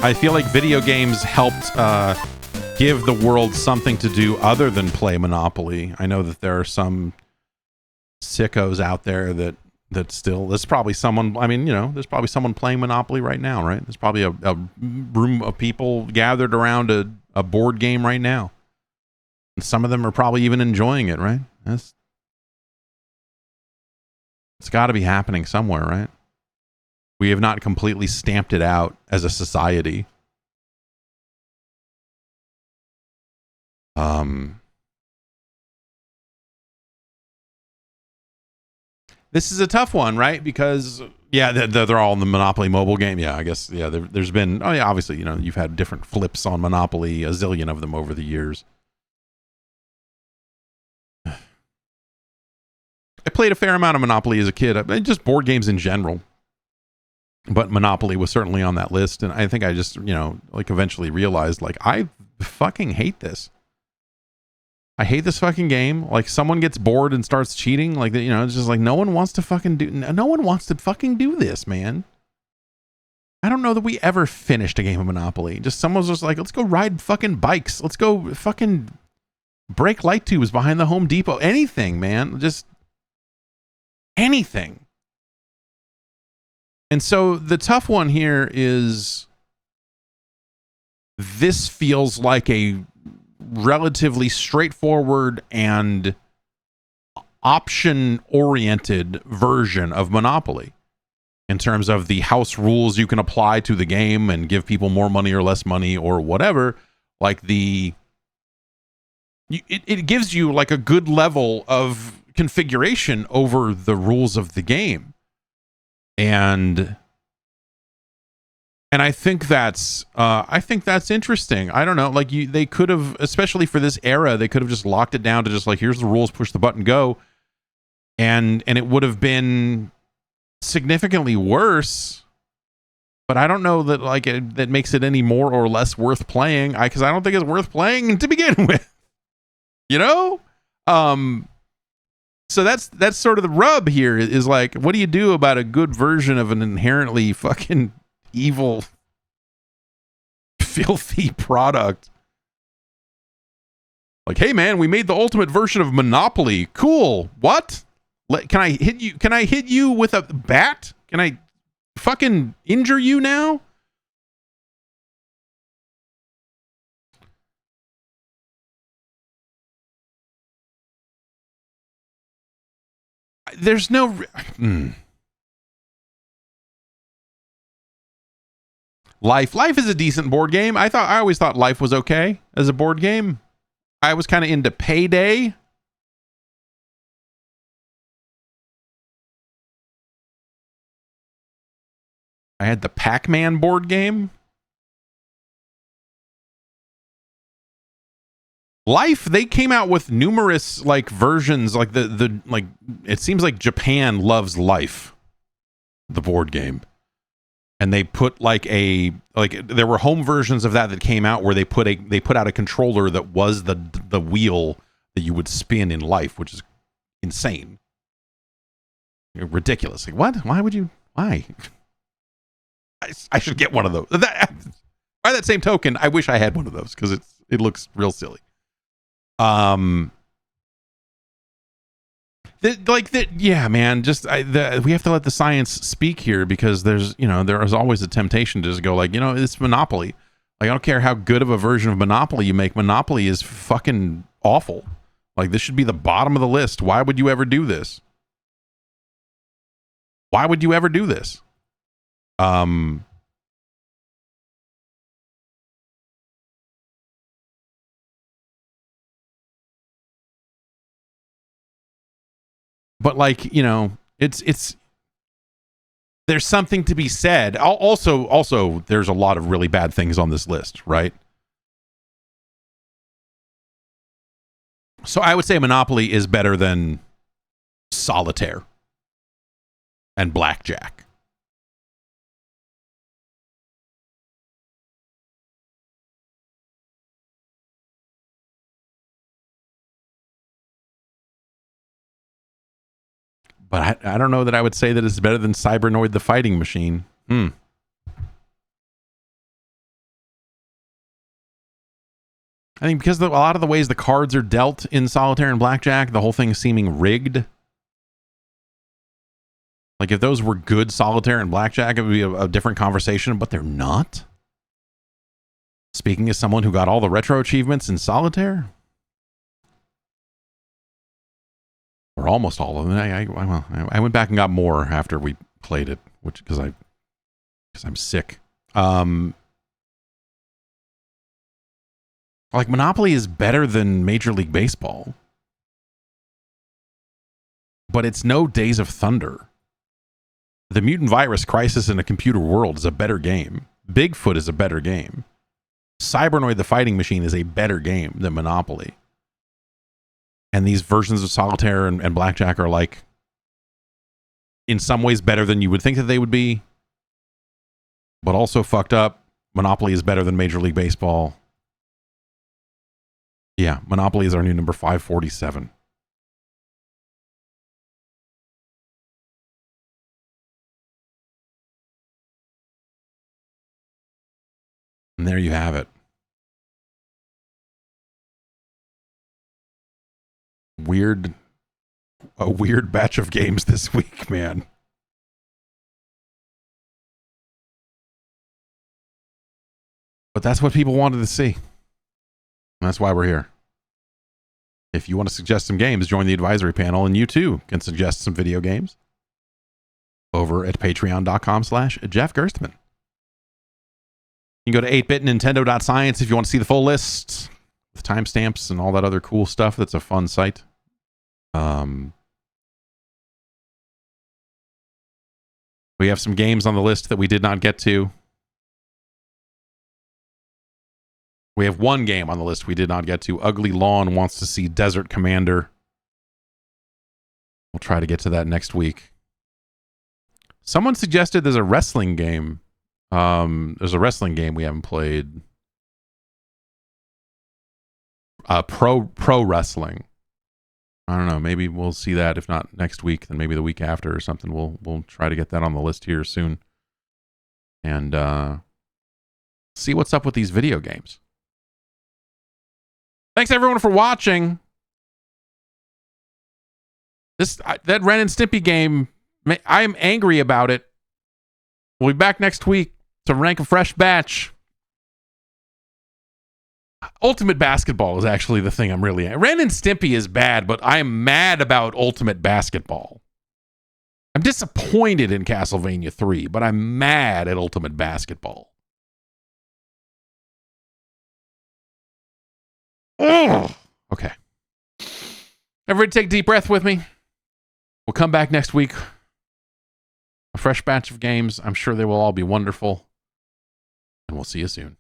I feel like video games helped give the world something to do other than play Monopoly. I know that there are some sickos out there that still, there's probably someone, I mean, you know, there's probably someone playing Monopoly right now, right? There's probably a room of people gathered around a board game right now. And some of them are probably even enjoying it, right? It's got to be happening somewhere, right? We have not completely stamped it out as a society. This is a tough one, right? Because, yeah, they're all in the Monopoly mobile game. Yeah, I guess, yeah, there's been, oh yeah, obviously, you know, you've had different flips on Monopoly, a zillion of them over the years. I played a fair amount of Monopoly as a kid, just board games in general. But Monopoly was certainly on that list, and I think I just, you know, like eventually realized, like, I fucking hate this. I hate this fucking game. Like, someone gets bored and starts cheating, like, you know, it's just like no one wants to fucking do this, man. I don't know that we ever finished a game of Monopoly. Just someone's just like, let's go ride fucking bikes. Let's go fucking break light tubes behind the Home Depot. Anything, man. Just anything. And so the tough one here is this feels like a relatively straightforward and option-oriented version of Monopoly in terms of the house rules you can apply to the game and give people more money or less money or whatever. Like it gives you like a good level of configuration over the rules of the game. And I think that's interesting. I don't know, like they could have, especially for this era, they could have just locked it down to just like, here's the rules, push the button, go, and it would have been significantly worse. But I don't know that like that makes it any more or less worth playing. Because I don't think it's worth playing to begin with. You know, so that's sort of the rub here. Is like, what do you do about a good version of an inherently fucking evil, filthy product? Like, hey man, we made the ultimate version of Monopoly. Cool. What? Can I hit you? Can I hit you with a bat? Can I fucking injure you now? there's no. Life is a decent board game. I always thought Life was okay as a board game. I was kind of into Payday. I had the Pac-Man board game. Life, they came out with numerous like versions, like the like it seems like Japan loves Life, the board game. And they put there were home versions of that came out where they put out a controller that was the wheel that you would spin in Life, which is insane. Ridiculous. Like what? Why would you? Why? I should get one of those. By that same token, I wish I had one of those because it looks real silly. Yeah, man. Just we have to let the science speak here because there is always a temptation to just go like, it's Monopoly. Like I don't care how good of a version of Monopoly you make. Monopoly is fucking awful. Like this should be the bottom of the list. Why would you ever do this? Why would you ever do this? But like, it's there's something to be said. Also, there's a lot of really bad things on this list, right? So I would say Monopoly is better than Solitaire and Blackjack. But I don't know that I would say that it's better than Cybernoid the Fighting Machine. I think because a lot of the ways the cards are dealt in Solitaire and Blackjack, the whole thing seeming rigged. Like if those were good Solitaire and Blackjack, it would be a different conversation, but they're not. Speaking as someone who got all the retro achievements in Solitaire. Or almost all of them. I went back and got more after we played it, which because I'm sick. Like Monopoly is better than Major League Baseball, but it's no Days of Thunder. The Mutant Virus Crisis in a Computer World is a better game. Bigfoot is a better game. Cybernoid the Fighting Machine is a better game than Monopoly. And these versions of Solitaire and Blackjack are like, in some ways better than you would think that they would be, but also fucked up. Monopoly is better than Major League Baseball. Yeah, Monopoly is our new number 547. And there you have it. A weird batch of games this week, man. But that's what people wanted to see. And that's why we're here. If you want to suggest some games, join the advisory panel, and you too can suggest some video games over at patreon.com/Jeff Gerstmann. You can go to 8bitnintendo.science if you want to see the full list with timestamps and all that other cool stuff. That's a fun site. We have some games on the list that we did not get to. We have one game on the list we did not get to. Ugly Lawn wants to see Desert Commander. We'll try to get to that next week. Someone suggested there's a wrestling game. There's a wrestling game we haven't played. Pro wrestling. I don't know. Maybe we'll see that. If not next week, then maybe the week after or something. We'll try to get that on the list here soon, and see what's up with these video games. Thanks everyone for watching. That Ren and Stimpy game, I'm angry about it. We'll be back next week to rank a fresh batch. Ultimate Basketball is actually the thing I'm really at. Ren and Stimpy is bad, but I'm mad about Ultimate Basketball. I'm disappointed in Castlevania 3, but I'm mad at Ultimate Basketball. Ugh. Okay. Everybody take a deep breath with me. We'll come back next week. A fresh batch of games. I'm sure they will all be wonderful. And we'll see you soon.